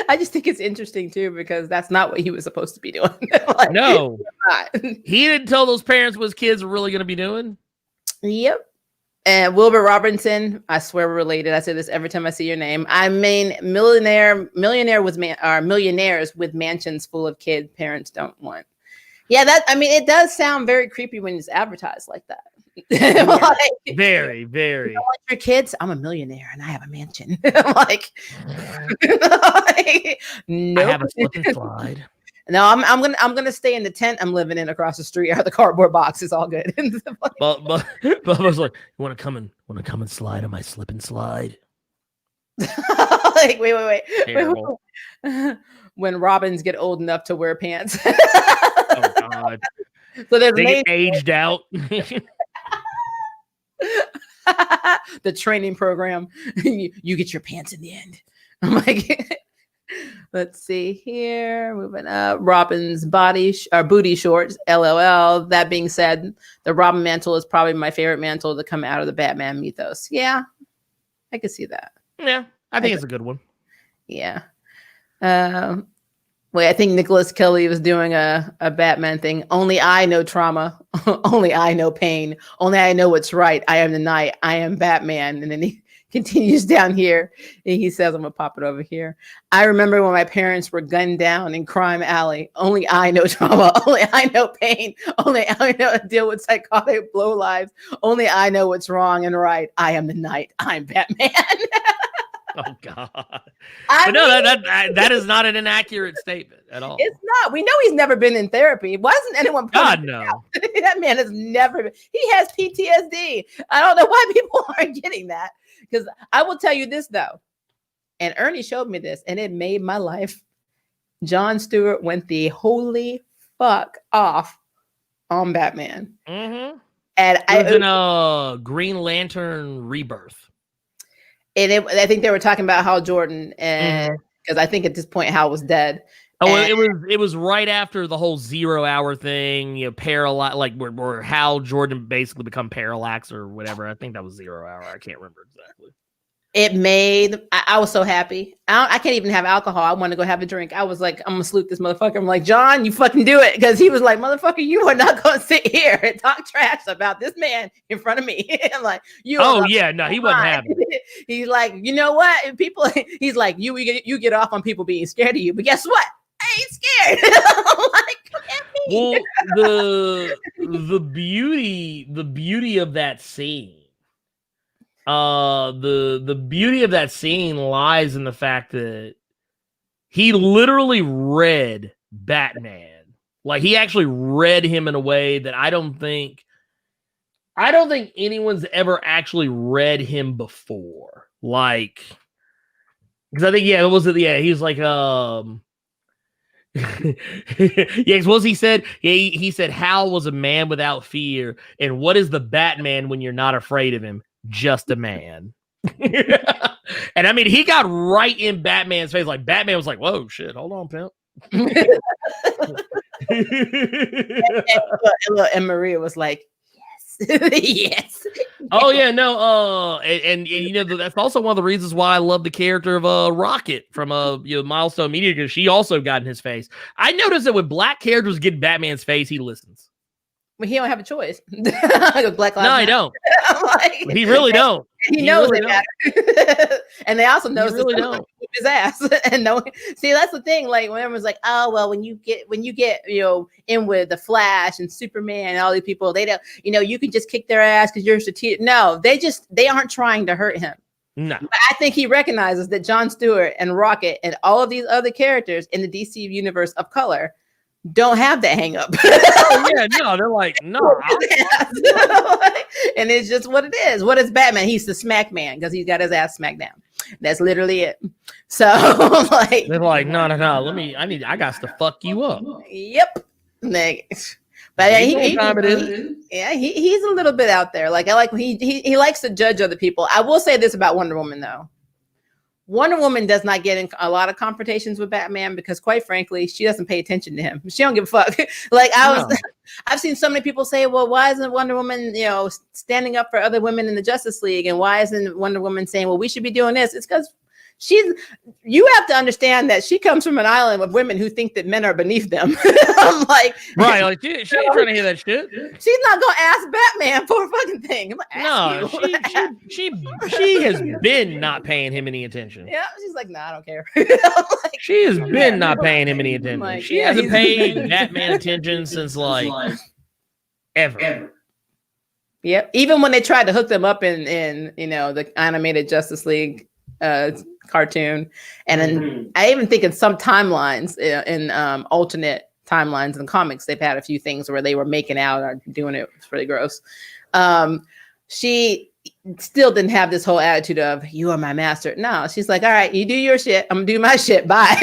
I just think it's interesting too because that's not what he was supposed to be doing. Like, no, he didn't tell those parents what his kids were really going to be doing. Yep. And Wilbur Robinson, I swear we're related. I say this every time I see your name. I mean, millionaires with mansions full of kids parents don't want. Yeah, it does sound very creepy when it's advertised like that. Like, very, very. You don't want your kids? I'm a millionaire and I have a mansion. Like, nope. I have a slip and slide. No, I'm gonna stay in the tent I'm living in across the street. Or the cardboard box is all good. but I was like, you want to come and slide on my slip and slide? Like, wait. When Robins get old enough to wear pants. Oh God. So they get aged out. The training program. You get your pants in the end. I'm like, let's see here. Moving up. Robin's booty shorts. LOL. That being said, the Robin mantle is probably my favorite mantle to come out of the Batman mythos. Yeah, I can see that. Yeah, I think it's a good one. Yeah. Wait, I think Nicholas Kelly was doing a Batman thing. Only I know trauma. Only I know pain. Only I know what's right. I am the night. I am Batman. And then he continues down here. And he says, I'm going to pop it over here. I remember when my parents were gunned down in Crime Alley. Only I know trauma. Only I know pain. Only I know how to deal with psychotic blow lives. Only I know what's wrong and right. I am the night. I'm Batman. Oh God! That is not an inaccurate statement at all. It's not. We know he's never been in therapy. Why isn't anyone? God no. That man has never been. He has PTSD. I don't know why people aren't getting that. Because I will tell you this though, and Ernie showed me this, and it made my life. Jon Stewart went the holy fuck off on Batman, and it was in a Green Lantern Rebirth. And I think they were talking about Hal Jordan, and because I think at this point Hal was dead. Oh, it was right after the whole 0 hour thing, parallax, like where Hal Jordan basically become Parallax or whatever. I think that was 0 hour. I can't remember exactly. I was so happy. I can't even have alcohol. I want to go have a drink. I was like, I'm gonna salute this motherfucker. I'm like, John, you fucking do it. Because he was like, motherfucker, you are not gonna sit here and talk trash about this man in front of me. I'm like, you. Oh yeah, no, he wasn't having it. He's like, you know what? And people, he's like, you get off on people being scared of you. But guess what? I ain't scared. I'm like, come at me. Well, the beauty of that scene. The beauty of that scene lies in the fact that he literally read Batman. Like he actually read him in a way that I don't think anyone's ever actually read him before. Like Because I think, yeah, he was like, yeah, what he said? Yeah, he said, Hal was a man without fear. And what is the Batman when you're not afraid of him? Just a man. And I mean, he got right in Batman's face. Like, Batman was like, whoa, shit, hold on, pimp. And Maria was like, yes. Yes. Oh yeah, no, and you know, that's also one of the reasons why I love the character of Rocket from Milestone Media, because she also got in his face. I noticed that when black characters get in Batman's face, he listens. Well, he don't have a choice. Black Lives No, he don't. like, he really don't. He knows really it matter. And they also know really don't. His ass. And no, see, that's the thing. Like when everyone's like, oh well, when you get in with the Flash and Superman and all these people, they don't, you can just kick their ass because you're strategic. No, they aren't trying to hurt him. No. But I think he recognizes that Jon Stewart and Rocket and all of these other characters in the DC universe of color don't have that hang up. Oh, yeah, no, they're like, no. And it's just what it is. What is Batman? He's the smack man because he's got his ass smacked down. That's literally it. So like, they're like, no. I got to fuck you up. Yep. But yeah, he's a little bit out there. Like I like he likes to judge other people. I will say this about Wonder Woman though. Wonder Woman does not get in a lot of confrontations with Batman because, quite frankly, she doesn't pay attention to him. She don't give a fuck. I've seen so many people say, "Well, why isn't Wonder Woman, standing up for other women in the Justice League? And why isn't Wonder Woman saying, well, we should be doing this?" It's because you have to understand that she comes from an island of women who think that men are beneath them. I'm like, right, like she ain't trying to hear that shit. She's not gonna ask Batman for a fucking thing. No, she has been not paying him any attention. Yeah, she's like, nah, I don't care. Like, she has been not paying him any attention. Like, she hasn't paid Batman attention since like ever. Yep. Even when they tried to hook them up in the animated Justice League cartoon, and then I even think in some timelines, in alternate timelines in comics, they've had a few things where they were making out or doing it. It's really gross. She still didn't have this whole attitude of you are my master. No, she's like, all right, you do your shit, I'm gonna do my shit. Bye.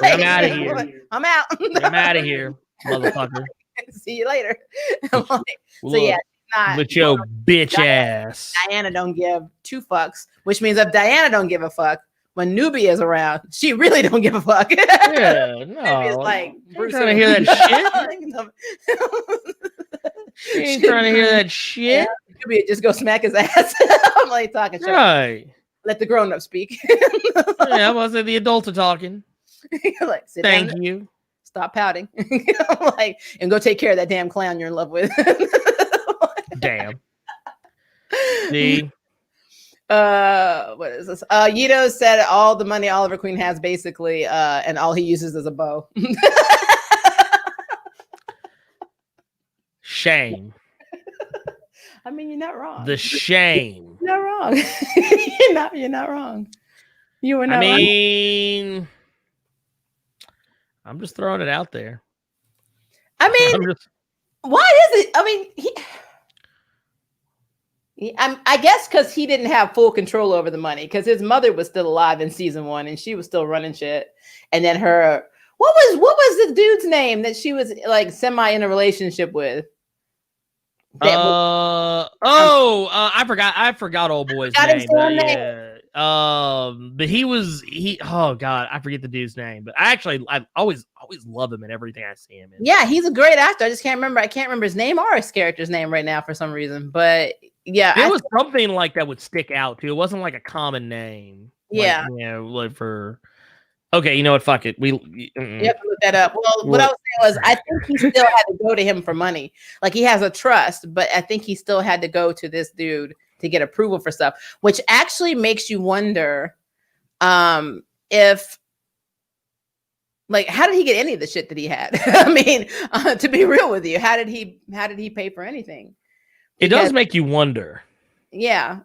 I'm out of here. I'm out. I'm out of here, motherfucker. See you later. So yeah. With your bitch ass. Diana don't give two fucks, which means if Diana don't give a fuck, when Nubia is around, she really don't give a fuck. Yeah, no. Like, Bruce trying to hear that shit. She ain't trying to hear that shit. Yeah, Nubia just go smack his ass. I'm like talking shit. Right. Let the grown up speak. Yeah, I was say the adults are talking. Like, thank you. Stop pouting. Like, and go take care of that damn clown you're in love with. Damn. See. What is this? Yito said all the money Oliver Queen has basically, and all he uses is a bow. Shame. I mean, you're not wrong. The shame. You're not wrong. You're not wrong. You were not wrong. I'm just throwing it out there. I mean, why is it? I mean, I guess because he didn't have full control over the money, because his mother was still alive in season 1 and she was still running shit. And then what was the dude's name that she was like semi in a relationship with? I forgot old boy's name. But oh god, I forget the dude's name. But I always love him in everything I see him in. Yeah, he's a great actor. I can't remember his name or his character's name right now for some reason. But yeah, it was something like that would stick out too. It wasn't like a common name. Yeah, like for. Okay, you know what? Fuck it. You have to look that up. Well, what I was saying was, I think he still had to go to him for money. Like, he has a trust, but I think he still had to go to this dude to get approval for stuff, which actually makes you wonder if, like, how did he get any of the shit that he had? I mean, to be real with you, how did he pay for anything? Because, it does make you wonder. Yeah.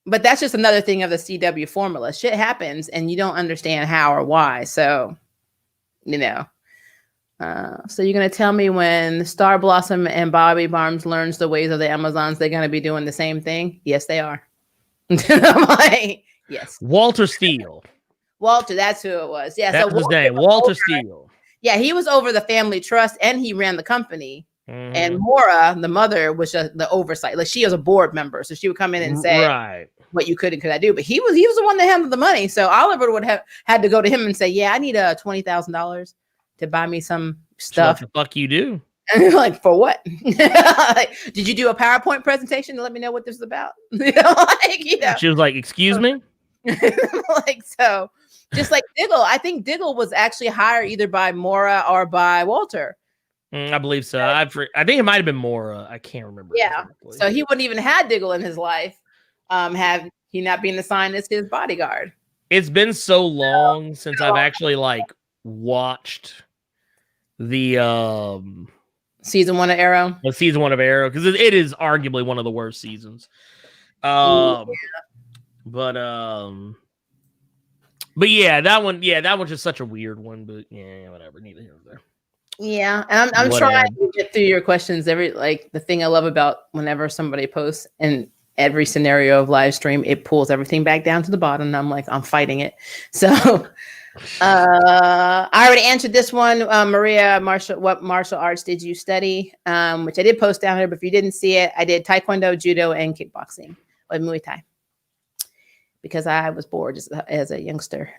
But that's just another thing of the CW formula. Shit happens and you don't understand how or why. So, so you're going to tell me when Star Blossom and Bobby Barnes learns the ways of the Amazons, they're going to be doing the same thing? Yes, they are. I'm like, yes. Walter Steele. Walter, that's who it was. Yeah, That's so his name, Walter Steele. Yeah, he was over the family trust and he ran the company. Mm-hmm. And Maura, the mother, was just the oversight. Like she was a board member, so she would come in and say, right, what you could and could I do. But he was the one that handled the money. So Oliver would have had to go to him and say, yeah, I need $20,000 to buy me some stuff. What the fuck you do? And like, for what? Like, did you do a PowerPoint presentation to let me know what this is about? She was like, excuse me? Like, so just like Diggle, I think Diggle was actually hired either by Maura or by Walter. I believe so. I think it might have been Maura. I can't remember. Yeah. Exactly. So he wouldn't even had Diggle in his life, have he not been assigned as his bodyguard. It's been so long since I've actually like watched the season 1 of Arrow. The season 1 of Arrow, because it is arguably one of the worst seasons. But yeah, that one's just such a weird one. But yeah, whatever. Neither here nor there. Yeah, and I'm trying to get through your questions. The thing I love about whenever somebody posts in every scenario of live stream, it pulls everything back down to the bottom. And I'm like, I'm fighting it. So I already answered this one. Maria, what martial arts did you study? Which I did post down here, but if you didn't see it, I did Taekwondo, Judo, and kickboxing, or Muay Thai. Because I was bored as a youngster.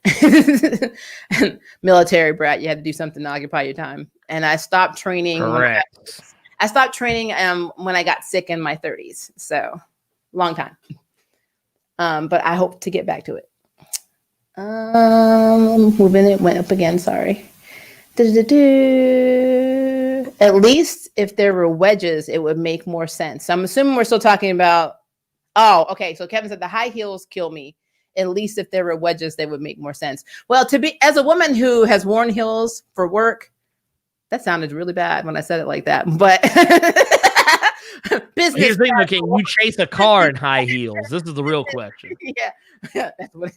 Military brat, you had to do something to occupy your time. And I stopped training. Correct. I stopped training when I got sick in my 30s. So long time. But I hope to get back to it. Moving it went up again. Sorry. At least if there were wedges, it would make more sense. So I'm assuming we're still talking about. Oh, okay. So Kevin said the high heels kill me. At least if there were wedges, they would make more sense. Well, to be as a woman who has worn heels for work, that sounded really bad when I said it like that. But business. Here's the thing, can you chase a car in high heels? This is the real question. Yeah, that's what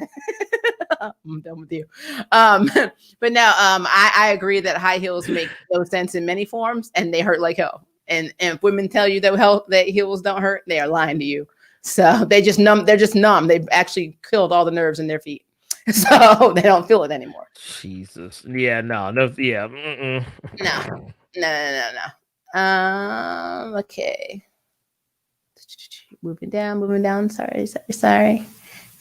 I'm done with you. But no, I agree that high heels make no sense in many forms, and they hurt like hell. And if women tell you that heels don't hurt, they are lying to you. So they're just numb. They've actually killed all the nerves in their feet. So they don't feel it anymore. Jesus. Yeah, no, yeah. No. Okay. Moving down. Sorry.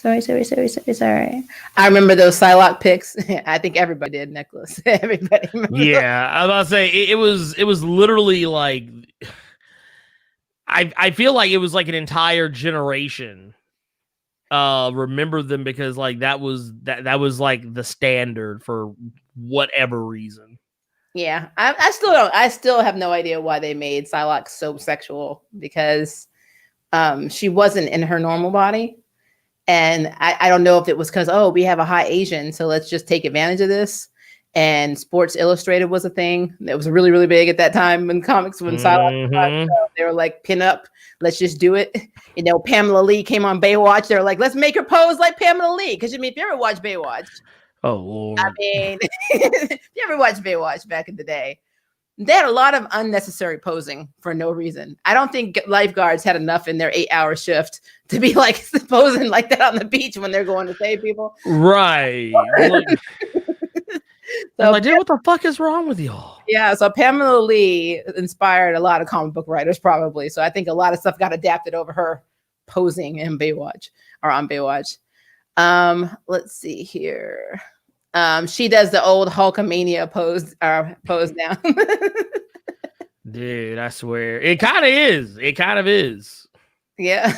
I remember those Psylocke pics. I think everybody did, Necklace. Everybody remembers. Yeah, I was about to say it was literally like I feel like it was like an entire generation remember them because like that was like the standard for whatever reason. Yeah, I still have no idea why they made Psylocke so sexual, because she wasn't in her normal body. And I don't know if it was because, we have a high Asian, so let's just take advantage of this. And Sports Illustrated was a thing that was really, really big at that time in comics when Psylocke so they were like, pin up, let's just do it. You know, Pamela Lee came on Baywatch. They were like, let's make her pose like Pamela Lee. Because if you ever watch Baywatch, oh Lord, I mean, if you ever watched Baywatch back in the day, they had a lot of unnecessary posing for no reason. I don't think lifeguards had enough in their 8-hour shift to be like posing like that on the beach when they're going to save people. Right. So I did. What the fuck is wrong with y'all? Yeah, so Pamela Lee inspired a lot of comic book writers, probably. So I think a lot of stuff got adapted over her posing in Baywatch or on Baywatch. Let's see here. She does the old Hulkamania pose now. Dude, I swear. It kind of is. Yeah.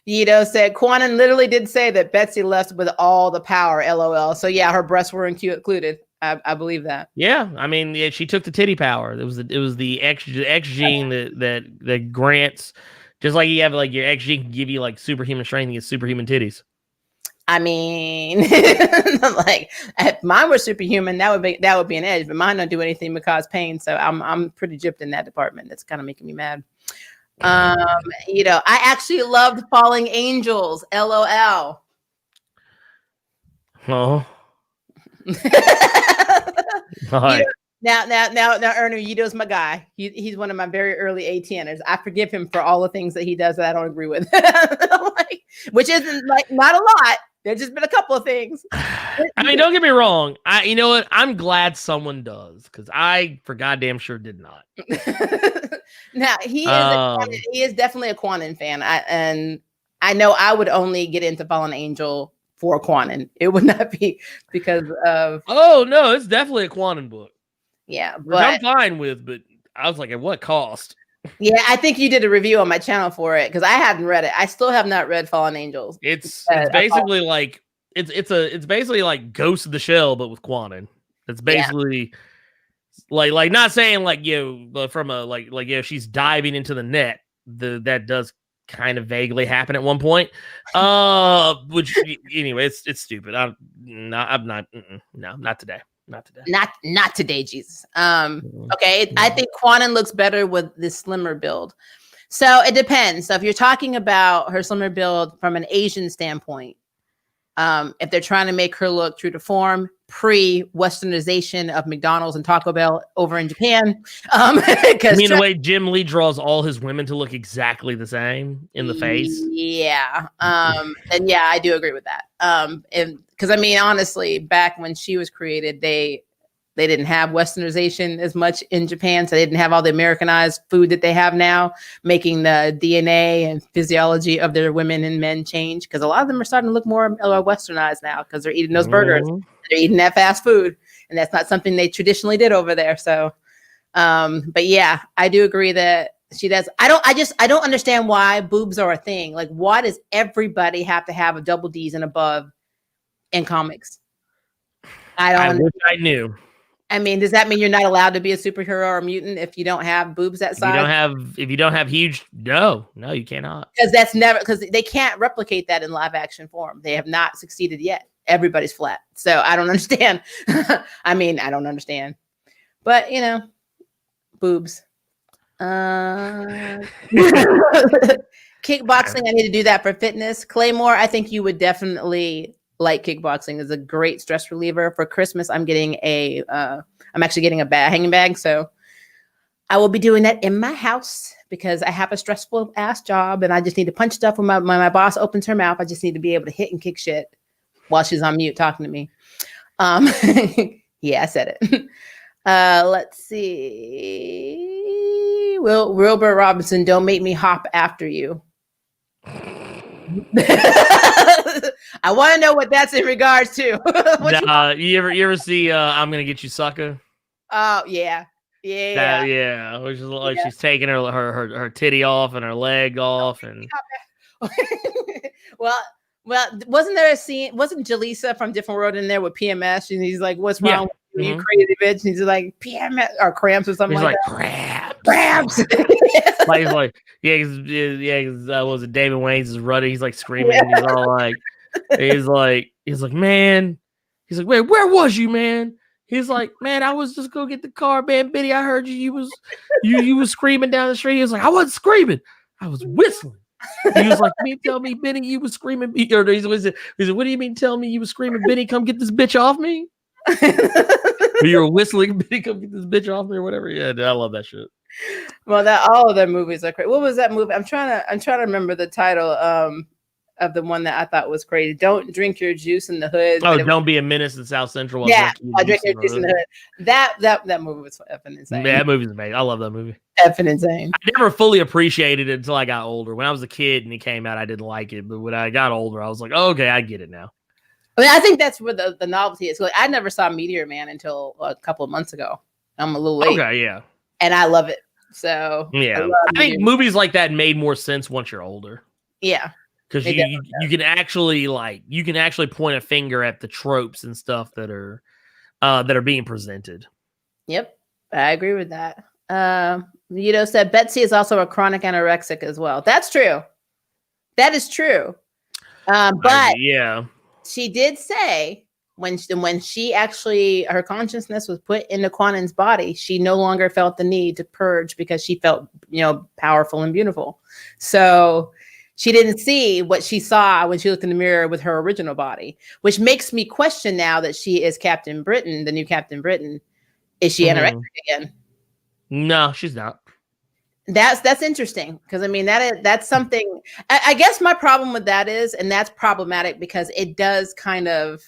Yito said, Quanon literally did say that Betsy left with all the power, LOL. So yeah, her breasts were included. I believe that. Yeah, I mean, yeah, she took the titty power. It was the X gene that grants, just like you have like your X gene can give you like superhuman strength and get superhuman titties. I mean, like if mine were superhuman, that would be an edge, but mine don't do anything but cause pain. So I'm pretty gypped in that department. That's kind of making me mad. I actually loved Falling Angels. LOL. Oh. Now, Ernie, Yudo's my guy. He's one of my very early ATNers. I forgive him for all the things that he does that I don't agree with, which isn't like not a lot. There's just been a couple of things. I mean, don't get me wrong. You know what? I'm glad someone does because I, for goddamn sure, did not. Now he is definitely a Quanon fan. And I know I would only get into Fallen Angel for Quanon. It would not be because of. Oh no, it's definitely a Quanon book. Yeah, which I'm fine with, but I was like, at what cost? Yeah, I think you did a review on my channel for it because I hadn't read it. I still have not read Fallen Angels. It's basically like it's basically like Ghost of the Shell, but with Quanon. It's basically like not saying like but from a like she's diving into the net. That does kind of vaguely happen at one point. Which anyway, it's stupid. I'm not. No, not today. Not today. Not today, Jesus. Okay. I think Quanon looks better with this slimmer build. So it depends. So if you're talking about her slimmer build from an Asian standpoint, if they're trying to make her look true to form, pre-westernization of McDonald's and Taco Bell over in Japan. I mean, the way Jim Lee draws all his women to look exactly the same in the face. Yeah. And yeah, I do agree with that. And because I mean, honestly, back when she was created, they didn't have westernization as much in Japan, so they didn't have all the Americanized food that they have now, making the DNA and physiology of their women and men change. Because a lot of them are starting to look more westernized now because they're eating those burgers, they're eating that fast food, and that's not something they traditionally did over there. So, but yeah, I do agree that she does. I don't understand why boobs are a thing. Like, why does everybody have to have a double D's and above in comics? I wish I knew. I mean, does that mean you're not allowed to be a superhero or a mutant if you don't have boobs that size? If you don't have huge, no, you cannot. Because they can't replicate that in live action form. They have not succeeded yet. Everybody's flat. So I don't understand. I mean, I don't understand. But boobs. Kickboxing, I need to do that for fitness. Claymore, I think you would definitely like kickboxing. Is a great stress reliever. For Christmas, I'm actually getting a hanging bag, so I will be doing that in my house because I have a stressful ass job and I just need to punch stuff when my boss opens her mouth. I just need to be able to hit and kick shit while she's on mute talking to me. Yeah, I said it. Let's see. Wilbur Robinson, don't make me hop after you. I want to know what that's in regards to. You ever see I'm Gonna Get You, Sucker? Oh yeah. Which is like she's taking her titty off and her leg off, and well, wasn't there a scene? Wasn't Jaleesa from Different World in there with PMS? And he's like, "What's wrong with you, you crazy bitch?" And he's like, "PMS or cramps or something." He's like that. Cramps. He's like, was it David Wayne's is running? He's like screaming. And he's all like, he's like, man. He's like, wait, where was you, man? He's like, man, I was just gonna get the car, man. Biddy, I heard you was screaming down the street. He was like, I wasn't screaming, I was whistling. He was like, "Me tell me, Benny, you was screaming." Or he said, "What do you mean? Tell me you was screaming, Benny? Come get this bitch off me." Or you were whistling, Benny, come get this bitch off me, or whatever. Yeah, dude, I love that shit. Well, all of their movies are crazy. What was that movie? I'm trying to remember the title of the one that I thought was crazy. Don't drink your juice in the hood. Oh, don't be a menace in South Central. Yeah, drink your juice in the hood. That movie was effing insane. Yeah, that movie's amazing. I love that movie. Effing insane. I never fully appreciated it until I got older. When I was a kid and it came out, I didn't like it. But when I got older, I was like, oh, okay, I get it now. I mean, I think that's where the novelty is. Like, I never saw Meteor Man until a couple of months ago. I'm a little late. Okay, yeah. And I love it. So yeah, I think movies like that made more sense once you're older. Yeah. Because you can actually point a finger at the tropes and stuff that are being presented. Yep, I agree with that. Said Betsy is also a chronic anorexic as well. That's true. That is true. But she did say when she actually her consciousness was put into Quanon's body, she no longer felt the need to purge because she felt powerful and beautiful. So she didn't see what she saw when she looked in the mirror with her original body, which makes me question now that she is Captain Britain, the new Captain Britain. Is she anorexic again? No, she's not. That's interesting because I mean that's something. I guess my problem with that is, and that's problematic because it does kind of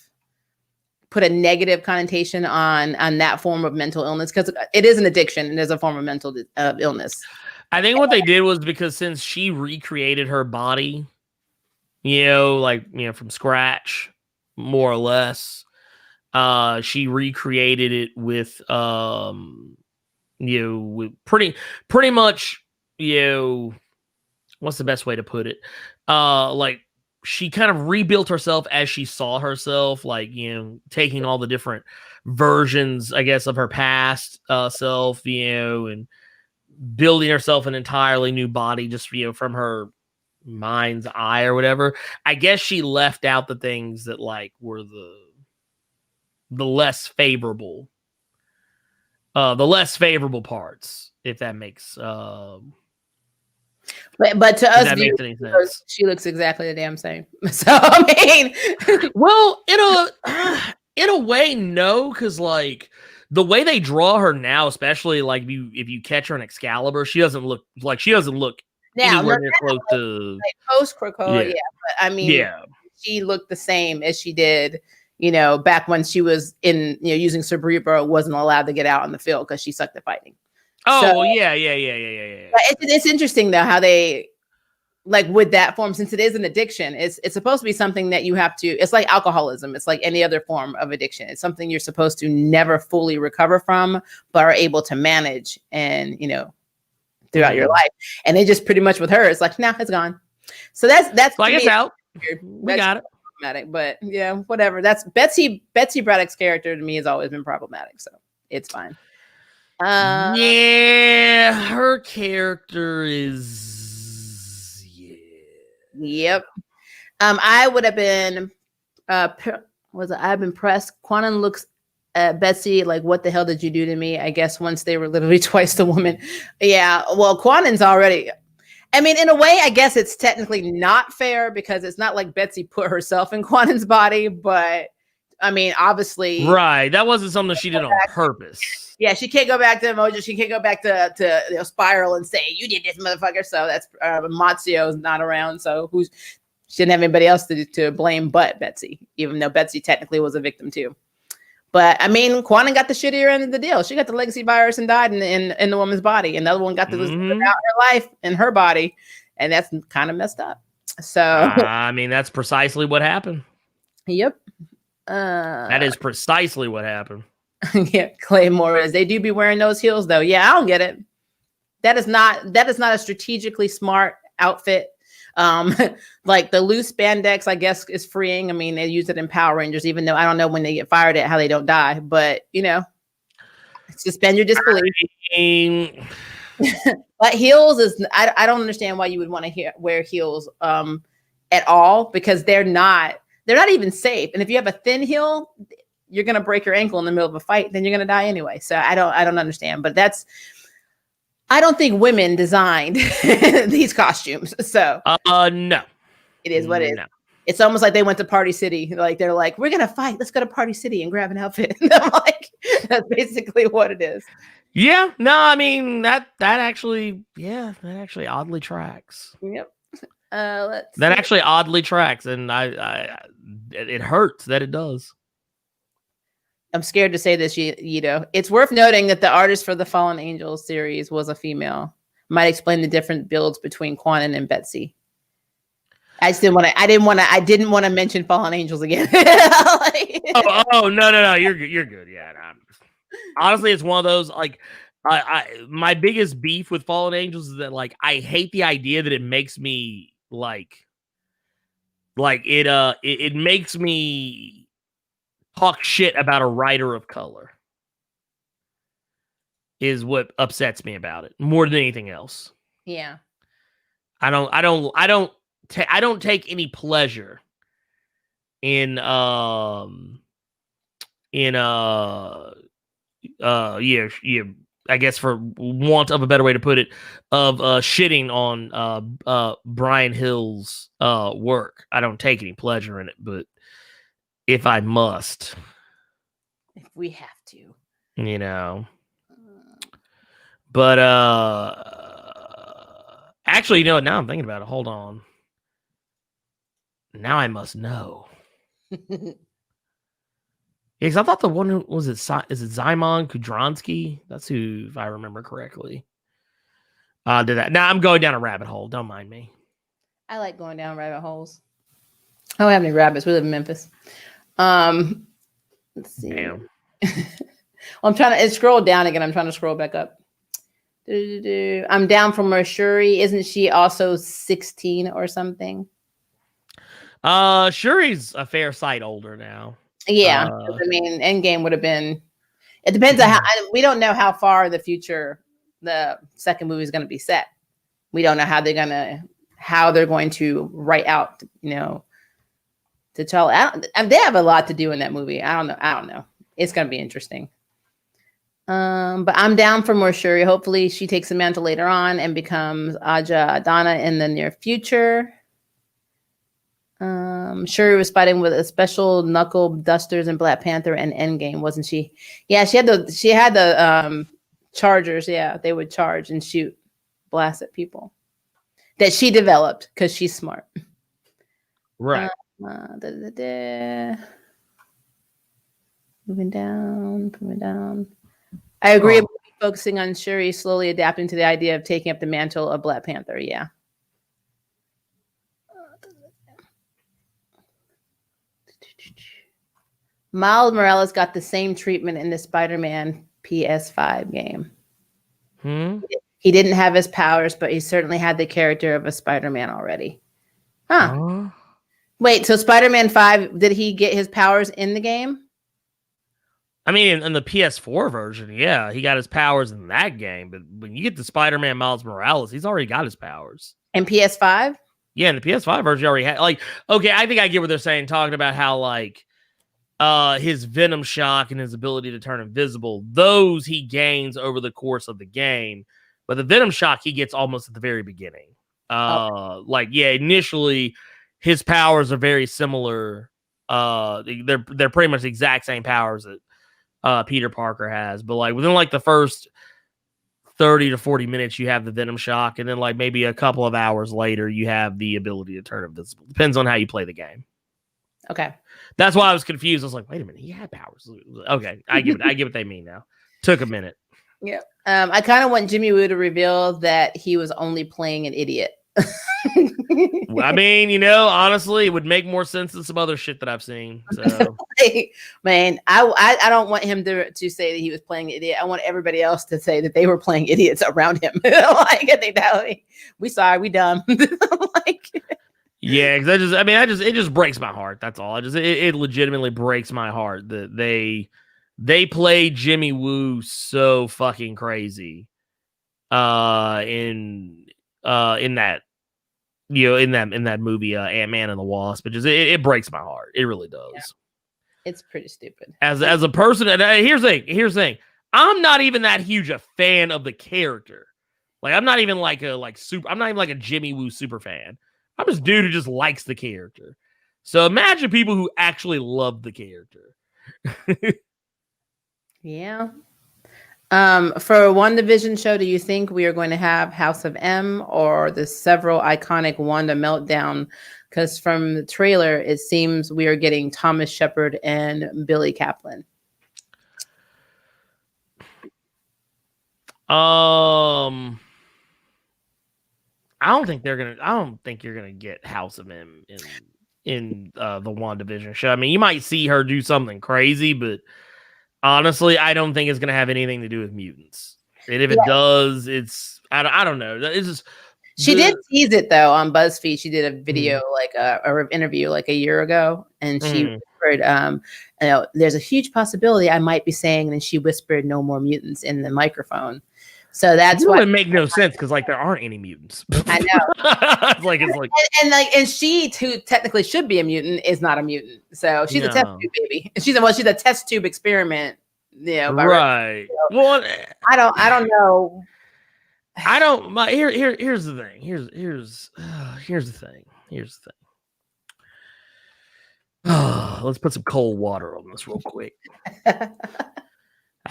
put a negative connotation on that form of mental illness because it is an addiction and there's a form of mental illness. I think what they did was because since she recreated her body, from scratch, more or less, she recreated it with with pretty much, what's the best way to put it? Like she kind of rebuilt herself as she saw herself, like, taking all the different versions, I guess, of her past self, and building herself an entirely new body just, from her mind's eye or whatever. I guess she left out the things that like were the less favorable parts, if that makes but to us, viewers, she looks exactly the damn same. So I mean, well, in a way, no, because like the way they draw her now, especially like if you catch her in Excalibur, she doesn't look anywhere near close to like post Krakoa. Yeah, but I mean, she looked the same as she did, back when she was in, using Cerebro, wasn't allowed to get out on the field because she sucked at fighting. Oh, yeah. It's interesting though how they, like, with that form, since it is an addiction, it's supposed to be something that you have to. It's like alcoholism. It's like any other form of addiction. It's something you're supposed to never fully recover from, but are able to manage and throughout your life. And they just pretty much with her, it's like, nah, it's gone. So that's like it's out. We got it. Problematic, but yeah, whatever. That's Betsy Braddock's character to me has always been problematic, so it's fine. Yeah, her character is Yep. I would have been I've been pressed. Quanon looks at Betsy like, what the hell did you do to me? I guess once they were literally twice the woman. Yeah, well, Quanon's already, I mean, in a way, I guess it's technically not fair because it's not like Betsy put herself in Quanon's body, but I mean, obviously, right. That wasn't something she did on purpose. Yeah, she can't go back to Emoji. She can't go back to Spiral and say, you did this, motherfucker. So that's Mazio's not around. So she didn't have anybody else to blame but Betsy, even though Betsy technically was a victim too. But I mean, Quanon got the shittier end of the deal. She got the legacy virus and died in the woman's body. And the other one got to live out her life in her body. And that's kind of messed up. So I mean, that's precisely what happened. Yep. That is precisely what happened. Yeah, Claymore is. They do be wearing those heels though. Yeah, I don't get it. That is not a strategically smart outfit. Like the loose spandex, I guess, is freeing. I mean, they use it in Power Rangers, even though I don't know when they get fired at how they don't die. But suspend your disbelief. But heels is. I don't understand why you would want to wear heels at all, because they're not even safe. And if you have a thin heel, you're gonna break your ankle in the middle of a fight, then you're gonna die anyway. So I don't understand. But I don't think women designed these costumes. So no. It is what it is. It's almost like they went to Party City. Like they're like, we're gonna fight. Let's go to Party City and grab an outfit. And I'm like, that's basically what it is. Yeah. No, I mean that actually oddly tracks. Yep. Actually oddly tracks, and it hurts that it does. I'm scared to say this, It's worth noting that the artist for the Fallen Angels series was a female. Might explain the different builds between Quanon and Betsy. I didn't want to mention Fallen Angels again. No, you're good. Yeah. Honestly, it's one of those, like, my biggest beef with Fallen Angels is that, like, I hate the idea that it makes me like it makes me talk shit about a writer of color is what upsets me about it more than anything else. Yeah. I don't take any pleasure in I guess, for want of a better way to put it, of shitting on Brian Hill's work. I don't take any pleasure in it, but if I must, if we have to, but Actually, you know what? Now I'm thinking about it. Hold on. Now I must know. Because I thought the one who was it is it Zymon Kudronsky? That's who, if I remember correctly. Did that. Now I'm going down a rabbit hole. Don't mind me. I like going down rabbit holes. I don't have any rabbits. We live in Memphis. Let's see. Damn. Well, I'm trying to scroll down again. I'm trying to scroll back up. I'm down from where Shuri. Isn't she also 16 or something? Shuri's a fair sight older now. Yeah. I mean, Endgame would have been. It depends on how. We don't know how far the future the second movie is going to be set. We don't know how they're going to write out, to tell. They have a lot to do in that movie. I don't know. It's going to be interesting. But I'm down for more Shuri. Hopefully she takes the mantle later on and becomes Aja Adana in the near future. Shuri was fighting with a special knuckle dusters in Black Panther and Endgame, wasn't she? Yeah, she had the chargers. Yeah, they would charge and shoot, blast at people that she developed because she's smart. Right. Moving down. I agree about focusing on Shuri slowly adapting to the idea of taking up the mantle of Black Panther. Yeah. Miles Morales got the same treatment in the Spider-Man PS5 game. He didn't have his powers, but he certainly had the character of a Spider-Man already. Huh. Wait, so Spider-Man 5, did he get his powers in the game? I mean, in the PS4 version, yeah, he got his powers in that game. But when you get to Spider-Man Miles Morales, he's already got his powers. In PS5? Yeah, in the PS5 version, you already had, okay, I think I get what they're saying, talking about how, his Venom shock and his ability to turn invisible, those he gains over the course of the game. But the Venom shock he gets almost at the very beginning. Initially, his powers are very similar. They're pretty much the exact same powers that Peter Parker has. But within the first 30 to 40 minutes, you have the Venom shock, and then maybe a couple of hours later, you have the ability to turn invisible. Depends on how you play the game. Okay. That's why I was confused. I was like, wait a minute, he had powers. Okay, I get what they mean now. Took a minute. Yeah. I kind of want Jimmy Woo to reveal that he was only playing an idiot. I mean, honestly, it would make more sense than some other shit that I've seen. So. Man, I don't want him to say that he was playing an idiot. I want everybody else to say that they were playing idiots around him. I think that we sorry, we dumb. Yeah, because it just breaks my heart. That's all. It legitimately breaks my heart that they play Jimmy Woo so fucking crazy. In that in that movie Ant-Man and the Wasp. It breaks my heart. It really does. Yeah. It's pretty stupid. As a person, and here's the thing. I'm not even that huge a fan of the character. I'm not even I'm not even like a Jimmy Woo super fan. I'm just a dude who just likes the character. So imagine people who actually love the character. Yeah. For a WandaVision show, do you think we are going to have House of M or the several iconic Wanda meltdown? Because from the trailer, it seems we are getting Thomas Shepard and Billy Kaplan. I don't think you're gonna get House of M in the WandaVision show. I mean, you might see her do something crazy, but honestly, I don't think it's gonna have anything to do with mutants. And if it does, I don't know. It's just she did tease it though on BuzzFeed. She did a video or interview a year ago, and she whispered, "There's a huge possibility I might be saying," and she whispered, "No more mutants" in the microphone. So that's why it make no sense because there aren't any mutants. I know. and she who technically should be a mutant is not a mutant. So she's a test tube baby. She's a test tube experiment. Right. Well, I don't know. Here's the thing. Here's the thing. Let's put some cold water on this real quick. I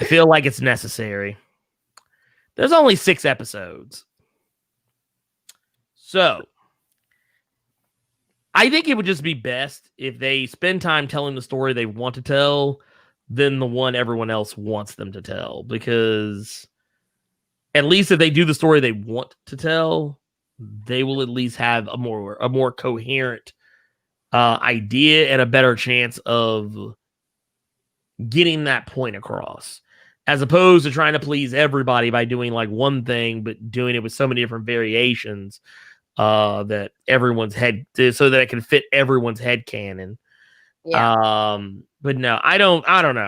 feel like it's necessary. There's only 6 episodes. So I think it would just be best if they spend time telling the story they want to tell than the one everyone else wants them to tell. Because at least if they do the story they want to tell, they will at least have a more coherent idea and a better chance of getting that point across, as opposed to trying to please everybody by doing like one thing but doing it with so many different variations that everyone's head, so that it can fit everyone's head canon. Yeah. But no, I don't know.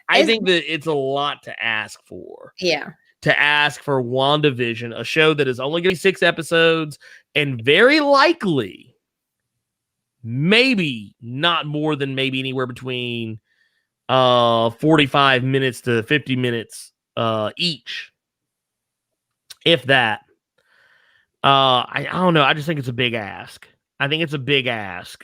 I think that it's a lot to ask for. Yeah. To ask for WandaVision, a show that is only going to be 6 episodes and very likely maybe not more than maybe anywhere between 45 minutes to 50 minutes each, if that. I don't know. I just think it's a big ask. I think it's a big ask.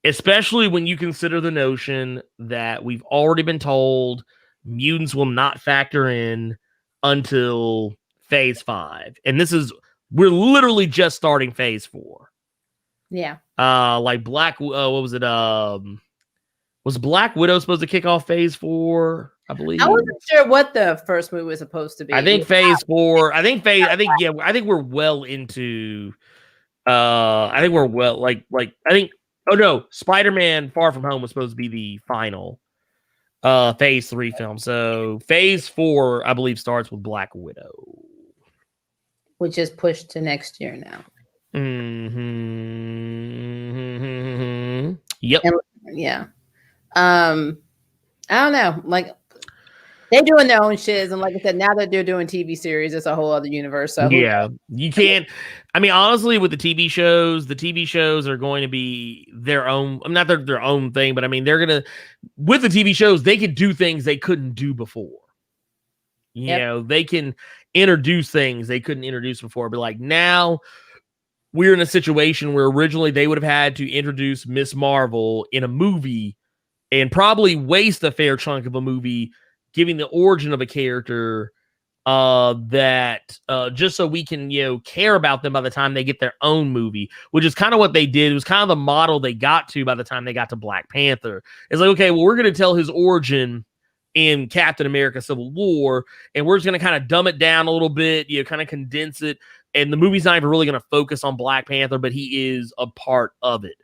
Especially when you consider the notion that we've already been told mutants will not factor in until phase 5. And we're literally just starting phase 4. Yeah. Like what was it? Was Black Widow supposed to kick off phase 4? I believe. I wasn't sure what the first movie was supposed to be. I think phase 4. I think we're well into I think we're well like I think oh no, Spider-Man Far From Home was supposed to be the final phase 3 film. So phase 4, I believe, starts with Black Widow. Which is pushed to next year now. Mm-hmm. Yep. Yeah. I don't know. Like, they're doing their own shiz, and like I said, now that they're doing TV series, it's a whole other universe. So yeah, you can't. I mean, honestly, with the TV shows are going to be their own. I'm not their own thing, but I mean, they're gonna with the TV shows, they can do things they couldn't do before. You know, they can introduce things they couldn't introduce before. But like now, we're in a situation where originally they would have had to introduce Miss Marvel in a movie and probably waste a fair chunk of a movie giving the origin of a character that just so we can, care about them by the time they get their own movie, which is kind of what they did. It was kind of the model they got to by the time they got to Black Panther. It's like, okay, well, we're going to tell his origin in Captain America Civil War, and we're just going to kind of dumb it down a little bit, kind of condense it. And the movie's not even really going to focus on Black Panther, but he is a part of it.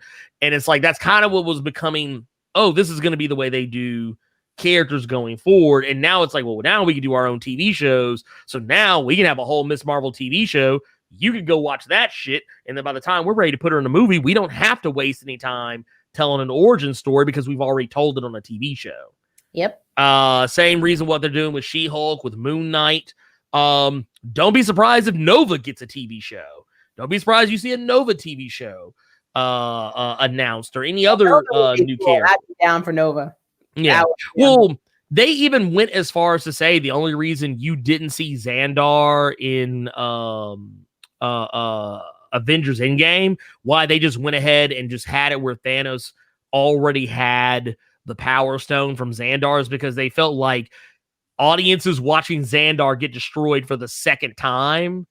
And it's like, that's kind of what was becoming, oh, this is going to be the way they do characters going forward. And now it's like, well, now we can do our own TV shows. So now we can have a whole Miss Marvel TV show. You could go watch that shit. And then by the time we're ready to put her in a movie, we don't have to waste any time telling an origin story because we've already told it on a TV show. Yep. Same reason what they're doing with She-Hulk, with Moon Knight. Don't be surprised if Nova gets a TV show. Don't be surprised you see a Nova TV show announced or any other new character. I'd be down for Nova. Yeah. Well, they even went as far as to say the only reason you didn't see Xandar in Avengers Endgame, why they just went ahead and just had it where Thanos already had the Power Stone from Xandar, is because they felt like audiences watching Xandar get destroyed for the second time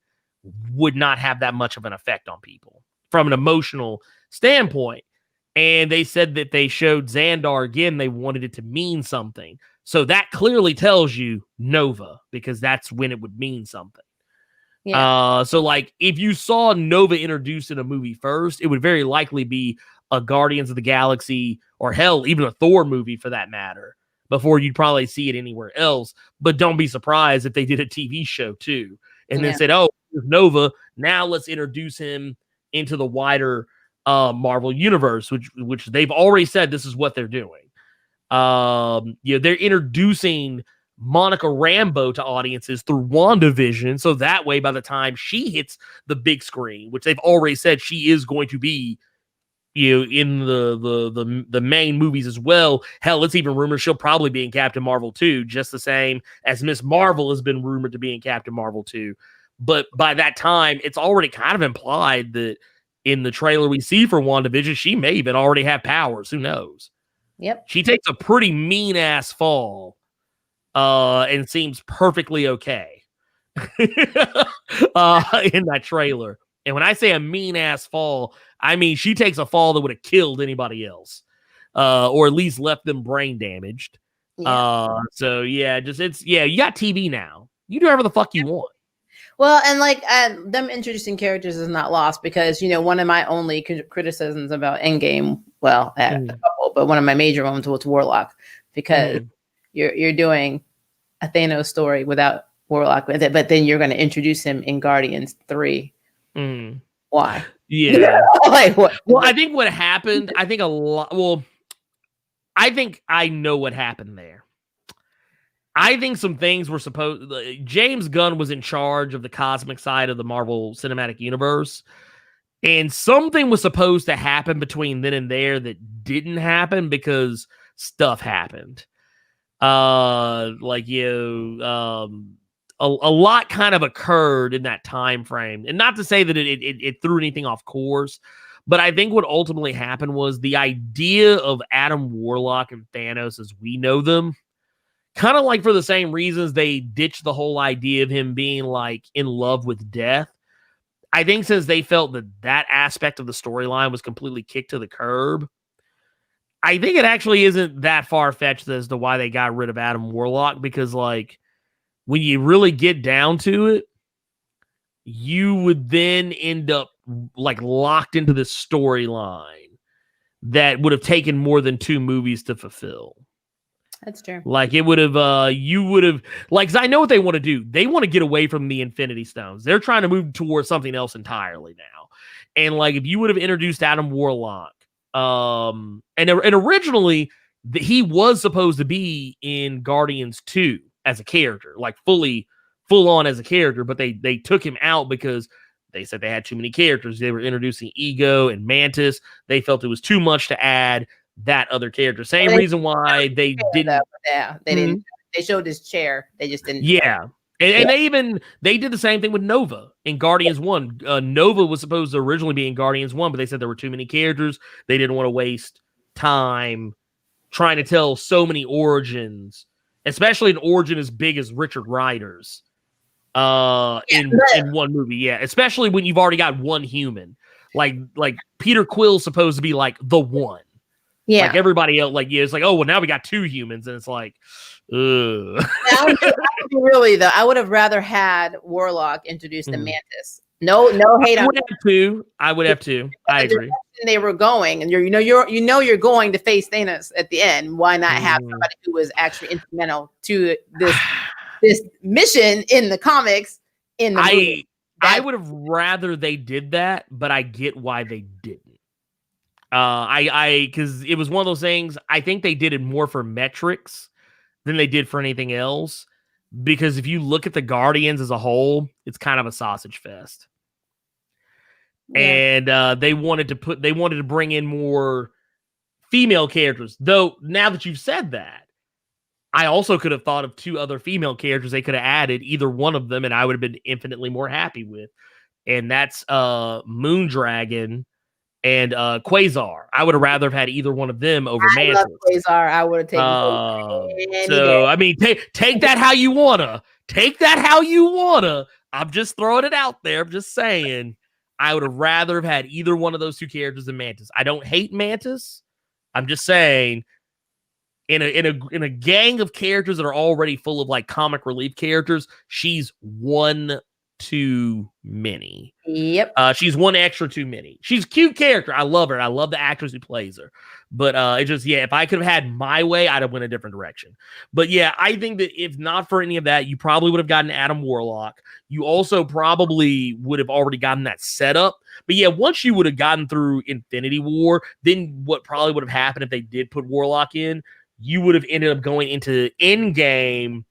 would not have that much of an effect on people from an emotional standpoint. And they said that they showed Xandar again. They wanted it to mean something. So that clearly tells you Nova, because that's when it would mean something. Yeah. So like if you saw Nova introduced in a movie first, it would very likely be a Guardians of the Galaxy, or hell, even a Thor movie for that matter, before you'd probably see it anywhere else. But don't be surprised if they did a TV show too, and then said, oh, Nova, now let's introduce him into the wider Marvel universe, which they've already said this is what they're doing. They're introducing Monica Rambeau to audiences through WandaVision, so that way by the time she hits the big screen, which they've already said she is going to be, in the main movies as well. Hell, it's even rumored she'll probably be in Captain Marvel 2, just the same as Miss Marvel has been rumored to be in Captain Marvel 2. But by that time, it's already kind of implied that in the trailer we see for WandaVision, she may even already have powers. Who knows? Yep. She takes a pretty mean ass fall and seems perfectly okay. in that trailer. And when I say a mean ass fall, I mean she takes a fall that would have killed anybody else, or at least left them brain damaged. Yeah. So yeah, you got TV now. You do whatever the fuck you want. Well, and like them introducing characters is not lost because one of my only criticisms about Endgame, well, I had a couple, but one of my major ones was Warlock, because you're doing a Thanos story without Warlock, but then you're going to introduce him in Guardians 3. Why? Yeah. Like what? Well, I think what happened, I think a lot. Well, I think I know what happened there. I think some things were supposed. James Gunn was in charge of the cosmic side of the Marvel Cinematic Universe, and something was supposed to happen between then and there that didn't happen because stuff happened. A lot kind of occurred in that time frame, and not to say that it threw anything off course, but I think what ultimately happened was the idea of Adam Warlock and Thanos as we know them, kind of like for the same reasons they ditched the whole idea of him being like in love with death. I think since they felt that aspect of the storyline was completely kicked to the curb, I think it actually isn't that far-fetched as to why they got rid of Adam Warlock, because like when you really get down to it, you would then end up like locked into this storyline that would have taken more than 2 movies to fulfill. That's true. Like it would have, you would have, like, 'cause I know what they want to do. They want to get away from the Infinity Stones. They're trying to move towards something else entirely now. And like, if you would have introduced Adam Warlock, and originally he was supposed to be in Guardians 2 as a character, like full on as a character, but they took him out because they said they had too many characters. They were introducing Ego and Mantis. They felt it was too much to add that other character. Same reason why they didn't. They didn't. They showed his chair. They just didn't. Yeah. And they did the same thing with Nova in Guardians 1. Nova was supposed to originally be in Guardians 1, but they said there were too many characters. They didn't want to waste time trying to tell so many origins, especially an origin as big as Richard Rider's in one movie. Yeah, especially when you've already got one human. Like Peter Quill's supposed to be like the one. Yeah. Like everybody else, like, yeah, it's like, oh, well, now we got 2 humans, and it's like, ugh. Really, though, I would have rather had Warlock introduced than Mantis. No hate on I would have to. I agree. They were going, and you're going to face Thanos at the end. Why not have somebody who was actually instrumental to this mission in the comics? In the movie? I would have rather they did that, but I get why they didn't. Because it was one of those things. I think they did it more for metrics than they did for anything else. Because if you look at the Guardians as a whole, it's kind of a sausage fest. Yeah. And they wanted to bring in more female characters. Though now that you've said that, I also could have thought of 2 other female characters they could have added, either one of them, and I would have been infinitely more happy with. And that's Moondragon and Quasar. I would have rather have had either one of them over Mantis. I love Quasar. I would have taken so I mean, take that how you wanna. Take that how you wanna. I'm just throwing it out there. I'm just saying. I would have rather have had either one of those 2 characters than Mantis. I don't hate Mantis. I'm just saying, in a gang of characters that are already full of like comic relief characters, she's one too many. Yep. She's one extra too many. She's a cute character. I love her. I love the actress who plays her. But it just, yeah, if I could have had my way, I'd have went a different direction. But yeah, I think that if not for any of that, you probably would have gotten Adam Warlock. You also probably would have already gotten that setup. But yeah, once you would have gotten through Infinity War, then what probably would have happened if they did put Warlock in, you would have ended up going into Endgame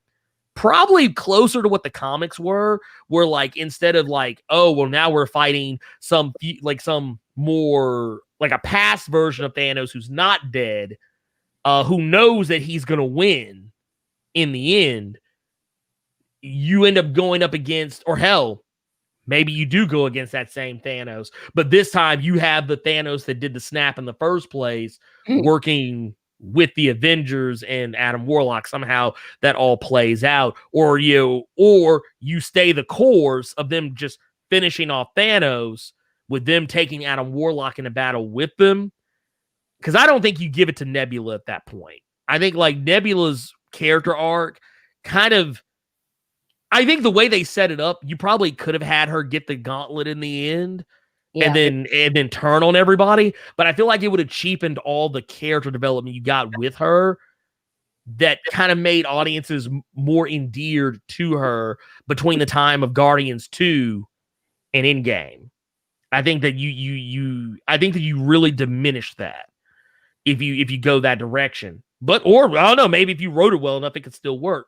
probably closer to what the comics were, where like instead of like, oh, well, now we're fighting some more like a past version of Thanos who's not dead, who knows that he's going to win in the end. You end up going up against, or hell, maybe you do go against that same Thanos, but this time you have the Thanos that did the snap in the first place working with the Avengers and Adam Warlock. Somehow that all plays out, or you stay the course of them just finishing off Thanos with them taking Adam Warlock into battle with them. Because I don't think you give it to Nebula at that point. I think like Nebula's character arc kind of, I think the way they set it up, you probably could have had her get the gauntlet in the end. Yeah. And then turn on everybody. But I feel like it would have cheapened all the character development you got with her that kind of made audiences more endeared to her between the time of Guardians 2 and Endgame. I think that you really diminished that if you go that direction. Or I don't know, maybe if you wrote it well enough, it could still work.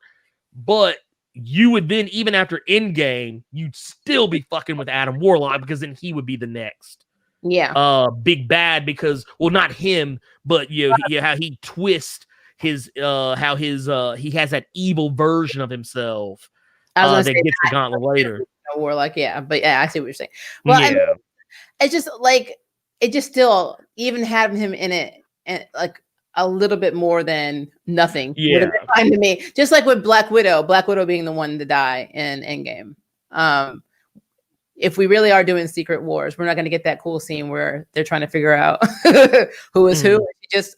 But you would then, even after Endgame, you'd still be fucking with Adam Warlock because then he would be the next big bad, because, well, not him, but how he twists his he has that evil version of himself that gets the gauntlet later. Warlock, but I see what you're saying. Well, I mean, it's just like it just still, even having him in it and like a little bit more than nothing would have been fine to me. Just like with Black Widow being the one to die in Endgame. If we really are doing Secret Wars, we're not going to get that cool scene where they're trying to figure out who is who. She just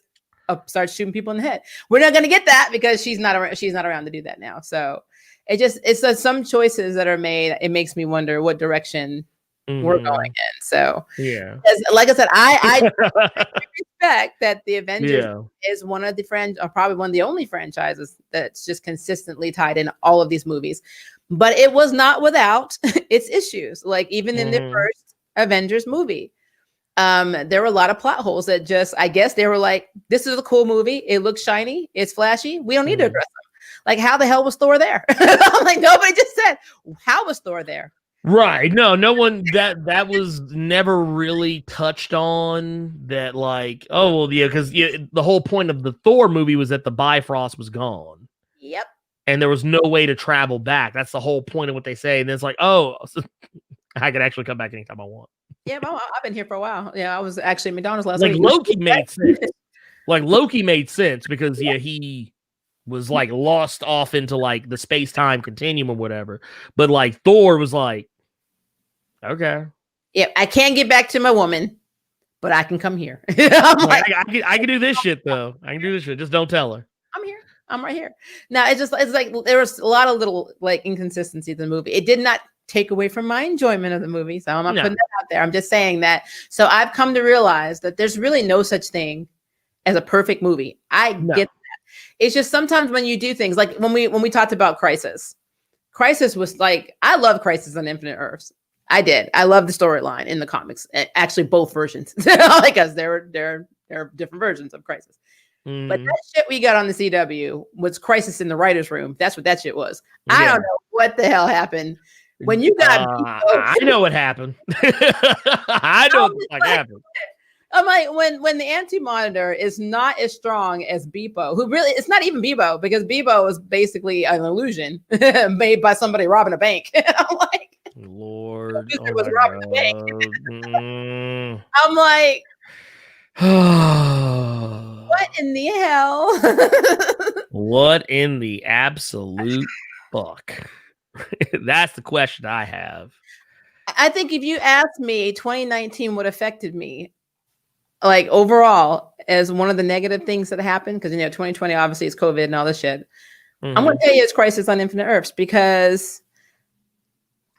starts shooting people in the head. We're not going to get that because she's not around to do that now. So it's some choices that are made. It makes me wonder what direction we're going in. So like I said, I respect that the Avengers is one of the probably one of the only franchises that's just consistently tied in all of these movies, but it was not without its issues. Like even in the first Avengers movie, there were a lot of plot holes that just, I guess they were like, this is a cool movie, it looks shiny, it's flashy, we don't need to address them. Like, how the hell was Thor there? I'm like, nobody just said, how was Thor there? Right. No one, that was never really touched on. That, like, oh, well, because the whole point of the Thor movie was that the Bifrost was gone. Yep. And there was no way to travel back. That's the whole point of what they say. And it's like, oh, so I could actually come back anytime I want. Yeah, but I've been here for a while. Yeah, I was actually at McDonald's last week. Loki made sense. Like, Loki made sense because, he was, like, lost off into, like, the space-time continuum or whatever. But, like, Thor was like, okay. Yeah, I can't get back to my woman, but I can come here. I can do this shit, though. I can do this shit. Just don't tell her. I'm here. I'm right here. Now, it's like there was a lot of little, like, inconsistencies in the movie. It did not take away from my enjoyment of the movie. So I'm not putting that out there. I'm just saying that. So I've come to realize that there's really no such thing as a perfect movie. I get that. It's just sometimes when you do things like when we talked about Crisis was like, I love Crisis on Infinite Earths. I did. I love the storyline in the comics. Actually, both versions. Because there are different versions of Crisis. But that shit we got on the CW was Crisis in the writer's room. That's what that shit was. I don't know what the hell happened. When you got I know what happened. I know what the fuck happened. I'm like, when the Anti-Monitor is not as strong as Bebo, who really, it's not even Bebo, because Bebo is basically an illusion made by somebody robbing a bank. I'm like, Lord, it was robbing a bank. I'm like, what in the hell? What in the absolute fuck? That's the question I have. I think if you asked me, 2019 what affected me, like overall, as one of the negative things that happened, because 2020 obviously is COVID and all this shit. I'm going to tell you it's Crisis on Infinite Earths, because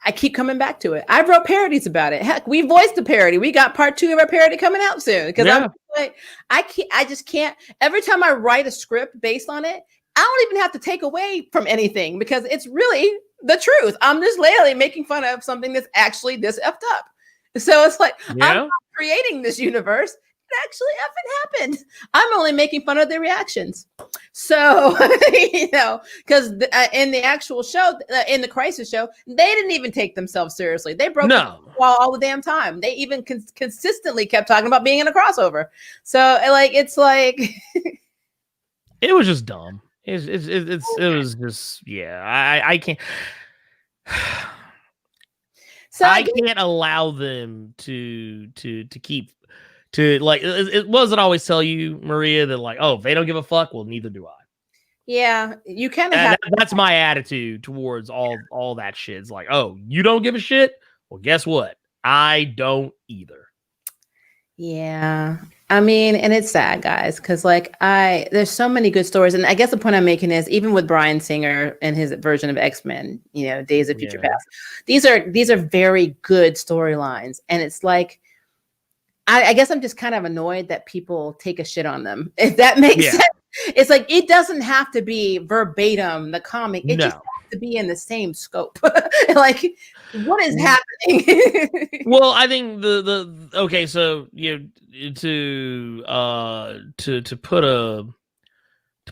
I keep coming back to it. I wrote parodies about it. Heck, we voiced the parody. We got part 2 of our parody coming out soon, because I'm like, I just can't. Every time I write a script based on it, I don't even have to take away from anything, because it's really the truth. I'm just literally making fun of something that's actually this effed up. So it's like, I'm not creating this universe. It actually effing happened. I'm only making fun of the reactions. So, because in the actual show, in the Crisis show, they didn't even take themselves seriously. They broke the wall all the damn time. They even consistently kept talking about being in a crossover. So, it's like... It was just dumb. It was just, I can't. So I can't allow them to keep to like it wasn't always tell you, Maria, that like, oh, if they don't give a fuck, well, neither do I. Yeah, you kind of have. That's my attitude towards all that shit. It's like, oh, you don't give a shit? Well, guess what? I don't either. Yeah. I mean, and it's sad, guys, because like there's so many good stories. And I guess the point I'm making is even with Bryan Singer and his version of X-Men, you know, Days of Future Past, these are very good storylines. And it's like, I guess I'm just kind of annoyed that people take a shit on them. If that makes sense. It's like, it doesn't have to be verbatim the comic. It just has to be in the same scope. Like, what is happening? Well, I think okay, so you know, to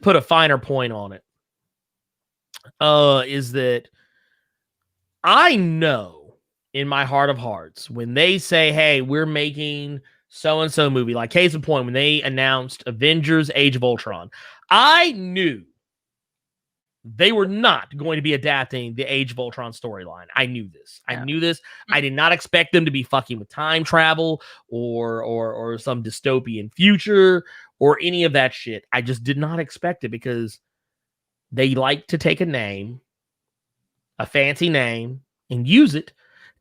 put a finer point on it, is that I know in my heart of hearts when they say, hey, we're making so-and-so movie, like case in point, when they announced Avengers Age of Ultron, I knew they were not going to be adapting the Age of Ultron storyline. I knew this. Yeah. I knew this. I did not expect them to be fucking with time travel or some dystopian future or any of that shit. I just did not expect it because they like to take a name, a fancy name, and use it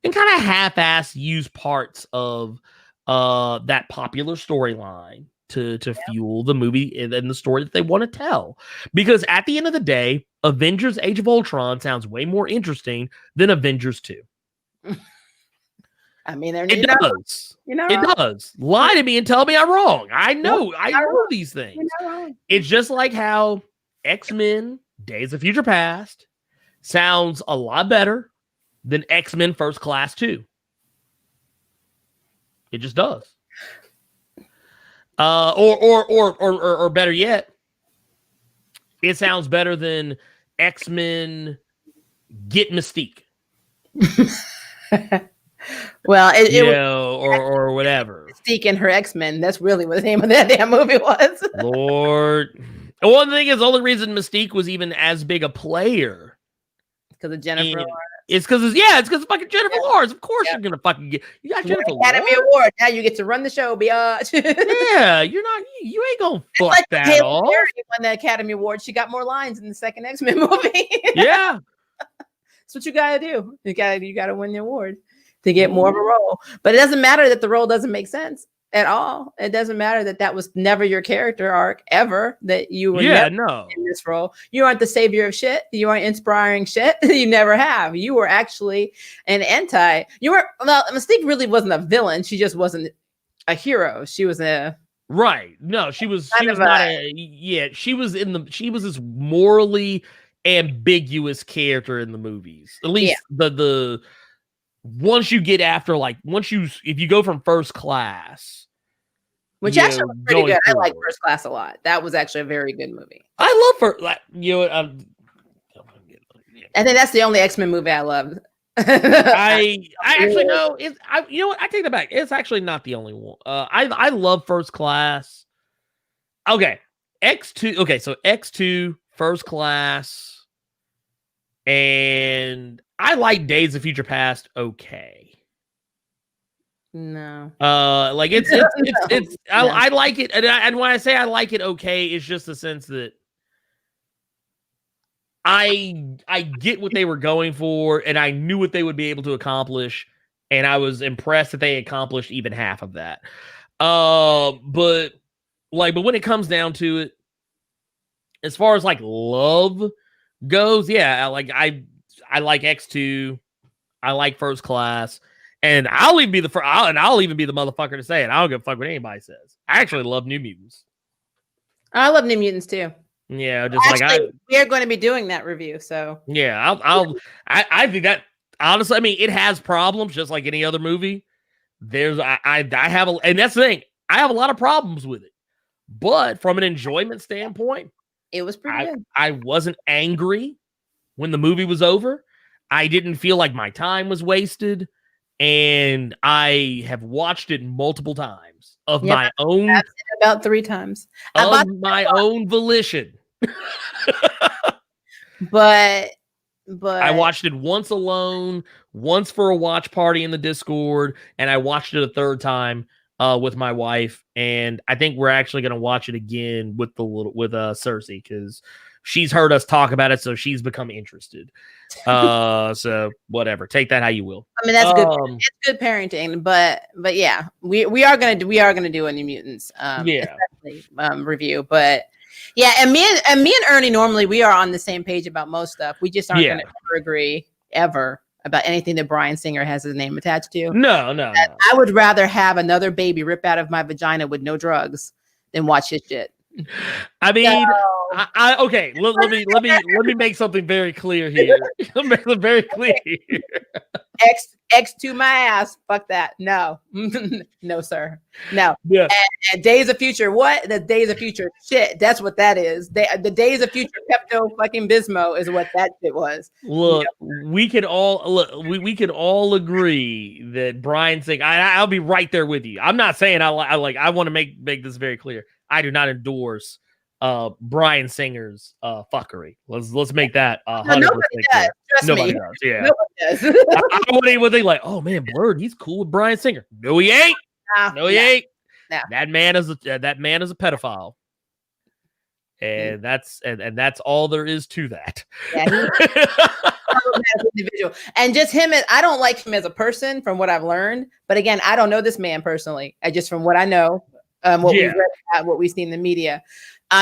and kind of half-ass use parts of that popular storyline to fuel the movie and the story that they want to tell. Because at the end of the day, Avengers Age of Ultron sounds way more interesting than Avengers 2. I mean, it does. It does. Lie to me and tell me I'm wrong. I know. I know these things. It's just like how X-Men Days of Future Past sounds a lot better than X-Men First Class 2. It just does. Or better yet, it sounds better than X-Men Get Mystique. Well, or whatever. Mystique and her X-Men. That's really what the name of that damn movie was. Lord. One thing is, the only reason Mystique was even as big a player because of Jennifer Lawrence. It's because of fucking Jennifer Lawrence. Of course, you're gonna fucking get. You got Jennifer Academy Award. Now you get to run the show, biatch. Yeah, you're not. You ain't gonna fuck like that off. Won the Academy Award. She got more lines in the second X-Men movie. Yeah, that's what you gotta do. You gotta win the award to get more of a role. But it doesn't matter that the role doesn't make sense at all. It doesn't matter that was never your character arc ever, that you were never in this role. You aren't the savior of shit. You aren't inspiring shit. You never have. You were actually an anti. Mystique really wasn't a villain. She just wasn't a hero. She was a right. No, she was not she was this morally ambiguous character in the movies. At least the once you get after, like, if you go from First Class, which actually was pretty good. I like First Class a lot. That was actually a very good movie. I love I think that's the only X-Men movie I loved. I actually know. You know what? I take that back. It's actually not the only one. I love First Class. Okay, X2. Okay, so X2, First Class, and I like Days of Future Past. Okay. No. Like it's I like it, and when I say I like it, okay, it's just the sense that I get what they were going for, and I knew what they would be able to accomplish, and I was impressed that they accomplished even half of that. But when it comes down to it, as far as like love goes, yeah, I like X2, I like First Class. And I'll even be the motherfucker to say it. I don't give a fuck what anybody says. I actually love New Mutants. I love New Mutants too. Yeah, just we are going to be doing that review. So yeah, I think that honestly, I mean, it has problems just like any other movie. I have and that's the thing. I have a lot of problems with it, but from an enjoyment standpoint, it was pretty good. I wasn't angry when the movie was over. I didn't feel like my time was wasted. And I have watched it multiple times of my own. About 3 times. Of my own volition. But I watched it once alone, once for a watch party in the Discord, and I watched it a third time with my wife, and I think we're actually going to watch it again with Cersei, because she's heard us talk about it, so she's become interested. So whatever, take that how you will. I mean, that's good. It's good parenting, but yeah, we are gonna do a New Mutants review, but yeah, and me and Ernie normally we are on the same page about most stuff. We just aren't gonna ever agree ever about anything that Bryan Singer has his name attached to. No. I would rather have another baby rip out of my vagina with no drugs than watch his shit. I mean, okay. Let me make something very clear here. Make it very clear. X to my ass. Fuck that. No, no, sir. No. Yeah. And Days of Future. What? The Days of Future shit. That's what that is. The Days of Future Pepto fucking Bismol is what that shit was. Look, we could all agree that Bryan Singer. I'll be right there with you. I'm not saying I want to make this very clear. I do not endorse Bryan Singer's fuckery. Let's make that 100% clear. Nobody does. Yeah. Nobody does. I wouldn't even think like, oh man, Blerd, he's cool with Bryan Singer. No, he ain't. No, he ain't. No. That man is a pedophile. And that's all there is to that. Yeah, individual. And just him, I don't like him as a person from what I've learned. But again, I don't know this man personally. Just from what I know, what we've read, what we've seen in the media.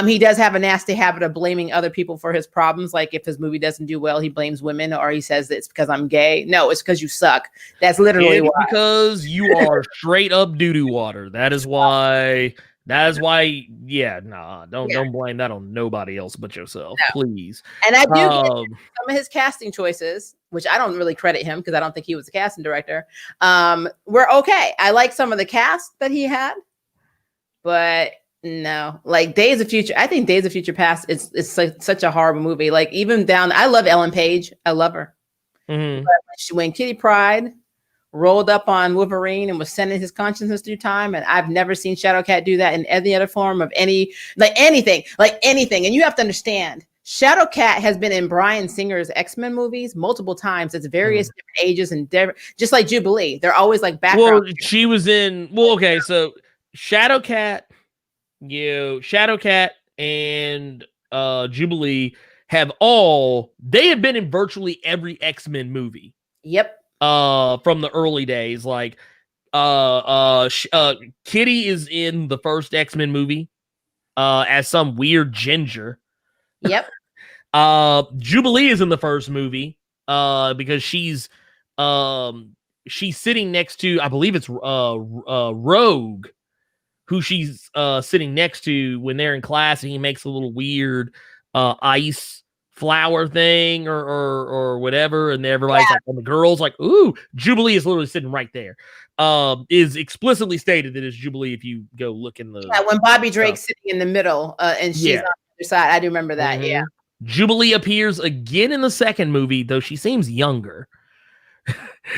He does have a nasty habit of blaming other people for his problems. Like if his movie doesn't do well, he blames women, or he says that it's because I'm gay. No, it's because you suck. That's literally why. Because you are straight up doo-doo water. That is why. Yeah, nah. Don't blame that on nobody else but yourself, please. And I do get some of his casting choices, which I don't really credit him because I don't think he was a casting director. We're okay. I like some of the cast that he had, but. No, like Days of Future. I think Days of Future Past is such a horrible movie. Like even down, I love Ellen Page. I love her. Mm-hmm. But when Kitty Pryde rolled up on Wolverine and was sending his consciousness through time, and I've never seen Shadowcat do that in any other form of anything. And you have to understand, Shadowcat has been in Bryan Singer's X-Men movies multiple times. It's various different ages and just like Jubilee. They're always like background. Well, she was in. Well, okay, so Shadowcat. Shadowcat and Jubilee have been in virtually every X-Men movie. Yep. From the early days, like Kitty is in the first X-Men movie as some weird ginger. Yep. Jubilee is in the first movie because she's sitting next to, I believe it's Rogue, who she's sitting next to when they're in class, and he makes a little weird ice flower thing or whatever, and everybody's like, and the girls like, ooh, Jubilee is literally sitting right there. Is explicitly stated that it's Jubilee if you go look in the when Bobby Drake's sitting in the middle and she's on the other side. I do remember that. Yeah. Jubilee appears again in the second movie, though she seems younger.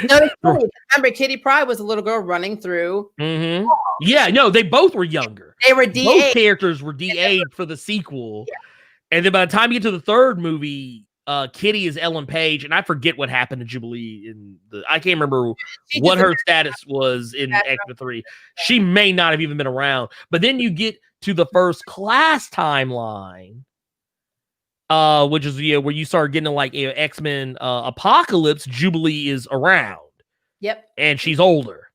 No, remember Kitty Pryde was a little girl running through. Mm-hmm. Yeah, no, they both were younger. They were DA. Both characters were DA'd for the sequel. Yeah. And then by the time you get to the third movie, Kitty is Ellen Page, and I forget what happened to Jubilee I can't remember what her status was in X-Men 3. She may not have even been around. But then you get to the First Class timeline. Which is where you start getting like X-Men Apocalypse. Jubilee is around. Yep. And she's older.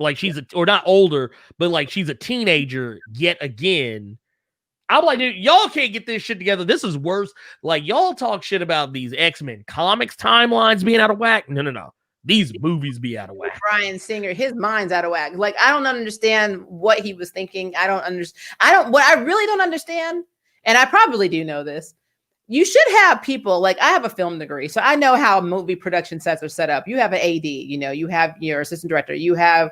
Like or not older, but like she's a teenager yet again. I'm like, dude, y'all can't get this shit together. This is worse. Like, y'all talk shit about these X-Men comics timelines being out of whack. No. These movies be out of whack. Bryan Singer, his mind's out of whack. Like, I don't understand what he was thinking. What I really don't understand, and I probably do know this, you should have people, like I have a film degree, so I know how movie production sets are set up. You have an AD, you have your assistant director, you have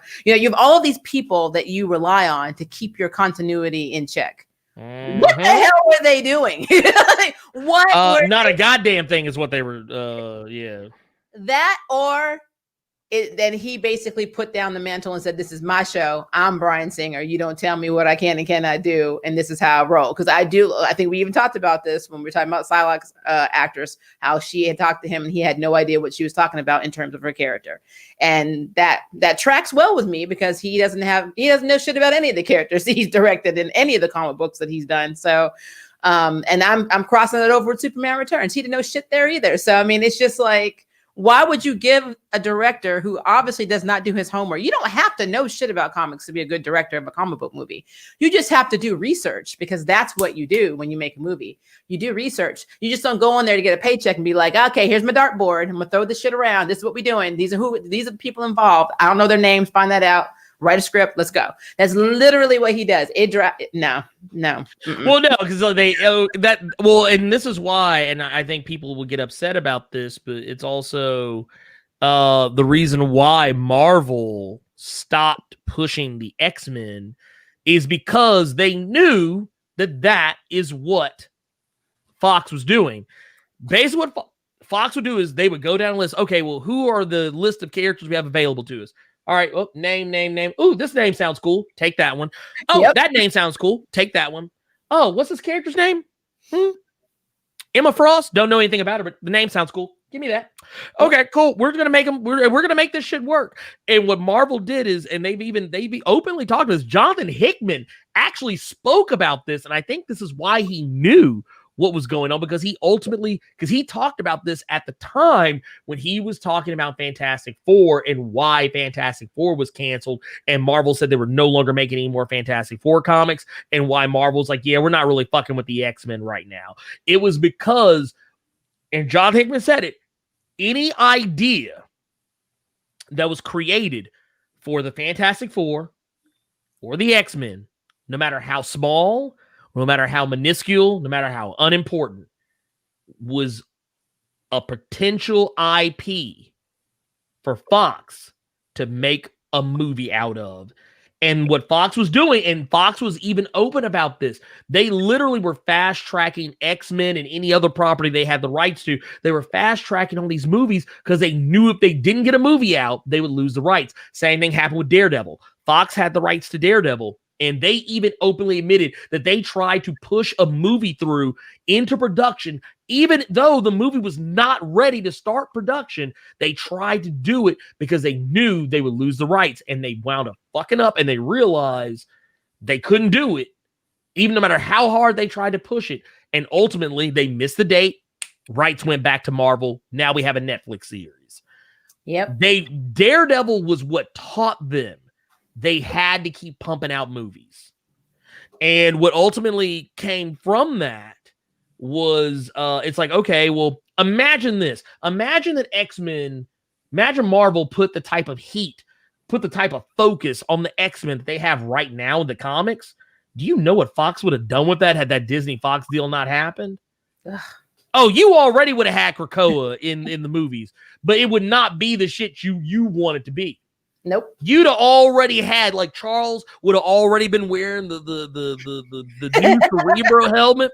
all of these people that you rely on to keep your continuity in check. Mm-hmm. What the hell were they doing? Not a goddamn thing is what they were, yeah. That or then he basically put down the mantle and said, "This is my show. I'm Bryan Singer. You don't tell me what I can and cannot do, and this is how I roll." Because I think we even talked about this when we were talking about Psylocke's actress, how she had talked to him and he had no idea what she was talking about in terms of her character, and that tracks well with me because he doesn't know shit about any of the characters he's directed in any of the comic books that he's done. So, and I'm crossing it over with Superman Returns. He didn't know shit there either. So I mean, it's just like, why would you give a director who obviously does not do his homework? You don't have to know shit about comics to be a good director of a comic book movie. You just have to do research, because that's what you do when you make a movie. You do research. You just don't go in there to get a paycheck and be like, okay, here's my dartboard. I'm gonna throw this shit around. This is what we're doing. These are the people involved. I don't know their names. Find that out. Write a script. Let's go. That's literally what he does. No. Mm-mm. Well, no, because and this is why, and I think people will get upset about this, but it's also the reason why Marvel stopped pushing the X-Men is because they knew that is what Fox was doing. Basically, what Fox would do is they would go down a list. Okay, well, who are the list of characters we have available to us? All right, well, name. Ooh, this name sounds cool. Take that one. Oh, yep. That name sounds cool. Take that one. Oh, what's this character's name? Emma Frost. Don't know anything about her, but the name sounds cool. Give me that. Okay, cool. We're gonna make them. We're gonna make this shit work. And what Marvel did is, and they've openly talked about this. Jonathan Hickman actually spoke about this, and I think this is why he knew what was going on, because he talked about this at the time when he was talking about Fantastic Four and why Fantastic Four was canceled, and Marvel said they were no longer making any more Fantastic Four comics, and why Marvel's like, yeah, we're not really fucking with the X-Men right now. It was because, and John Hickman said it, any idea that was created for the Fantastic Four or the X-Men, no matter how small, no matter how minuscule, no matter how unimportant, was a potential IP for Fox to make a movie out of. And what Fox was doing, and Fox was even open about this, they literally were fast-tracking X-Men and any other property they had the rights to. They were fast-tracking all these movies because they knew if they didn't get a movie out, they would lose the rights. Same thing happened with Daredevil. Fox had the rights to Daredevil, and they even openly admitted that they tried to push a movie through into production, even though the movie was not ready to start production. They tried to do it because they knew they would lose the rights, and they wound up fucking up, and they realized they couldn't do it, even no matter how hard they tried to push it. And ultimately, they missed the date. Rights went back to Marvel. Now we have a Netflix series. Yep. Daredevil was what taught them they had to keep pumping out movies. And what ultimately came from that was, it's like, okay, well, imagine this. Imagine that imagine Marvel put the type of heat, put the type of focus on the X-Men that they have right now in the comics. Do you know what Fox would have done with that had that Disney Fox deal not happened? Ugh. Oh, you already would have had Krakoa in the movies, but it would not be the shit you want it to be. Nope. You'd have already had, like, Charles would have already been wearing the new Cerebro helmet.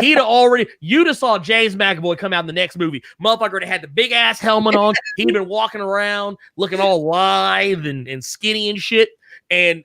You'd have saw James McAvoy come out in the next movie. Motherfucker would have had the big ass helmet on. He'd been walking around looking all lithe and skinny and shit. And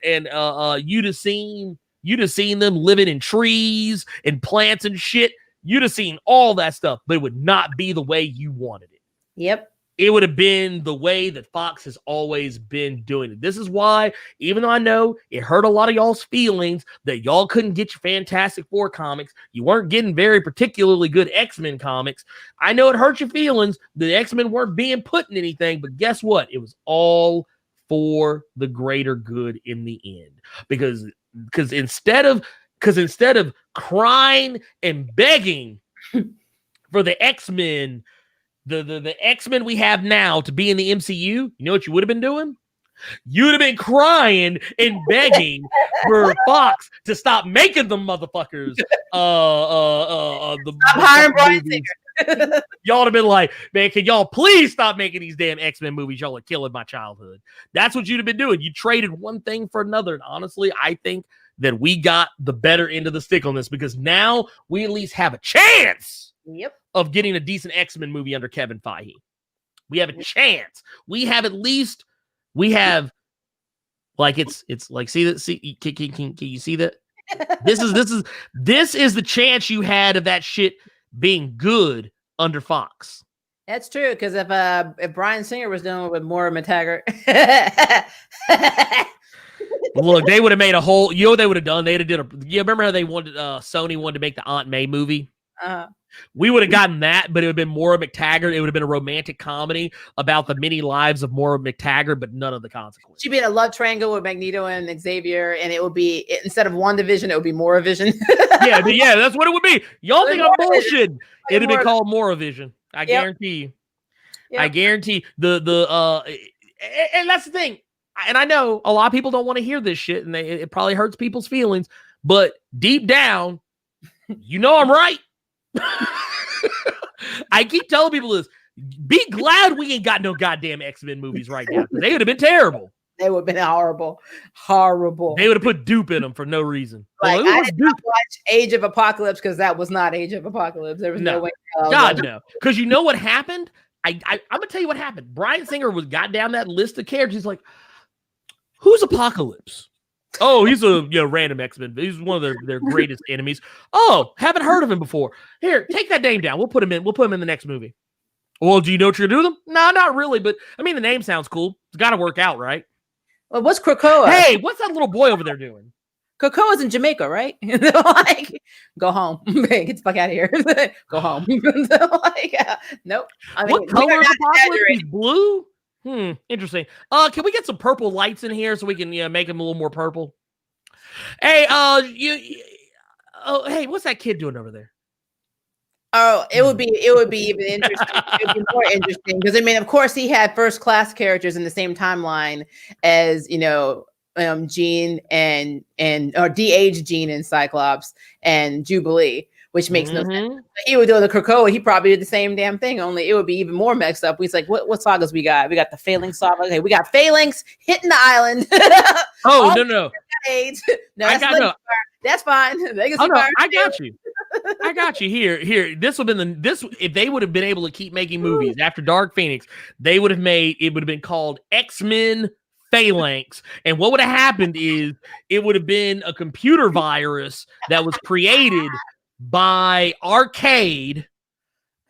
you'd have seen them living in trees and plants and shit. You'd have seen all that stuff, but it would not be the way you wanted it. Yep. It would have been the way that Fox has always been doing it. This is why, even though I know it hurt a lot of y'all's feelings that y'all couldn't get your Fantastic Four comics, you weren't getting very particularly good X-Men comics. I know it hurt your feelings. The X-Men weren't being put in anything, but guess what? It was all for the greater good in the end. Because instead of crying and begging for the X-Men, the X-Men we have now to be in the MCU, you know what you would have been doing? You'd have been crying and begging for Fox to stop making them motherfuckers. Stop hiring Bryan Singer. Y'all would have been like, man, can y'all please stop making these damn X-Men movies? Y'all are killing my childhood. That's what you'd have been doing. You traded one thing for another. And honestly, I think that we got the better end of the stick on this, because now we at least have a chance Yep. of getting a decent X-Men movie under Kevin Feige. We have a chance. We have at least. We have. Like it's like see that can you see that? This is the chance you had of that shit being good under Fox. That's true, because if Bryan Singer was doing it with Moira McTaggart, look, they would have made a whole. You know what they would have done? They'd have did a. You remember how they wanted Sony wanted to make the Aunt May movie? We would have gotten that, but it would have been Moira McTaggart. It would have been a romantic comedy about the many lives of Moira McTaggart, but none of the consequences. She'd be in a love triangle with Magneto and Xavier, and it would be, instead of WandaVision, it would be Moira-Vision. yeah, that's what it would be. Y'all think I'm bullshit. It'd be called Moira-Vision. I guarantee you. Yep. I guarantee and that's the thing. And I know a lot of people don't want to hear this shit, and it probably hurts people's feelings, but deep down, I'm right. I keep telling people this. Be glad we ain't got no goddamn X-Men movies right now. They would have been terrible. They would have been horrible. They would have put dupe in them for no reason. Like, I did not watch Age of Apocalypse because that was not Age of Apocalypse. There was no way. God, no. Because you know what happened? I'm going to tell you what happened. Bryan Singer got down that list of characters. He's like, who's Apocalypse? Oh, he's a random X-Men. He's one of their greatest enemies. Oh, haven't heard of him before. Here, take that name down. We'll put him in the next movie. Well, do you know what you're gonna do with him? No, not really. But I mean, the name sounds cool. It's got to work out, right? Well, what's Krakoa? Hey, what's that little boy over there doing? Krakoa's in Jamaica, right? Like, go home. Get the fuck out of here. Go home. Nope. I mean, what color is Apocalypse? He's blue. Interesting. Can we get some purple lights in here so we can make them a little more purple? Hey, hey, what's that kid doing over there? Oh, it would be even interesting. It would be more interesting because I mean, of course, he had first class characters in the same timeline as Jean or de-aged Jean and Cyclops and Jubilee, which makes no sense. He would do the Krakoa. He probably did the same damn thing, only it would be even more mixed up. He's like, what sagas we got? We got the Phalanx saga. Okay, we got Phalanx hitting the island. Oh, no. AIDS. No, that's fine. I got you. I got you. Here. This would have been if they would have been able to keep making movies after Dark Phoenix, it would have been called X-Men Phalanx. And what would have happened is it would have been a computer virus that was created by Arcade.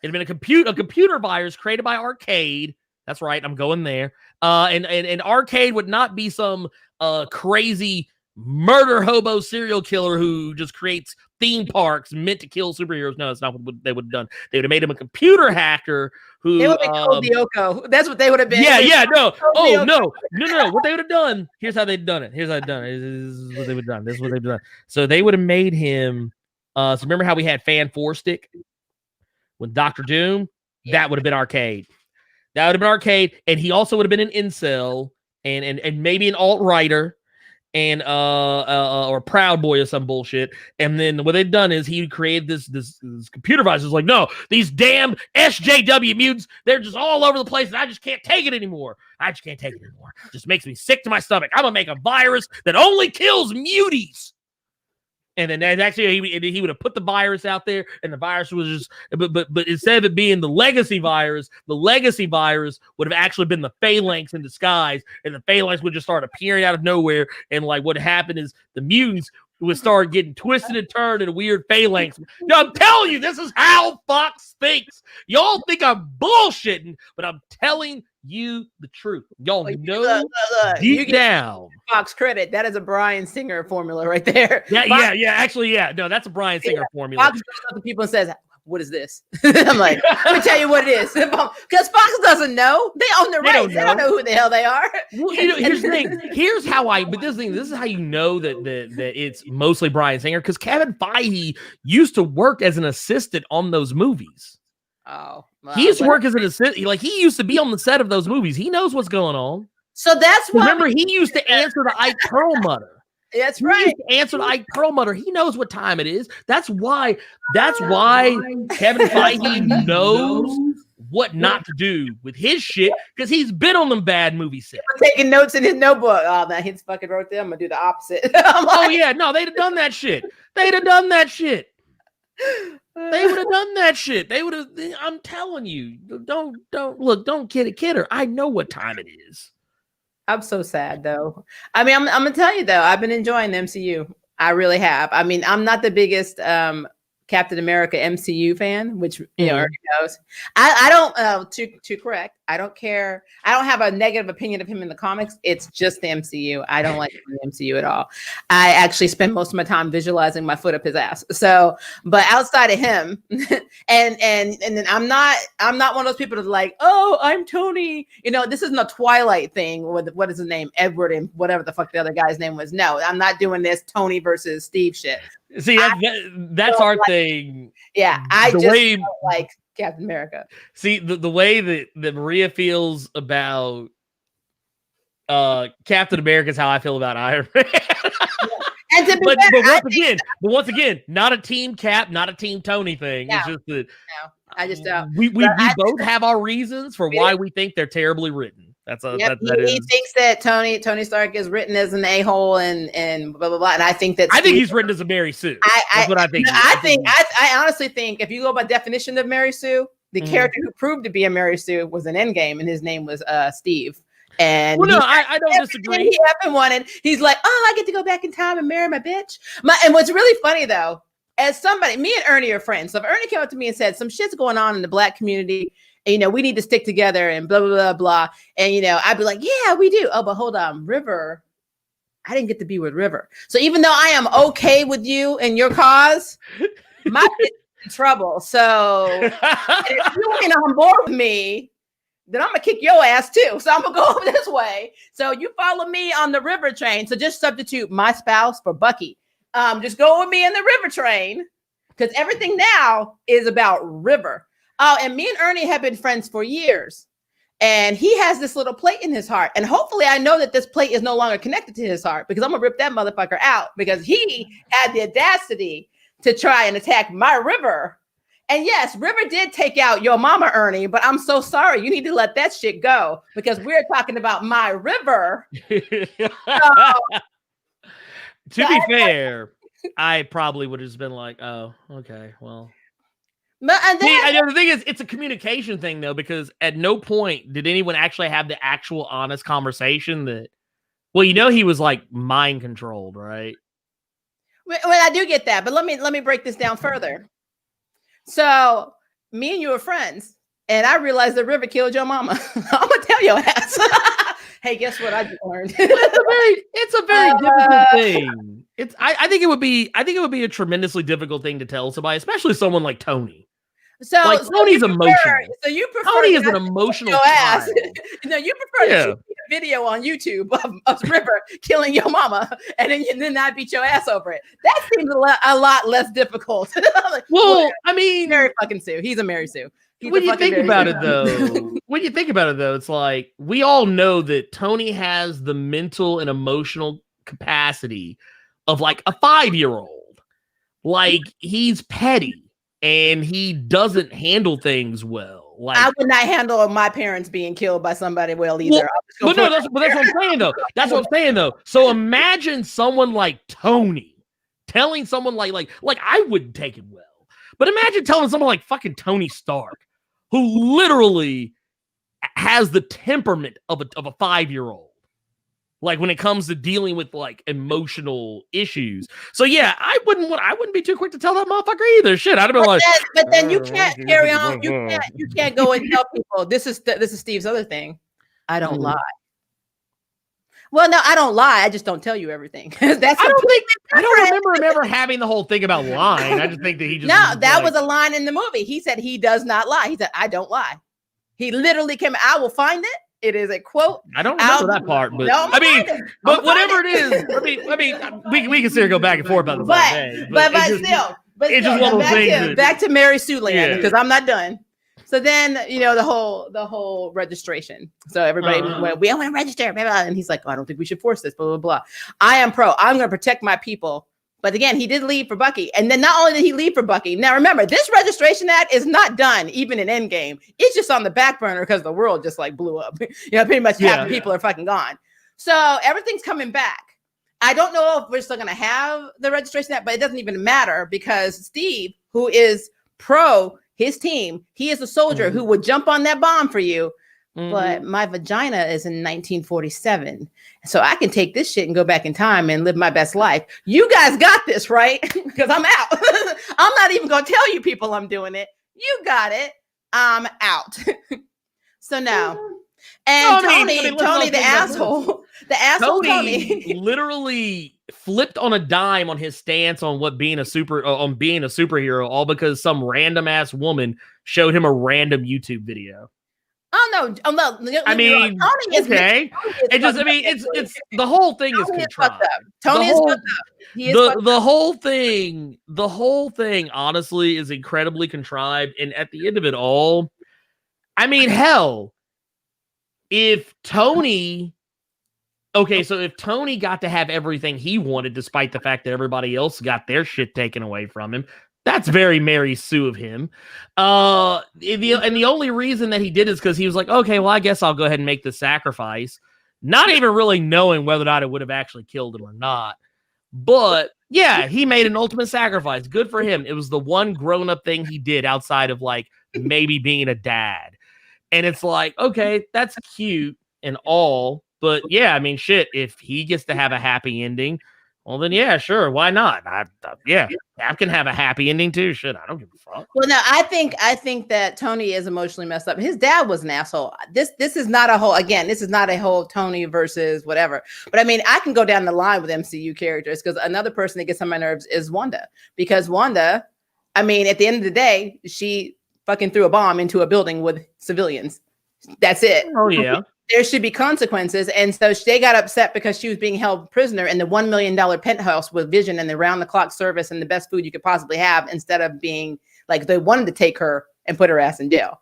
It'd been a computer virus created by Arcade. That's right. I'm going there. And Arcade would not be some crazy murder hobo serial killer who just creates theme parks meant to kill superheroes. No, that's not what they would have done. They would have made him a computer hacker who they would have called Dioko. That's what they would have been. No. What they would have done. Here's how they'd done it. This is what they would have done. This is what they've done. So they would have made him. So remember how we had Fan Four Stick with Doctor Doom? Yeah. That would have been Arcade. And he also would have been an incel and maybe an alt-righter and or a Proud Boy or some bullshit. And then what they've done is he created this computer virus. It's like, no, these damn SJW mutants, they're just all over the place, and I just can't take it anymore. It just makes me sick to my stomach. I'm gonna make a virus that only kills muties. And then actually he would have put the virus out there, and the virus was just, but instead of it being the legacy virus would have actually been the Phalanx in disguise, and the Phalanx would just start appearing out of nowhere. And like what happened is the mutants would start getting twisted and turned in a weird Phalanx. No, I'm telling you, this is how Fox thinks. Y'all think I'm bullshitting, but I'm telling you the truth. Y'all know deep down. Fox credit. That is a Bryan Singer formula right there. Yeah. Actually, yeah. No, that's a Bryan Singer formula. Fox goes up to people and says, "What is this?" I'm like, "Let me tell you what it is." Because Fox doesn't know. They own the rights. They don't know who the hell they are. Well, here's the thing. Here's how this is how you know that it's mostly Bryan Singer, because Kevin Feige used to work as an assistant on those movies. Oh, well, he used to work as an assistant. Like, he used to be on the set of those movies. He knows what's going on. So that's why. Remember, he used to answer to Ike Perlmutter. That's right. He used to answer to Ike Perlmutter. He knows what time it is. That's why Kevin Feige knows what not to do with his shit, because he's been on them bad movie sets. Taking notes in his notebook. Oh, that hits fucking wrote them. I'm gonna do the opposite. Oh yeah, no, they'd have done that shit. They would have done that shit. They would have. I'm telling you, don't kid her. I know what time it is. I'm so sad though. I mean, I'm gonna tell you though, I've been enjoying the MCU. I really have. I mean, I'm not the biggest Captain America MCU fan, which Ernie knows. I don't to correct. I don't care. I don't have a negative opinion of him in the comics. It's just the MCU. I don't like the MCU at all. I actually spend most of my time visualizing my foot up his ass. So, but outside of him, and then I'm not one of those people that's like, oh, I'm Tony. This isn't a Twilight thing with what is his name, Edward, and whatever the fuck the other guy's name was. No, I'm not doing this Tony versus Steve shit. See, that's our thing. Yeah, I just don't like Captain America. See, the way that Maria feels about Captain America is how I feel about Iron Man. And to be fair, once again, not a team Cap, not a team Tony thing. No, it's just that I just don't. We both have our reasons for why we think they're terribly written. He thinks that Tony Stark is written as an a-hole and blah blah blah, and I think that he's written as a Mary Sue. That's what I think. I honestly think if you go by definition of Mary Sue, the character who proved to be a Mary Sue was an Endgame, and his name was Steve. And I don't disagree. He haven't wanted. He's like, oh, I get to go back in time and marry my bitch. And what's really funny though, as somebody, me and Ernie are friends. So if Ernie came up to me and said some shit's going on in the Black community, and, we need to stick together and blah, blah, blah, blah. And, I'd be like, yeah, we do. Oh, but hold on, River. I didn't get to be with River. So even though I am okay with you and your cause, my bitch is in trouble. So if you ain't on board with me, then I'm going to kick your ass too. So I'm going to go over this way. So you follow me on the River train. So just substitute my spouse for Bucky. Just go with me in the River train because everything now is about River. Oh, and me and Ernie have been friends for years. And he has this little plate in his heart. And hopefully I know that this plate is no longer connected to his heart because I'm going to rip that motherfucker out because he had the audacity to try and attack my River. And yes, River did take out your mama, Ernie, but I'm so sorry. You need to let that shit go because we're talking about my River. To be fair, I probably would have just been like, oh, okay, well. The thing is, it's a communication thing, though, because at no point did anyone actually have the actual honest conversation that, well, he was like mind controlled, right? Well, I do get that, but let me break this down further. So me and you are friends, and I realized that River killed your mama. I'm gonna tell your ass. Hey, guess what I just learned? It's a very difficult thing. I think it would be a tremendously difficult thing to tell somebody, especially someone like Tony. Tony's emotional. So you prefer Tony is an emotional child. No, you prefer to shoot a video on YouTube of River killing your mama, and then not beat your ass over it. That seems a lot less difficult. I mean, Mary fucking Sue. He's a Mary Sue. When you think about it, though, it's like we all know that Tony has the mental and emotional capacity of like a 5-year-old. Like he's petty. And he doesn't handle things well. Like I would not handle my parents being killed by somebody well either. But that's what I'm saying though. That's what I'm saying though. So imagine someone like Tony telling someone like I wouldn't take it well. But imagine telling someone like fucking Tony Stark, who literally has the temperament of a 5-year-old. Like when it comes to dealing with like emotional issues. So yeah, I wouldn't be too quick to tell that motherfucker either. Shit, I'd have been but then you can't carry on. You can't go and tell people this is Steve's other thing. I don't lie. Well, no, I don't lie. I just don't tell you everything. I don't remember him ever having the whole thing about lying. I just think that he just was a line in the movie. He said he does not lie. He said, I don't lie. He literally came. I will find it. It is a quote. I don't remember that part, but but whatever it is, I mean, we can still go back and forth about this all day. But it's just one of those things. Back to Mary Sue land because I'm not done. So then the whole registration. So everybody went, we want to register, blah, blah, and he's like, oh, I don't think we should force this, blah blah blah. I am pro. I'm going to protect my people. But again, he did leave for Bucky. And then not only did he leave for Bucky, now remember, this registration act is not done even in Endgame. It's just on the back burner because the world just like blew up. Pretty much half the people are fucking gone. So everything's coming back. I don't know if we're still going to have the registration act, but it doesn't even matter because Steve, who is pro his team. He is a soldier who would jump on that bomb for you. But my vagina is in 1947. So I can take this shit and go back in time and live my best life. You guys got this, right? Because I'm out. I'm not even going to tell you people I'm doing it. You got it. I'm out. So now, and Tony, the asshole, Tony literally flipped on a dime on his stance on being a superhero, all because some random ass woman showed him a random YouTube video. Oh no! I mean, Tony is okay. It just, I mean, it's the whole thing is contrived. Tony is fucked up. The whole thing, honestly, is incredibly contrived. And at the end of it all, I mean, hell, if Tony got to have everything he wanted, despite the fact that everybody else got their shit taken away from him, that's very Mary Sue of him. And the only reason that he did is because he was like, okay, well, I guess I'll go ahead and make the sacrifice, not even really knowing whether or not it would have actually killed him or not. But yeah, he made an ultimate sacrifice. Good for him. It was the one grown-up thing he did outside of like maybe being a dad. And it's like, okay, that's cute and all. But yeah, I mean, shit, if he gets to have a happy ending, well, then, yeah, sure. Why not? Cap can have a happy ending too. Shit, I don't give a fuck. Well, no, I think that Tony is emotionally messed up. His dad was an asshole. This is not a whole. Again, this is not a whole Tony versus whatever. But I mean, I can go down the line with MCU characters because another person that gets on my nerves is Wanda. Because Wanda, I mean, at the end of the day, she fucking threw a bomb into a building with civilians. That's it. Oh yeah. There should be consequences. And so they got upset because she was being held prisoner in the $1 million penthouse with vision and the round-the-clock service and the best food you could possibly have, instead of being like, they wanted to take her and put her ass in jail.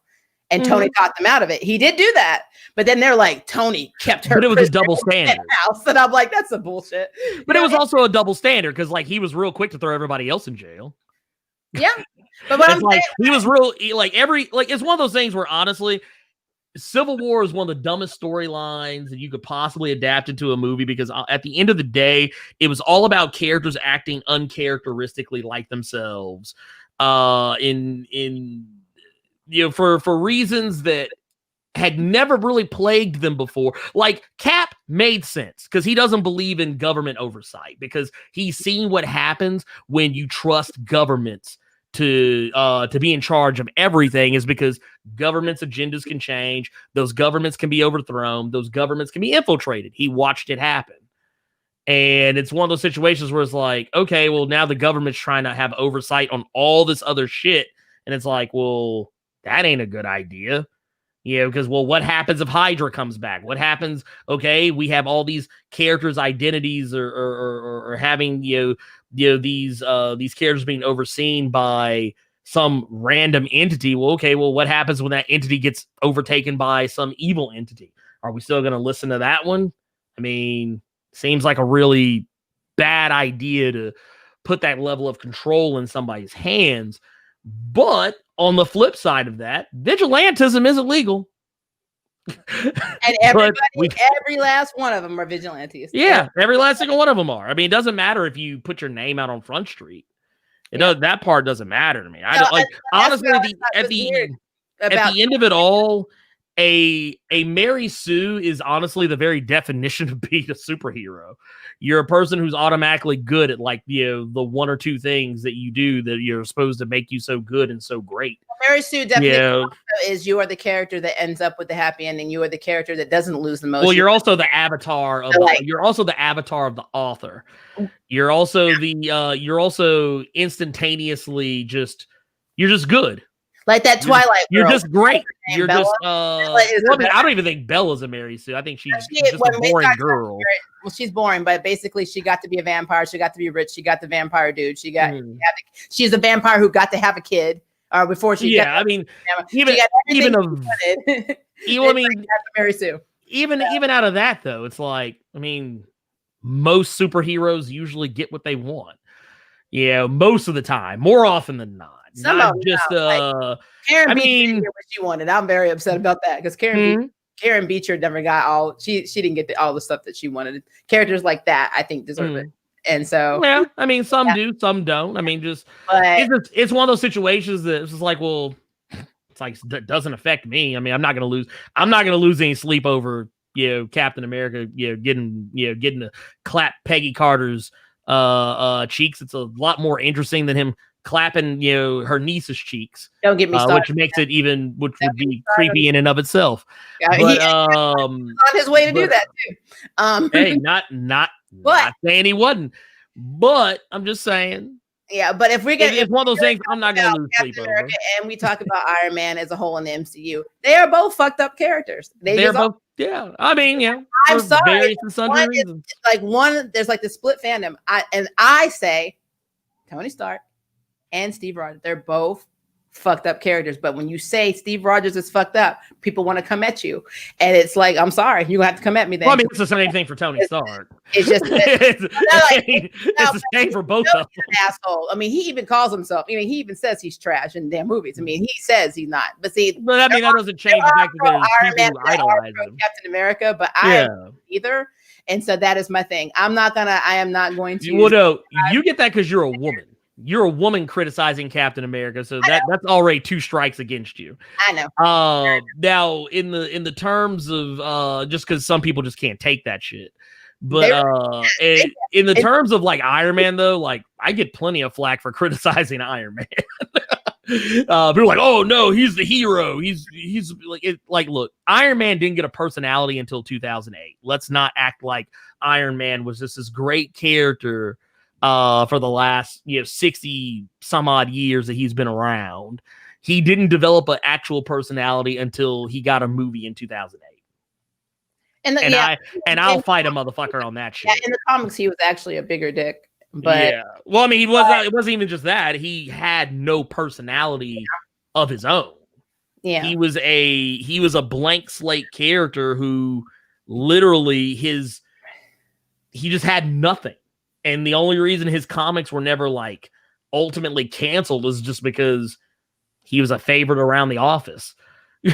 And Tony got them out of it. He did do that. But then they're like, Tony kept her. But it was a double standard. And I'm like, that's a bullshit. But it was also a double standard because like he was real quick to throw everybody else in jail. Yeah. But what I'm like, saying, he was real, like it's one of those things where honestly, Civil War is one of the dumbest storylines that you could possibly adapt into a movie, because at the end of the day, it was all about characters acting uncharacteristically like themselves, for reasons that had never really plagued them before. Like Cap made sense because he doesn't believe in government oversight, because he's seen what happens when you trust governments to be in charge of everything, is because government's agendas can change. Those governments can be overthrown. Those governments can be infiltrated. He watched it happen. And it's one of those situations where it's like, okay, well, now the government's trying to have oversight on all this other shit. And it's like, well, that ain't a good idea. Yeah, because, well, what happens if Hydra comes back? What happens? Okay, we have all these characters' identities or having, these characters being overseen by some random entity. Well, okay, well, what happens when that entity gets overtaken by some evil entity? Are we still going to listen to that one? I mean, seems like a really bad idea to put that level of control in somebody's hands. But on the flip side of that, vigilantism is illegal. And every last one of them are vigilantes. Yeah, every last single one of them are. I mean, it doesn't matter if you put your name out on Front Street. That part doesn't matter to me. Honestly, at the end of it all, a Mary Sue is honestly the very definition of being a superhero. You're a person who's automatically good at the one or two things that you do that you're supposed to make you so good and so great. Mary Sue definitely is, you are the character that ends up with the happy ending. You are the character that doesn't lose the most. Well, you're also the avatar of you're also the avatar of the author. You're also you're also instantaneously you're just good. Like that Twilight You're girl. just great. You're Bella. just I don't even think Bella's a Mary Sue. I think she's just a boring girl. Well, she's boring, but basically she got to be a vampire. She got to be rich. She got the vampire dude. She's a vampire who got to have a kid before she. I mean, even Mary Sue. Even out of that though, it's like, I mean, most superheroes usually get what they want. Yeah, most of the time, more often than not. Karen Beecher didn't get what she wanted. I'm very upset about that because Karen Beecher never got all. She didn't get all the stuff that she wanted. Characters like that, I think, deserve it. And so, yeah, I mean, some do, some don't. I mean, but it's one of those situations that it's just like, well, it's like that doesn't affect me. I mean, I'm not gonna lose any sleep over Captain America getting to clap Peggy Carter's cheeks. It's a lot more interesting than him clapping her niece's cheeks. don't get me started. Which makes it which would be creepy in and of itself. Yeah, But on his way to do that too. Hey, not saying he wasn't, but I'm just saying. Yeah, but if we get it's one of those things I'm not going to lose sleep over. And we talk about Iron Man as a whole in the MCU, they are both fucked up characters. They're both, yeah. I mean, yeah. I'm sorry. Reasons. There's like the split fandom. I say Tony Stark and Steve Rogers, they're both fucked up characters. But when you say Steve Rogers is fucked up, people want to come at you, and it's like, I'm sorry, you have to come at me. Then well, I mean, it's the same thing for Tony Stark. It's just it's the same for both of them. Asshole. I mean, he even calls himself. I mean, he even says he's trash in damn movies. I mean, he says he's not. But see, I mean, that doesn't change the fact that there's people who idolize him. Captain America, but I don't either. And so that is my thing. I am not going to. Well, no, you get that because you're a woman. You're a woman criticizing Captain America, so that's already 2 strikes against you. I know. Now in the terms of just because some people just can't take that shit, but in the terms of like Iron Man though, like I get plenty of flack for criticizing Iron Man. People are like, oh no, he's the hero. He's like look, Iron Man didn't get a personality until 2008. Let's not act like Iron Man was just this great character for the last 60 some odd years that he's been around. He didn't develop an actual personality until he got a movie in 2008. I'll fight a motherfucker on that shit. Yeah, in the comics, he was actually a bigger dick. But yeah, well, I mean, it wasn't even just that. He had no personality of his own. Yeah, he was a blank slate character who literally he just had nothing. And the only reason his comics were never like ultimately canceled is just because he was a favorite around the office. he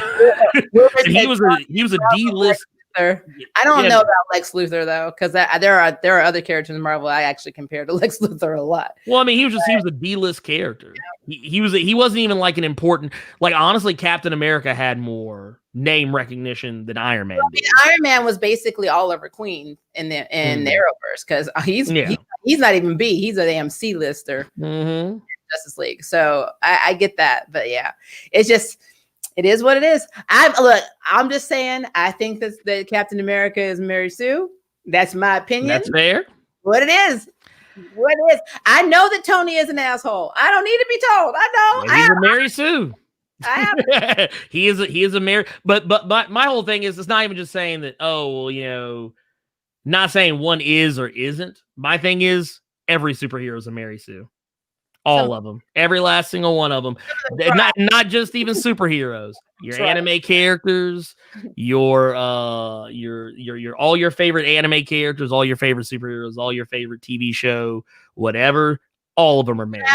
was a D-list. I don't know about Lex Luthor though, because there are other characters in Marvel I actually compare to Lex Luthor a lot. Well, I mean, he was a D-list character. He wasn't even like an important, like honestly, Captain America had more name recognition than Iron Man did. Iron Man was basically Oliver Queen in the Arrowverse, because he's not even B, he's a damn C-lister. Justice League. So I get that, but yeah, it's just. It is what it is. I'm just saying, I think that Captain America is Mary Sue. That's my opinion. That's fair. What it is. I know that Tony is an asshole. I don't need to be told. I know. He's a Mary Sue. He is a Mary. But my whole thing is, it's not even just saying that, oh, well, not saying one is or isn't. My thing is, every superhero is a Mary Sue. All of them, every last single one of them, not just even superheroes. Your anime characters, your all your favorite anime characters, all your favorite superheroes, all your favorite TV show, whatever. All of them are married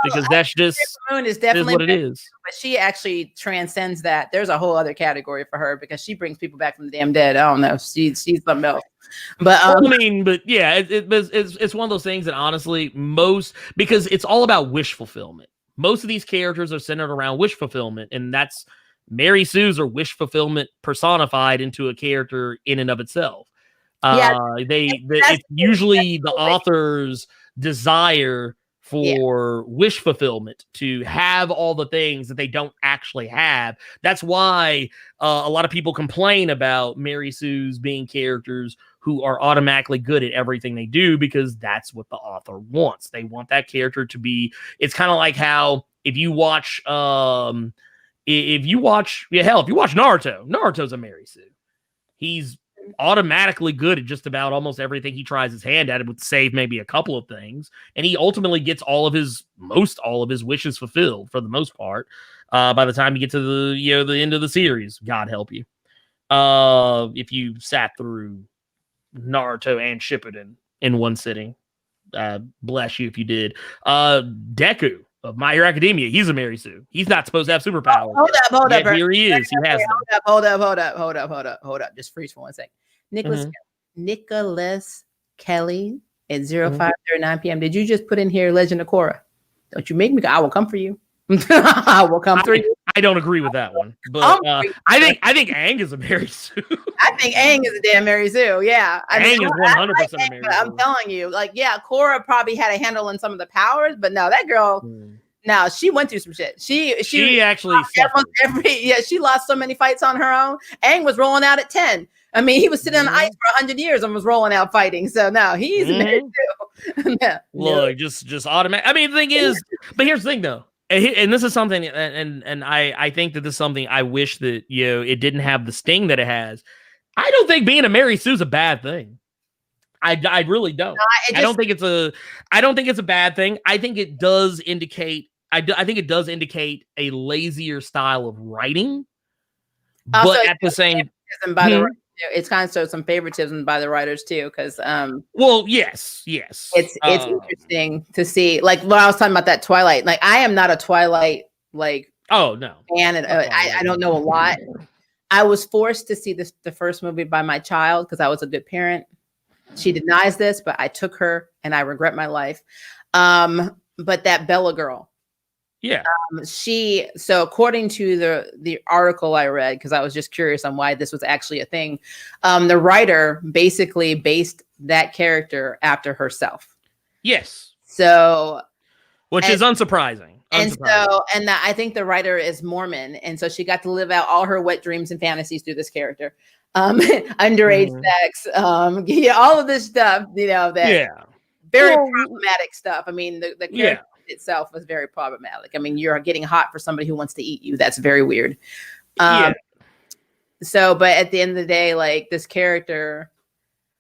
because that's just Moon is definitely what it is. But she actually transcends that. There's a whole other category for her because she brings people back from the damn dead. I don't know. She's something else. But but yeah, it's one of those things that honestly because it's all about wish fulfillment. Most of these characters are centered around wish fulfillment, and that's Mary Sue's or wish fulfillment personified into a character in and of itself. It's usually the author's desire for wish fulfillment, to have all the things that they don't actually have. That's why a lot of people complain about Mary Sue's being characters who are automatically good at everything they do, because that's what the author wants. They want that character to be. It's kind of like how if you watch Naruto, Naruto's a Mary Sue. He's automatically good at just about almost everything he tries his hand at. It would save maybe a couple of things, and he ultimately gets all of his wishes fulfilled for the most part by the time you get to the end of the series. God help you if you sat through Naruto and Shippuden in one sitting. Bless you if you did. Deku of My Hero Academia, he's a Mary Sue. He's not supposed to have superpowers. Hold up. Here he is. He has them. Hold up. Just freeze for 1 second. Nicholas Kelly at 05:39 p.m. Did you just put in here Legend of Korra? Don't you make me go, I will come for you. I will come for you. I don't agree with that one, but I think Aang is a Mary Sue. I think Aang is a damn Mary Sue. Yeah, Aang is 100% a Mary Sue. I'm telling you, like, yeah, Korra probably had a handle on some of the powers, but no, that girl, no, she went through some shit. She actually she lost so many fights on her own. Aang was rolling out at 10. I mean, he was sitting on the ice for 100 years and was rolling out fighting. So no, he's a Mary Sue. Look, just automatic. I mean, the thing is, but here's the thing though. And this is something, and I think that this is something I wish that it didn't have the sting that it has. I don't think being a Mary Sue is a bad thing. I really don't. I don't think it's a bad thing. I think it does indicate. I think it does indicate a lazier style of writing. Also, but at the same, it's kind of so some favoritism by the writers too, because well, yes, it's interesting to see. Like when I was talking about that Twilight, like I am not a Twilight fan, and I don't know a lot. I was forced to see the first movie by my child because I was a good parent. She denies this, but I took her, and I regret my life. But that Bella girl. Yeah. So according to the article I read, because I was just curious on why this was actually a thing, the writer basically based that character after herself. Yes. So, which is unsurprising. I think the writer is Mormon, and so she got to live out all her wet dreams and fantasies through this character. Underage sex, all of this stuff, very problematic stuff. I mean, the character itself was very problematic. I mean, you're getting hot for somebody who wants to eat you. That's very weird. So, but at the end of the day, like this character,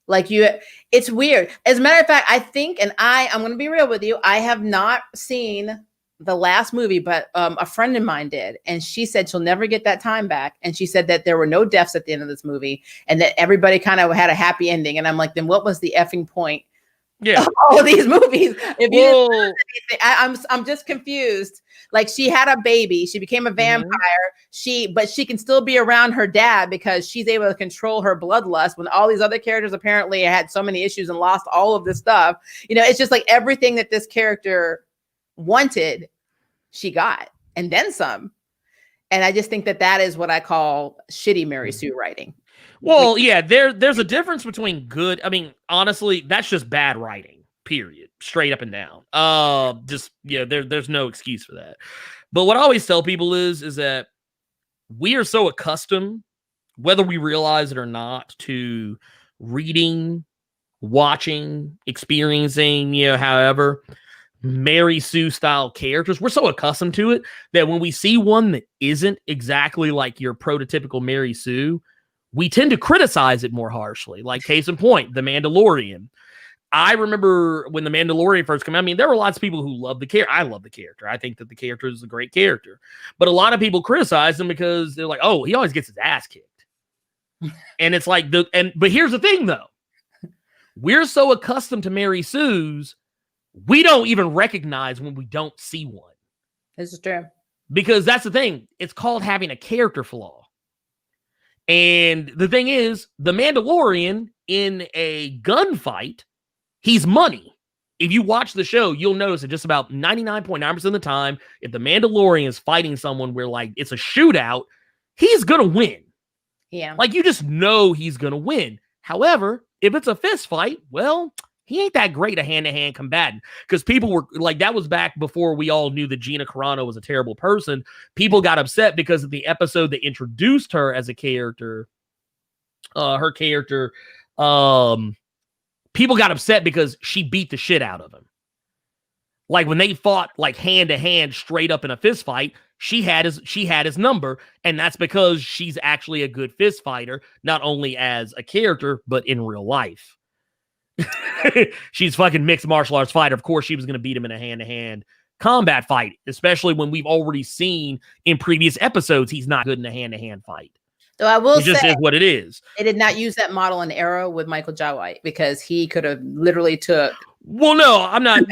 it's weird. As a matter of fact, I think, and I'm going to be real with you, I have not seen the last movie, but a friend of mine did, and she said she'll never get that time back. And she said that there were no deaths at the end of this movie, and that everybody kind of had a happy ending. And I'm like, then what was the effing point? Yeah, all of these movies. If you I'm just confused. Like she had a baby, she became a vampire. But she can still be around her dad because she's able to control her bloodlust. When all these other characters apparently had so many issues and lost all of this stuff, it's just like everything that this character wanted, she got, and then some. And I just think that is what I call shitty Mary Sue writing. Well, yeah, there's a difference between good. I mean, honestly, that's just bad writing, period. Straight up and down. There's no excuse for that. But what I always tell people is that we are so accustomed, whether we realize it or not, to reading, watching, experiencing, however, Mary Sue style characters. We're so accustomed to it that when we see one that isn't exactly like your prototypical Mary Sue, we tend to criticize it more harshly. Like case in point, The Mandalorian. I remember when The Mandalorian first came out, I mean, there were lots of people who loved the character. I love the character. I think that the character is a great character. But a lot of people criticize him because they're like, oh, he always gets his ass kicked. And it's like, but here's the thing, though. We're so accustomed to Mary Sue's, we don't even recognize when we don't see one. This is true. Because that's the thing. It's called having a character flaw. And the thing is, the Mandalorian in a gunfight, he's money. If you watch the show, you'll notice that just about 99.9% of the time, if the Mandalorian is fighting someone where like it's a shootout, he's going to win. Yeah. Like you just know he's going to win. However, if it's a fist fight, well, he ain't that great a hand-to-hand combatant because people were like, that was back before we all knew that Gina Carano was a terrible person. People got upset because of the episode that introduced her as a character. Her character, people got upset because she beat the shit out of him. Like when they fought like hand-to-hand straight up in a fist fight, she had his number, and that's because she's actually a good fist fighter, not only as a character, but in real life. She's fucking mixed martial arts fighter. Of course, she was going to beat him in a hand-to-hand combat fight, especially when we've already seen in previous episodes he's not good in a hand-to-hand fight. So I will say, just is what it is. They did not use that model in Arrow with Michael Jai White because he could have literally took. Well, no, I'm not.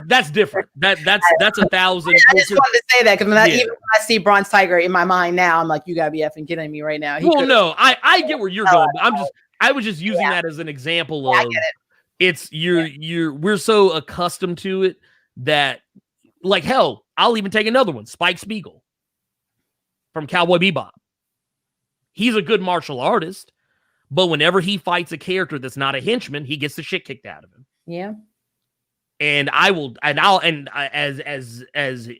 That's different. That's 1,000. I just wanted to say that because even when I see Bronze Tiger in my mind now, I'm like, you gotta be effing kidding me right now. No, I get where you're going, but I was just using that as an example of. I get it. It's we're so accustomed to it that, like, hell, I'll even take another one, Spike Spiegel from Cowboy Bebop. He's a good martial artist, but whenever he fights a character that's not a henchman, he gets the shit kicked out of him. Yeah. And as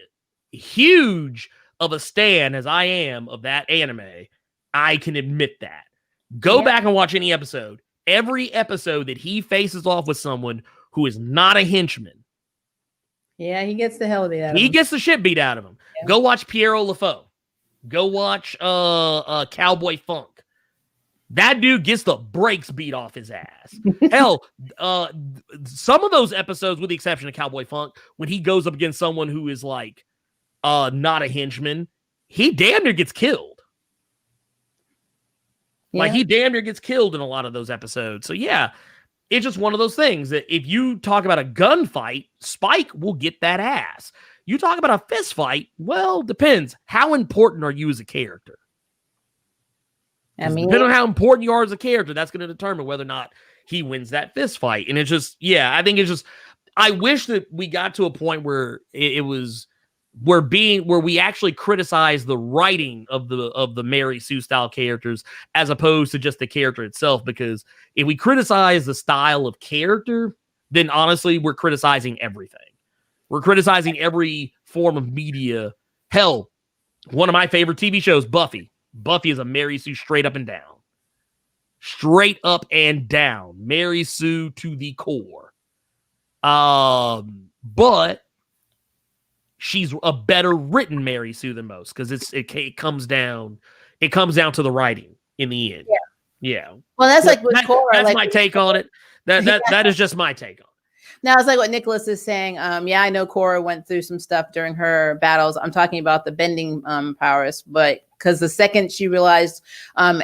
huge of a stan as I am of that anime, I can admit that. Go back and watch any episode. Every episode that he faces off with someone who is not a henchman. Yeah, he gets the hell beat out of him. He gets the shit beat out of him. Yeah. Go watch Piero LaFoe. Go watch Cowboy Funk. That dude gets the brakes beat off his ass. Hell, some of those episodes, with the exception of Cowboy Funk, when he goes up against someone who is like not a henchman, he damn near gets killed. Yeah. Like, he damn near gets killed in a lot of those episodes. So, yeah, it's just one of those things that if you talk about a gunfight, Spike will get that ass. You talk about a fist fight, well, depends. How important are you as a character? I mean, depending on how important you are as a character, that's going to determine whether or not he wins that fist fight. And it's just, yeah, I think it's just, I wish that we got to a point where it was, where we actually criticize the writing of the Mary Sue style characters as opposed to just the character itself. Because if we criticize the style of character, then honestly, we're criticizing everything. We're criticizing every form of media. Hell, one of my favorite TV shows, Buffy. Buffy is a Mary Sue straight up and down. Straight up and down. Mary Sue to the core. But she's a better written Mary Sue than most because it comes down to the writing in the end. Yeah. Well, that's like with Cora. That's like, my take on it. That is just my take on it. Now, it's like what Nicholas is saying. Yeah, I know Cora went through some stuff during her battles. I'm talking about the bending powers, but because the second she realized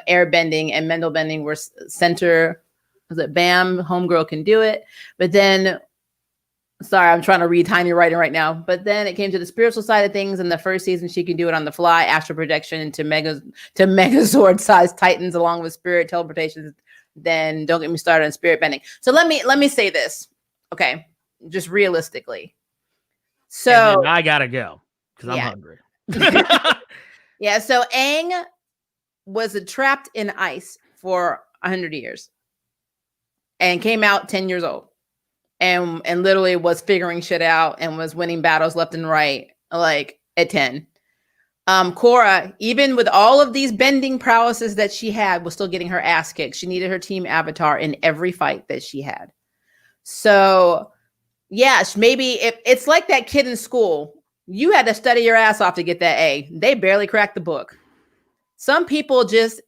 air bending and mental bending were center, was it bam, homegirl can do it. But then, sorry, I'm trying to read tiny writing right now. But then it came to the spiritual side of things. In the first season, she can do it on the fly, astral projection to Megazord sized titans, along with spirit teleportation. Then don't get me started on spirit bending. So let me say this. Okay, just realistically. So I gotta go because I'm hungry. Yeah, so Aang was trapped in ice for 100 years and came out 10 years old and literally was figuring shit out and was winning battles left and right, like at 10. Korra, even with all of these bending prowesses that she had, was still getting her ass kicked. She needed her team avatar in every fight that she had. So, yes, maybe it's like that kid in school. You had to study your ass off to get that A. They barely cracked the book. Some people just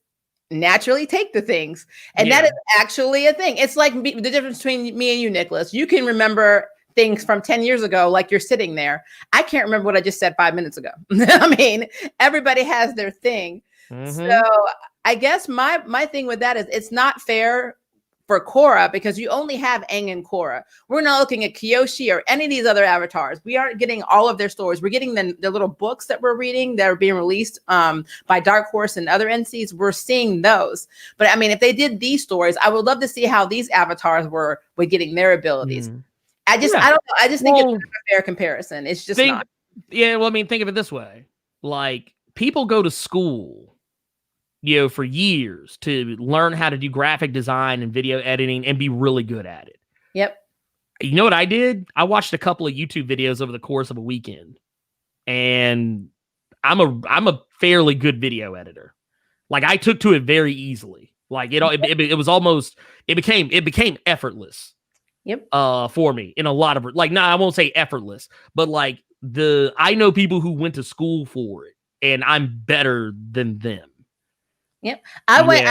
naturally take the things. And that is actually a thing. It's like the difference between me and you, Nicholas. You can remember things from 10 years ago, like you're sitting there. I can't remember what I just said 5 minutes ago. I mean, everybody has their thing. Mm-hmm. So I guess my thing with that is it's not fair for Korra because you only have Aang and Korra. We're not looking at Kyoshi or any of these other avatars. We aren't getting all of their stories. We're getting the little books that we're reading that are being released by Dark Horse and other NCs. We're seeing those. But I mean, if they did these stories, I would love to see how these avatars were getting their abilities. I don't know. I just think it's not a fair comparison. It's just not. Yeah, well, I mean, think of it this way. Like, people go to school, for years to learn how to do graphic design and video editing and be really good at it. Yep. You know what I did? I watched a couple of YouTube videos over the course of a weekend, and I'm a fairly good video editor. Like, I took to it very easily. Like, it was almost, it became effortless. Yep. For me in a lot of, like, I won't say effortless, but like I know people who went to school for it, and I'm better than them. Yep. I went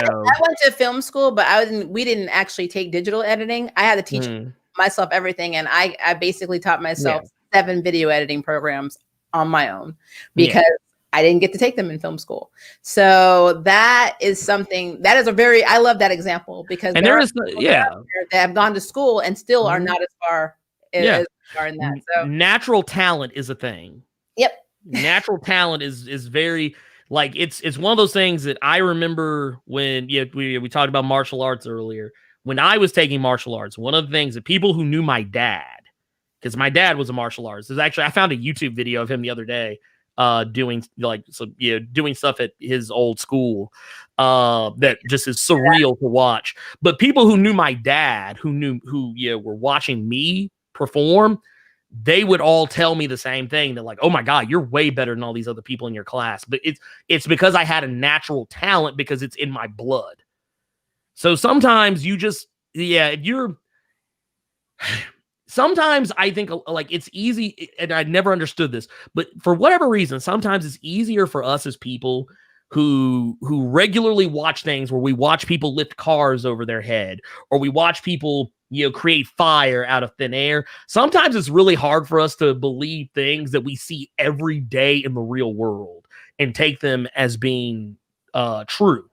to film school, but we didn't actually take digital editing. I had to teach myself everything. And I basically taught myself 7 video editing programs on my own because I didn't get to take them in film school. So that is something that is I love that example because and there is that have gone to school and still are not as far as far in that. So natural talent is a thing. Yep. Natural talent is very, like, it's one of those things that I remember when we talked about martial arts earlier, when I was taking martial arts, one of the things that people who knew my dad, because my dad was a martial artist, there's actually, I found a YouTube video of him the other day doing doing stuff at his old school that just is surreal to watch. But people who knew my dad, who were watching me perform, they would all tell me the same thing. They're like, oh my God, you're way better than all these other people in your class. But it's because I had a natural talent, because it's in my blood. So sometimes you just, sometimes I think like it's easy, and I never understood this, but for whatever reason, sometimes it's easier for us as people who regularly watch things where we watch people lift cars over their head, or we watch people, create fire out of thin air. Sometimes it's really hard for us to believe things that we see every day in the real world and take them as being true.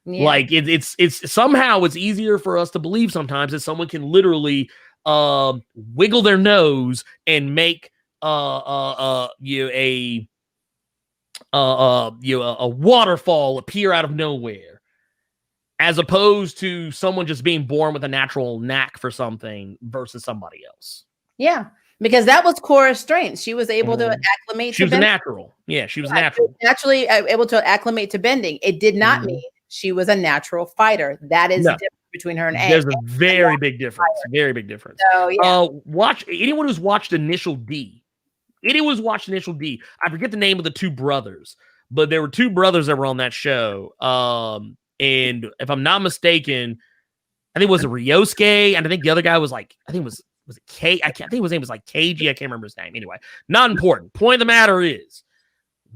Yeah. Like it's somehow it's easier for us to believe sometimes that someone can literally wiggle their nose and make a waterfall appear out of nowhere, as opposed to someone just being born with a natural knack for something versus somebody else. Yeah, because that was Cora's strength. She was able to acclimate. She was a natural. Yeah, she was natural. Naturally able to acclimate to bending. It did not mean she was a natural fighter. That is the difference between her and A. There's a very big difference. Very big difference. So, yeah. Watch anyone who's watched Initial D. Anyone who's watched Initial D. I forget the name of the two brothers, but there were two brothers that were on that show. And if I'm not mistaken, I think it was a Ryosuke, and I think the other guy was like, I think it was it K? I think his name was like KG. I can't remember his name. Anyway, not important. Point of the matter is,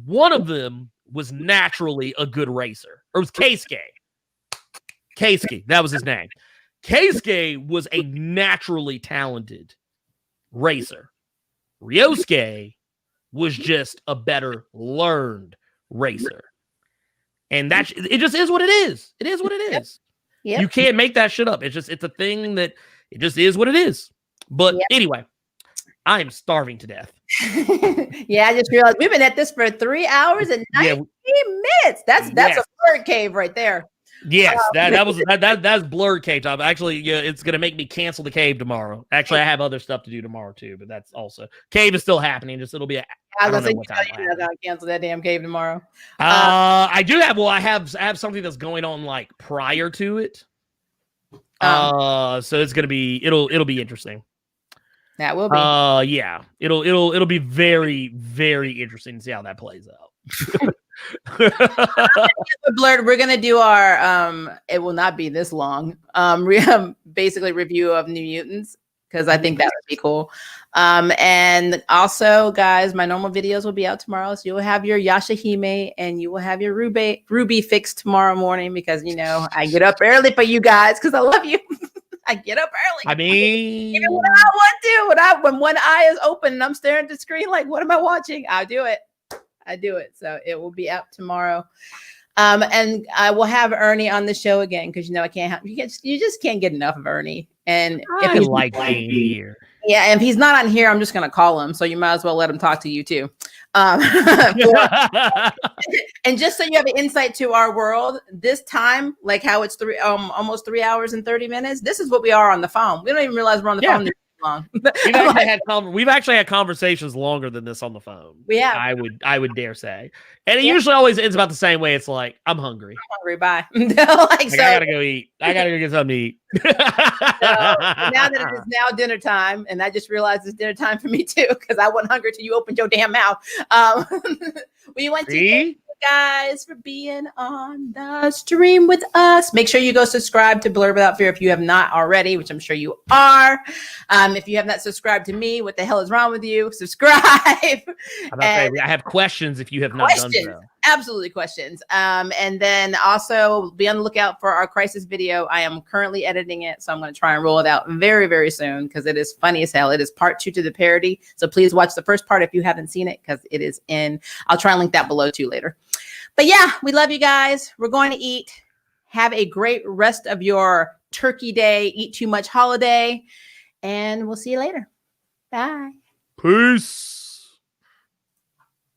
one of them was naturally a good racer. Or it was Keisuke. Keisuke, that was his name. Keisuke was a naturally talented racer. Ryosuke was just a better learned racer. And that it just is what it is. It is what it is. Yep. You can't make that shit up. It's a thing that it just is what it is. But anyway, I am starving to death. Yeah, I just realized we've been at this for 3 hours and 19 minutes. That's a Blerd cave right there. Yes, that's Blerd cave time. Actually, it's gonna make me cancel the cave tomorrow. Actually, I have other stuff to do tomorrow too, but that's also cave is still happening. Just it'll be. I don't know what time. You're not gonna cancel that damn cave tomorrow. I do have. Well, I have something that's going on like prior to it. So it's gonna be. It'll be interesting. That will be. Yeah. It'll be very, very interesting to see how that plays out. Blerd, we're gonna do our it will not be this long basically review of New Mutants, because I think that would be cool. And also, guys, my normal videos will be out tomorrow, so you'll have your Yashahime and you will have your Ruby fix tomorrow morning, because I get up early for you guys because I love you. I get up early. I mean, even when I want to, when one eye is open and I'm staring at the screen like, what am I watching? I do it. So it will be out tomorrow. And I will have Ernie on the show again, because I can't you just can't get enough of Ernie. And if he's like being here. Yeah, and if he's not on here, I'm just gonna call him. So you might as well let him talk to you too. And just so you have an insight to our world, this time, like how it's almost 3 hours and 30 minutes. This is what we are on the phone. We don't even realize we're on the phone this long. We've actually had conversations longer than this on the phone. Yeah, I would dare say, and it usually always ends about the same way. It's like, I'm hungry. Bye. I gotta go eat. I gotta go get something to eat. So now that it is now dinner time, and I just realized it's dinner time for me too, because I wasn't hungry till you opened your damn mouth. We went to guys for being on the stream with us. Make sure you go subscribe to Blerd Without Fear if you have not already, which I'm sure you are. If you have not subscribed to me, what the hell is wrong with you? Subscribe. I have questions if you have not done so. Absolutely questions. And then also be on the lookout for our crisis video. I am currently editing it, so I'm going to try and roll it out very, very soon, because it is funny as hell. It is part 2 to the parody. So please watch the first part if you haven't seen it, because it is I'll try and link that below too later. But yeah, we love you guys. We're going to eat. Have a great rest of your turkey day, eat too much holiday, and we'll see you later. Bye. Peace.